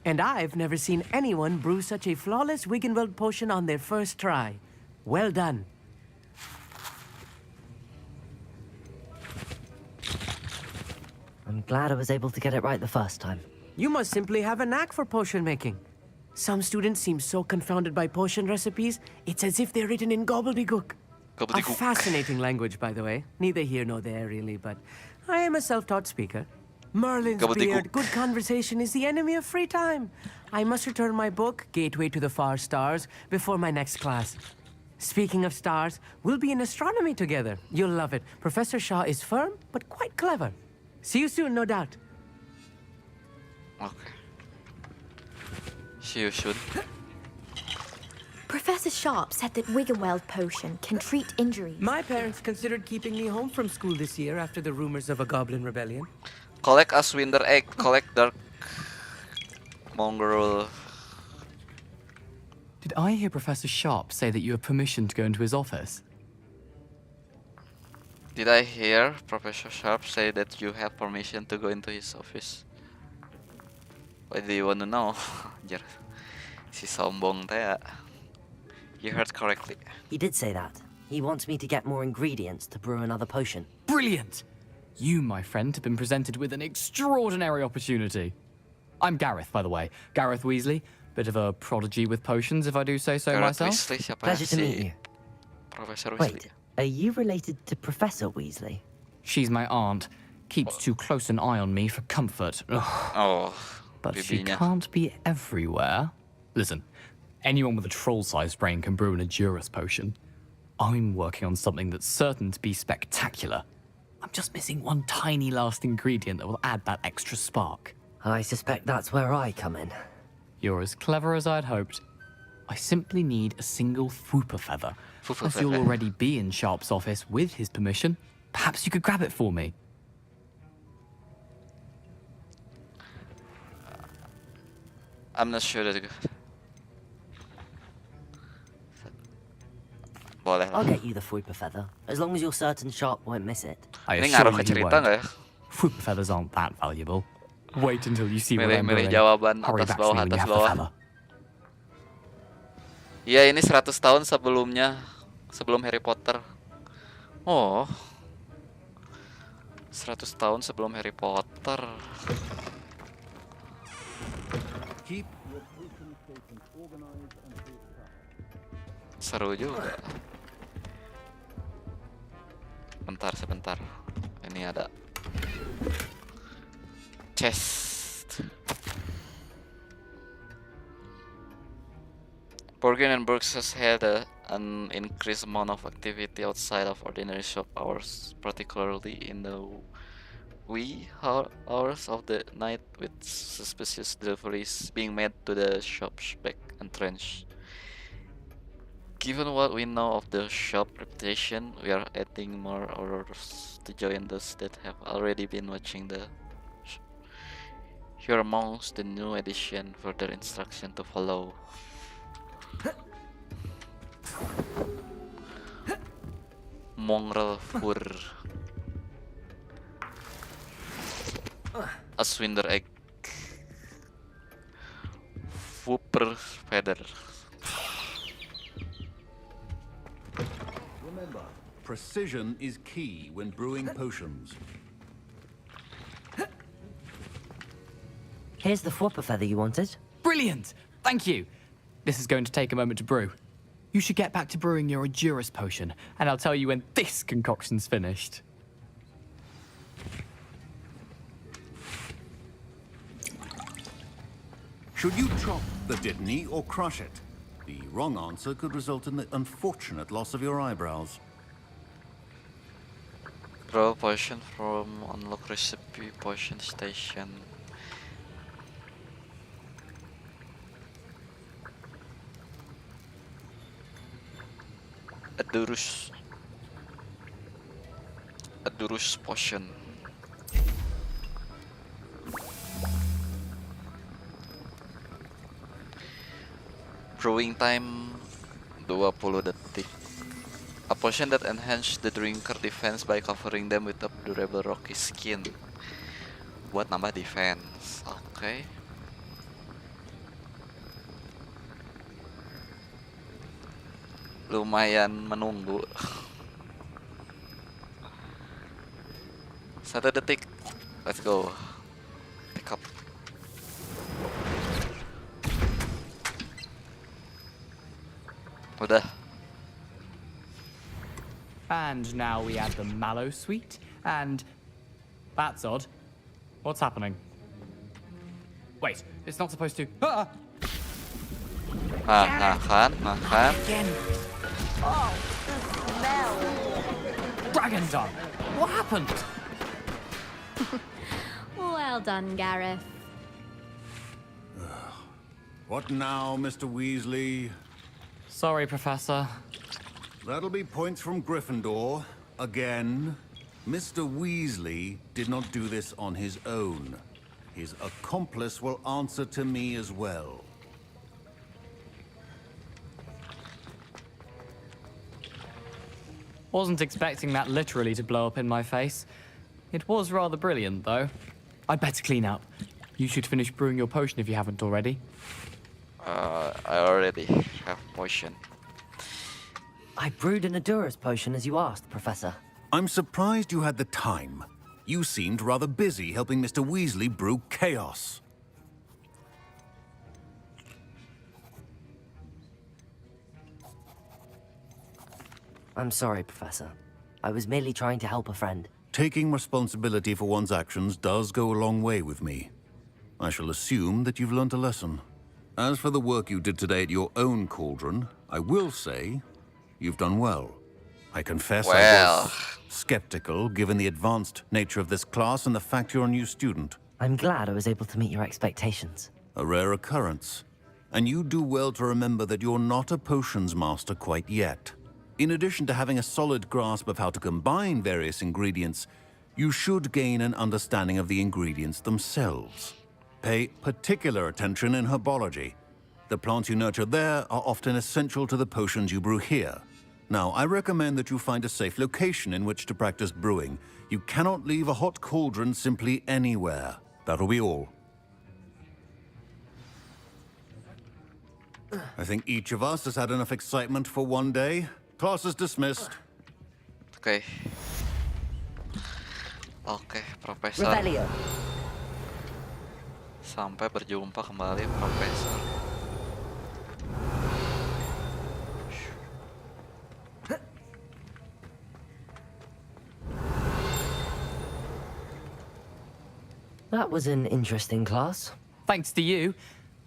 [SPEAKER 14] And I've never seen anyone brew such a flawless Wiggenweld potion on their first try. Well done.
[SPEAKER 2] I'm glad I was able to get it right the first time.
[SPEAKER 14] You must simply have a knack for potion making. Some students seem so confounded by potion recipes, it's as if they're written in gobbledygook. A fascinating language, by the way. Neither here nor there, really, but I am a self-taught speaker. Merlin's beard, good conversation is the enemy of free time. I must return my book, Gateway to the Far Stars, before my next class. Speaking of stars, we'll be in astronomy together. You'll love it. Professor Shaw is firm, but quite clever. See you soon, no doubt.
[SPEAKER 13] Okay. See you soon.
[SPEAKER 20] Professor Sharp said that Wiggenweld potion can treat injuries.
[SPEAKER 14] My parents considered keeping me home from school this year after the rumors of a goblin rebellion.
[SPEAKER 13] Collect a Swinder egg, collect dark mongrel.
[SPEAKER 9] Did I hear Professor Sharp say that you have permission to go into his office?
[SPEAKER 13] Did I hear Professor Sharp say that you have permission to go into his office? Why do you want to know? Anjir. Si sombong teh. You heard correctly.
[SPEAKER 2] He did say that. He wants me to get more ingredients to brew another potion.
[SPEAKER 9] Brilliant! You, my friend, have been presented with an extraordinary opportunity. I'm Gareth, by the way. Gareth Weasley. Bit of a prodigy with potions, if I do say so myself.
[SPEAKER 2] Pleasure to meet you.
[SPEAKER 13] Professor Weasley.
[SPEAKER 2] Wait, are you related to Professor Weasley?
[SPEAKER 9] She's my aunt. Keeps too close an eye on me for comfort. Ugh.
[SPEAKER 13] Oh,
[SPEAKER 9] but she can't be everywhere. Listen, anyone with a troll-sized brain can brew an Edurus potion. I'm working on something that's certain to be spectacular. I'm just missing one tiny last ingredient that will add that extra spark.
[SPEAKER 2] I suspect that's where I come in.
[SPEAKER 9] You're as clever as I'd hoped. I simply need a single Fwooper feather. As you'll already be in Sharp's office with his permission, perhaps you could grab it for me.
[SPEAKER 13] I'm not sure that. Boleh lah.
[SPEAKER 2] I'll get you the Fwooper feather, as long as you're certain Sharp won't miss it.
[SPEAKER 9] I
[SPEAKER 13] Ini
[SPEAKER 9] assure
[SPEAKER 13] ngaruh ke
[SPEAKER 9] you he
[SPEAKER 13] cerita
[SPEAKER 9] won't.
[SPEAKER 13] nggak ya?
[SPEAKER 9] Fwooper feathers aren't that valuable. Wait until you see what I'm
[SPEAKER 13] Milih
[SPEAKER 9] doing.
[SPEAKER 13] jawaban
[SPEAKER 9] Hurry
[SPEAKER 13] atas
[SPEAKER 9] back to
[SPEAKER 13] bawah
[SPEAKER 9] me when you
[SPEAKER 13] atas
[SPEAKER 9] have the
[SPEAKER 13] bawah.
[SPEAKER 9] feather.
[SPEAKER 13] Iya, ini 100 tahun sebelumnya, sebelum Harry Potter. Oh, 100 tahun sebelum Harry Potter. Seru juga. Sebentar. Ini ada chest. Borgin and Burks has had an increased amount of activity outside of ordinary shop hours, particularly in the wee hours of the night, with suspicious deliveries being made to the shop's back entrance. Given what we know of the shop reputation, we are adding more orders to join those that have already been watching the shop. Here amongst the new edition, further instruction to follow. Mongrel fur. A Swinder egg. Fwooper feather.
[SPEAKER 7] Remember, precision is key when brewing potions.
[SPEAKER 14] Here's the Whopper feather you wanted.
[SPEAKER 9] Brilliant! Thank you! This is going to take a moment to brew. You should get back to brewing your Adurus potion, and I'll tell you when this concoction's finished.
[SPEAKER 7] Should you chop the Dittany or crush it? The wrong answer could result in the unfortunate loss of your eyebrows.
[SPEAKER 1] Draw a potion from unlock recipe potion station. Adurus potion. Brewing time 20 detik. A potion that enhances the drinker defense by covering them with a durable rocky skin. Buat nambah defense. Oke. Lumayan menunggu. 1 detik. Let's go. Pick up. Udah.
[SPEAKER 9] And now we add the mallow sweet, and that's odd. What's happening? Wait, it's not supposed to. Ah!
[SPEAKER 1] Makan.
[SPEAKER 15] Oh, the smell.
[SPEAKER 9] Dragon Dung! What happened?
[SPEAKER 12] Well done, Gareth.
[SPEAKER 7] What now, Mr. Weasley?
[SPEAKER 9] Sorry, Professor.
[SPEAKER 7] That'll be points from Gryffindor. Again. Mr. Weasley did not do this on his own. His accomplice will answer to me as well.
[SPEAKER 9] Wasn't expecting that literally to blow up in my face. It was rather brilliant, though. I'd better clean up. You should finish brewing your potion if you haven't already.
[SPEAKER 1] I already have potion.
[SPEAKER 14] I brewed an Adurus potion as you asked, Professor.
[SPEAKER 7] I'm surprised you had the time. You seemed rather busy helping Mr. Weasley brew chaos.
[SPEAKER 14] I'm sorry, Professor. I was merely trying to help a friend.
[SPEAKER 7] Taking responsibility for one's actions does go a long way with me. I shall assume that you've learnt a lesson. As for the work you did today at your own cauldron, I will say you've done well. I confess I was skeptical given the advanced nature of this class and the fact you're a new student.
[SPEAKER 14] I'm glad I was able to meet your expectations.
[SPEAKER 7] A rare occurrence. And you do well to remember that you're not a potions master quite yet. In addition to having a solid grasp of how to combine various ingredients, you should gain an understanding of the ingredients themselves. Pay particular attention in herbology. The plants you nurture there are often essential to the potions you brew here. Now, I recommend that you find a safe location in which to practice brewing. You cannot leave a hot cauldron simply anywhere. That'll be all. I think each of us has had enough excitement for one day. Class is dismissed.
[SPEAKER 1] Oke, Profesor.
[SPEAKER 14] Revelio.
[SPEAKER 1] Sampai berjumpa kembali, Profesor.
[SPEAKER 14] That was an interesting class.
[SPEAKER 9] Thanks to you.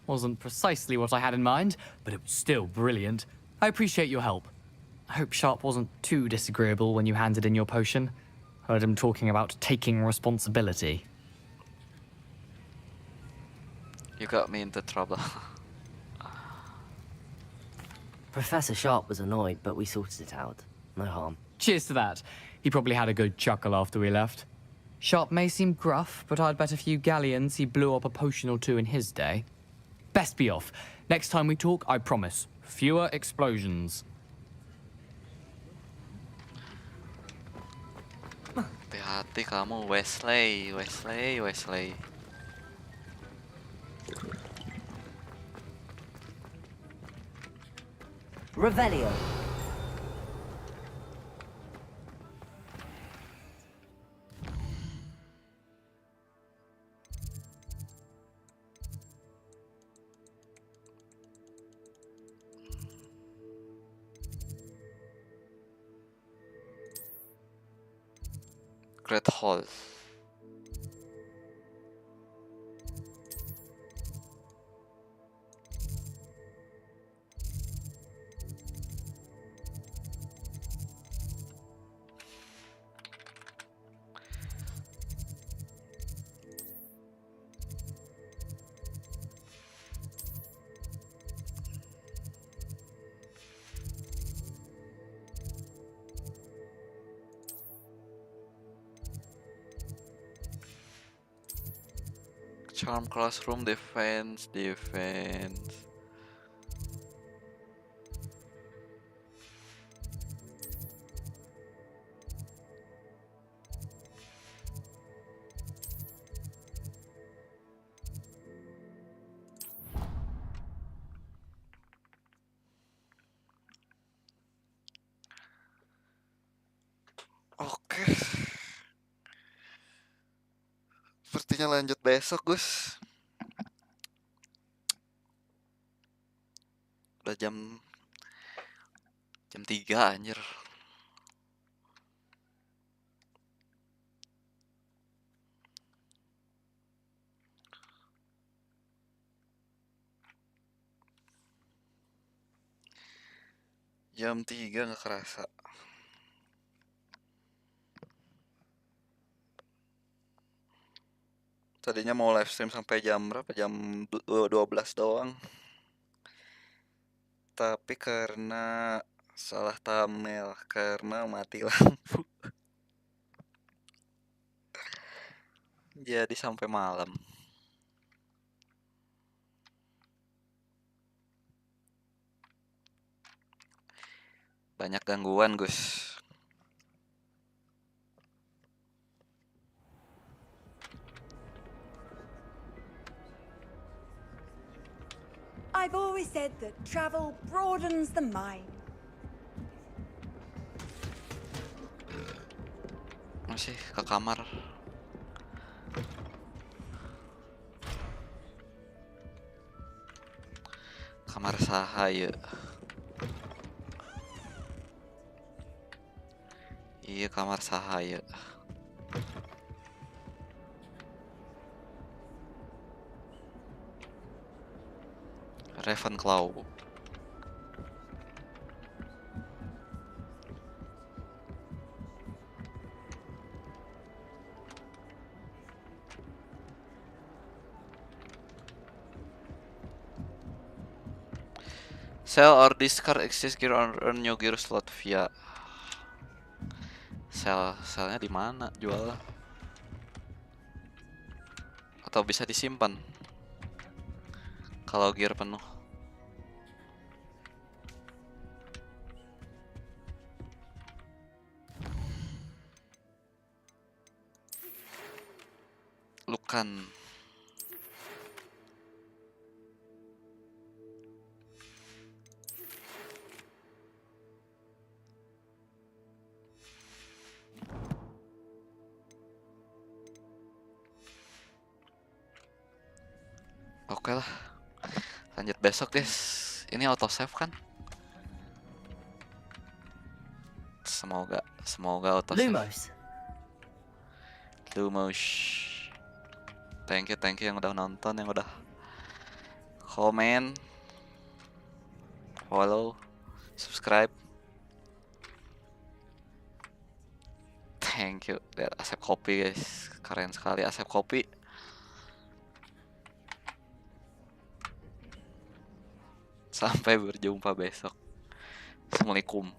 [SPEAKER 9] Wasn't precisely what I had in mind, but it was still brilliant. I appreciate your help. I hope Sharp wasn't too disagreeable when you handed in your potion. Heard him talking about taking responsibility.
[SPEAKER 1] You got me into trouble.
[SPEAKER 14] Professor Sharp was annoyed, but we sorted it out. No harm.
[SPEAKER 9] Cheers to that. He probably had a good chuckle after we left. Sharp may seem gruff, but I'd bet a few galleons he blew up a potion or two in his day. Best be off. Next time we talk, I promise, fewer explosions.
[SPEAKER 1] Hati-hati kamu, Wesley.
[SPEAKER 14] Revelio.
[SPEAKER 1] Secret hall. Charm classroom, defense. Oke. Sepertinya lanjut besok, Gus. Udah jam 3 anjir. Jam 3 nggak kerasa. Tadinya mau live stream sampai jam berapa? Jam 12 doang. Tapi karena salah thumbnail, karena mati lampu. Jadi sampai malam. Banyak gangguan, Gus.
[SPEAKER 8] I've always said that travel broadens the mind.
[SPEAKER 1] Masih ke kamar. Kamar sahaya. Iya, kamar sahaya. Ravenclaw. Sell or discard excess gear or earn new gear slot via selnya di mana jual? Atau bisa disimpan kalau gear penuh. Lukan. Oke lah, lanjut besok guys. Ini auto save kan? Semoga auto save. Lumos. Thank you yang udah nonton, yang udah komen, follow, subscribe. Thank you. Lihat Asep Kopi guys, keren sekali Asep Kopi. Sampai berjumpa besok. Assalamualaikum.